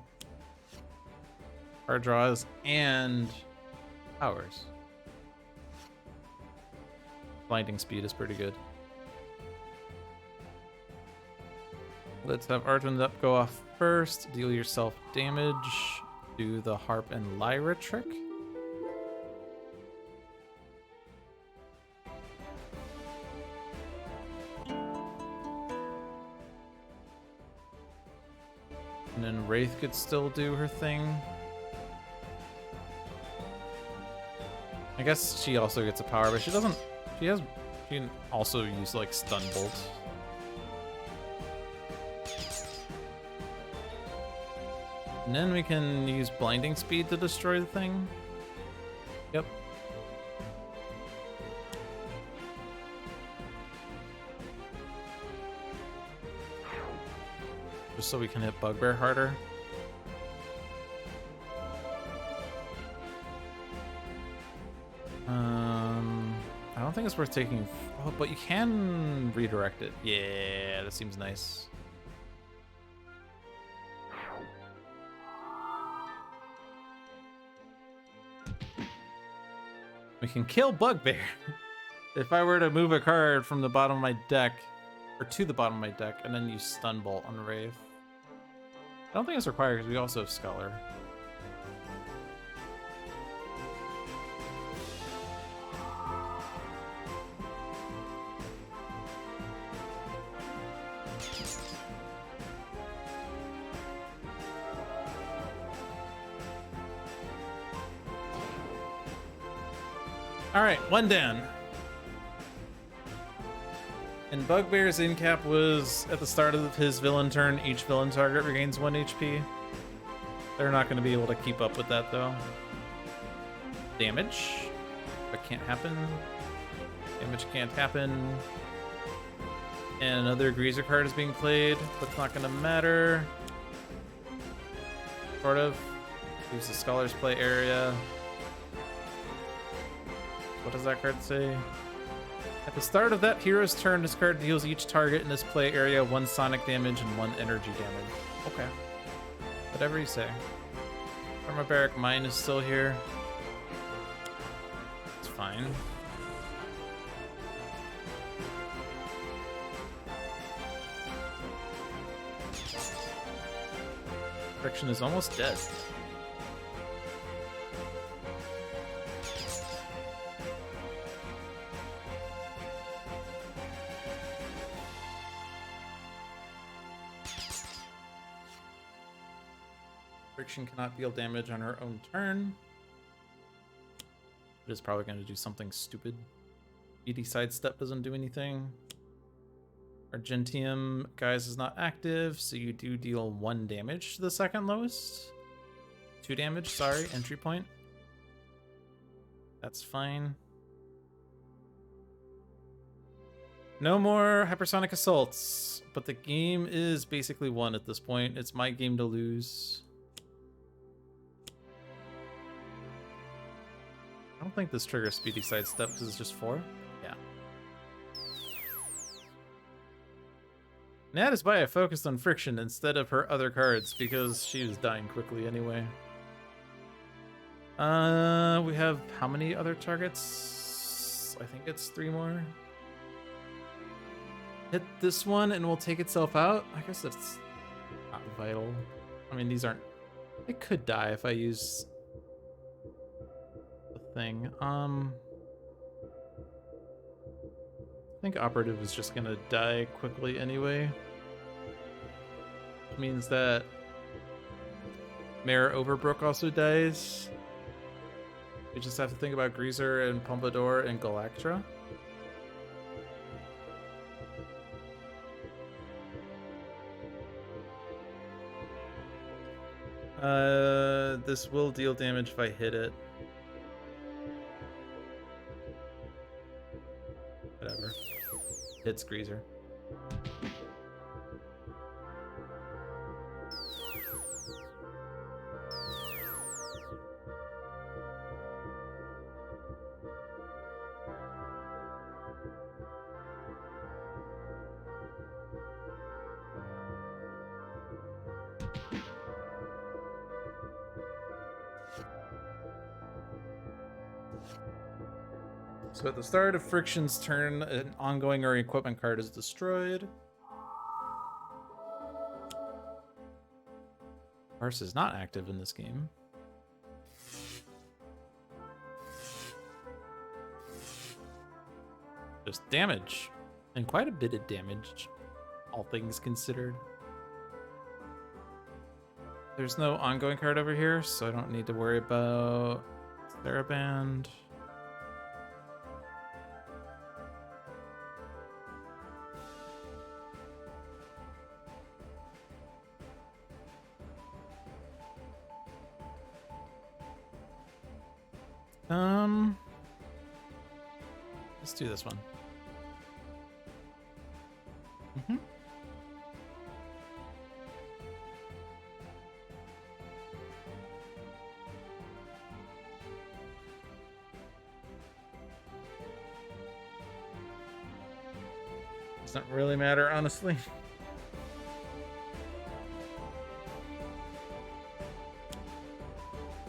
Card draws and powers. Blinding Speed is pretty good. Let's have Arjun up go off first. Deal yourself damage. Do the Harp and Lyra trick. And then Wraith could still do her thing. I guess she also gets a power, but she doesn't. She can also use like Stun Bolt. And then we can use Blinding Speed to destroy the thing. Yep. Just so we can hit Bugbear harder. I don't think it's worth taking. Oh, but you can redirect it. Yeah, that seems nice. We can kill Bugbear. If I were to move a card from the bottom of my deck, or to the bottom of my deck, and then use Stun Bolt on Wraith. I don't think it's required because we also have Scholar. All right, one down. And Bugbear's in-cap was at the start of his villain turn, each villain target regains 1 HP. They're not going to be able to keep up with that, though. Damage. But can't happen. Damage can't happen. And another Greaser card is being played. That's not going to matter. Sort of. Use the Scholar's Play area. What does that card say? At the start of that hero's turn, this card deals each target in this play area 1 sonic damage and 1 energy damage. Okay. Whatever you say. Barbaric Mine is still here. It's fine. Friction is almost dead. Friction cannot deal damage on her own turn. It is probably going to do something stupid. BD Sidestep doesn't do anything. Argentium, guys, is not active, so you do deal 1 damage to the second lowest. 2 damage, sorry, entry point. That's fine. No more hypersonic assaults, but the game is basically won at this point. It's my game to lose. I don't think this triggers Speedy Sidestep because it's just 4. Yeah. Nat is by I focused on Friction instead of her other cards because she was dying quickly anyway. We have how many other targets? I think it's 3 more. Hit this one and we'll take itself out. I guess that's not vital. I mean, these aren't... It could die if I use... thing. I think Operative is just gonna die quickly anyway. Which means that Mare Overbrook also dies. We just have to think about Greaser and Pompadour and Galactra. This will deal damage if I hit it. Whatever. Hits Greaser. So at the start of Friction's turn, an ongoing or equipment card is destroyed. Parse is not active in this game. Just damage. And quite a bit of damage, all things considered. There's no ongoing card over here, so I don't need to worry about Theraband. Let's do this one. Doesn't really matter, honestly.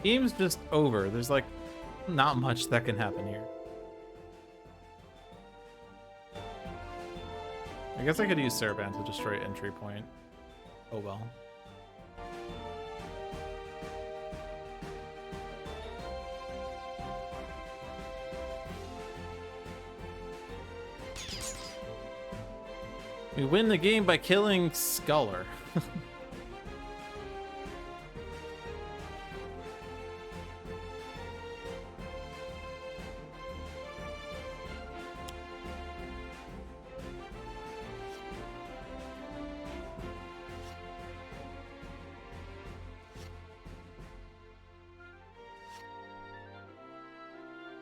Game's just over. There's like not much that can happen here. I guess I could use Saraband to destroy entry point. Oh well. We win the game by killing Scholar.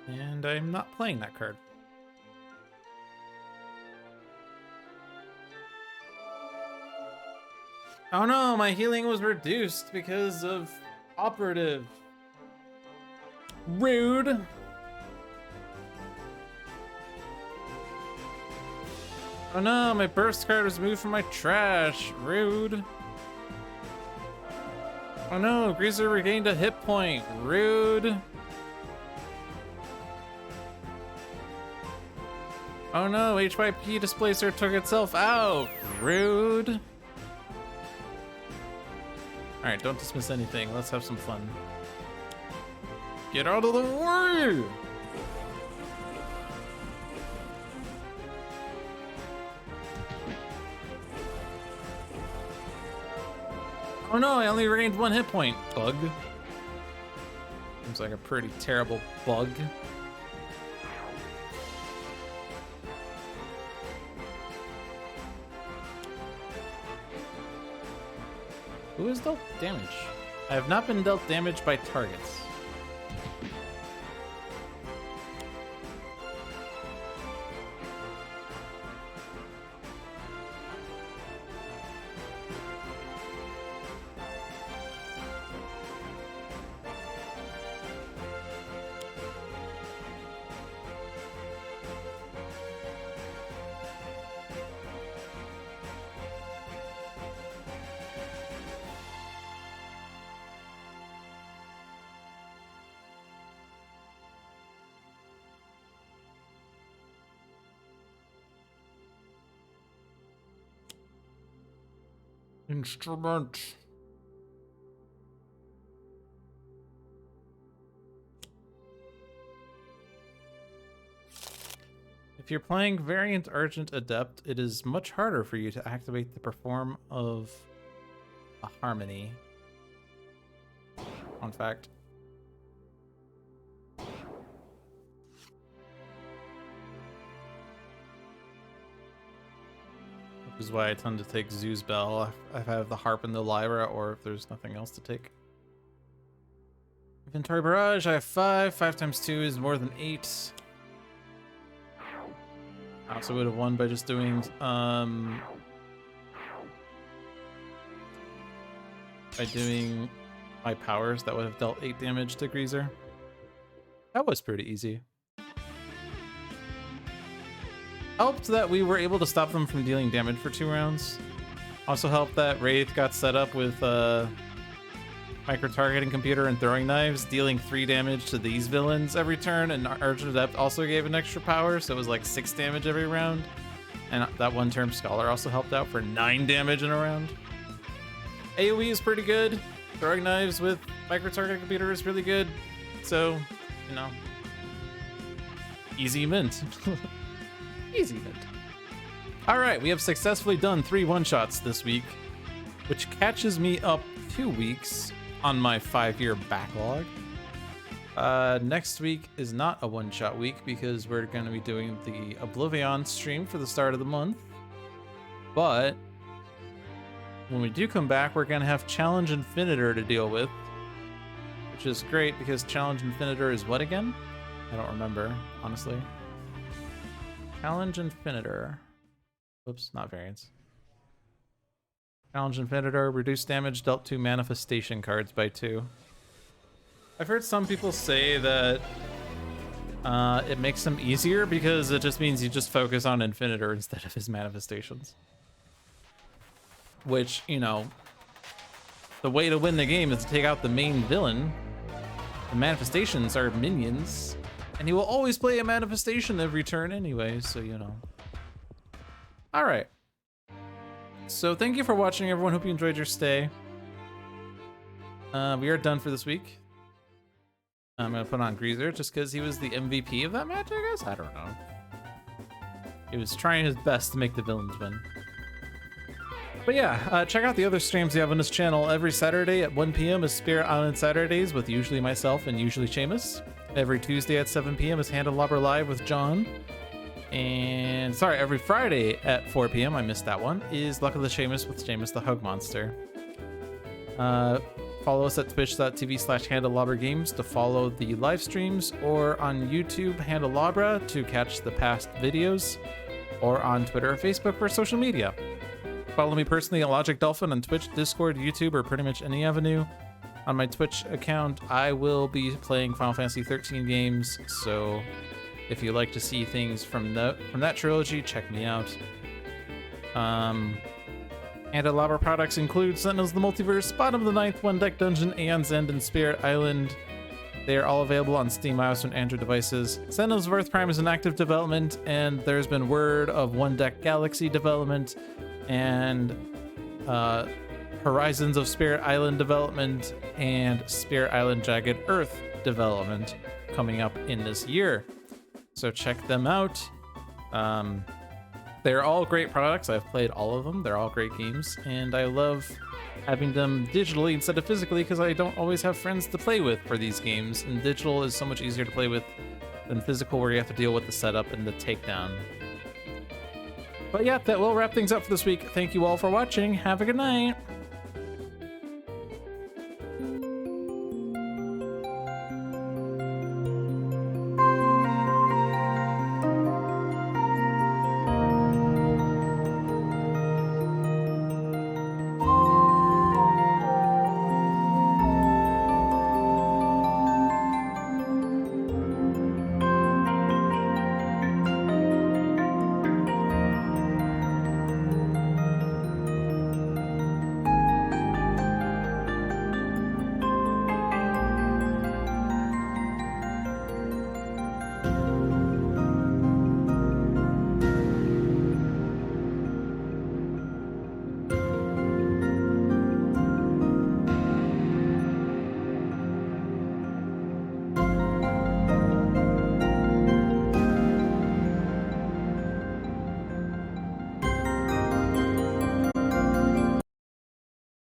And I'm not playing that card. Oh no, my healing was reduced because of operative. Rude. Oh no, my burst card was moved from my trash. Rude. Oh no, Greaser regained a hit point. Rude. Oh no, HYP Displacer took itself out. Rude. Alright, don't dismiss anything. Let's have some fun. Get out of the way! Oh no, I only regained 1 hit point. Bug. Seems like a pretty terrible bug. Who has dealt damage? I have not been dealt damage by targets. Instrument. If you're playing Variant Argent Adept, it is much harder for you to activate the perform of a harmony. Fun fact. Which is why I tend to take Zoo's Bell if I have the Harp and the Lyra, or if there's nothing else to take. Inventory Barrage, I have 5. 5 times 2 is more than 8. I also would have won by just doing, by doing my powers. That would have dealt 8 damage to Greaser. That was pretty easy. Helped that we were able to stop them from dealing damage for 2 rounds. Also helped that Wraith got set up with micro-targeting computer and throwing knives, dealing 3 damage to these villains every turn, and Argent Adept also gave an extra power, so it was like 6 damage every round. And that one term Scholar also helped out for 9 damage in a round. AoE is pretty good. Throwing knives with micro-targeting computer is really good. So, you know, easy mint. Easy mint. All right, we have successfully done 3 one-shots this week, which catches me up 2 weeks on my 5-year backlog. Next week is not a one-shot week because we're going to be doing the Oblivion stream for the start of the month. But when we do come back, we're going to have Challenge Infinitor to deal with, which is great because Challenge Infinitor is what again? I don't remember, honestly. Challenge Infinitor. Oops, not variants. Challenge Infinitor, reduce damage dealt to manifestation cards by 2. I've heard some people say that it makes them easier because it just means you just focus on Infinitor instead of his manifestations. Which, you know, the way to win the game is to take out the main villain. The manifestations are minions, and he will always play a manifestation every turn anyway, so you know. All right. So thank you for watching, everyone. Hope you enjoyed your stay. We are done for this week. I'm gonna put on Greaser just because he was the MVP of that match, I guess? I don't know. He was trying his best to make the villains win. But yeah, check out the other streams we have on this channel. Every Saturday at 1 p.m. is Spirit Island Saturdays with usually myself and usually Seamus. Every Tuesday at 7 p.m. is Handelabra Live with John. And sorry, every Friday at 4 p.m., I missed that one, is Luck of the Seamus with Seamus the Hug Monster. Follow us at twitch.tv/Handelabra Games to follow the live streams, or on YouTube, Handelabra, to catch the past videos, or on Twitter or Facebook for social media. Follow me personally at Logic Dolphin on Twitch, Discord, YouTube, or pretty much any avenue. On my Twitch account, I will be playing Final Fantasy 13 games, so if you like to see things from that trilogy, check me out. Handelabra products include Sentinels of the Multiverse, Bottom of the Ninth, One Deck Dungeon, Aeon's End, and Spirit Island. They are all available on Steam, iOS, and Android devices. Sentinels of Earth Prime is in active development, and there's been word of One Deck Galaxy development, and Horizons of Spirit Island development, and Spirit Island Jagged Earth development coming up in this year. So check them out. They're all great products. I've played all of them. They're all great games, and I love having them digitally instead of physically because I don't always have friends to play with for these games, and digital is so much easier to play with than physical, where you have to deal with the setup and the takedown. But yeah, that will wrap things up for this week. Thank you all for watching. Have a good night.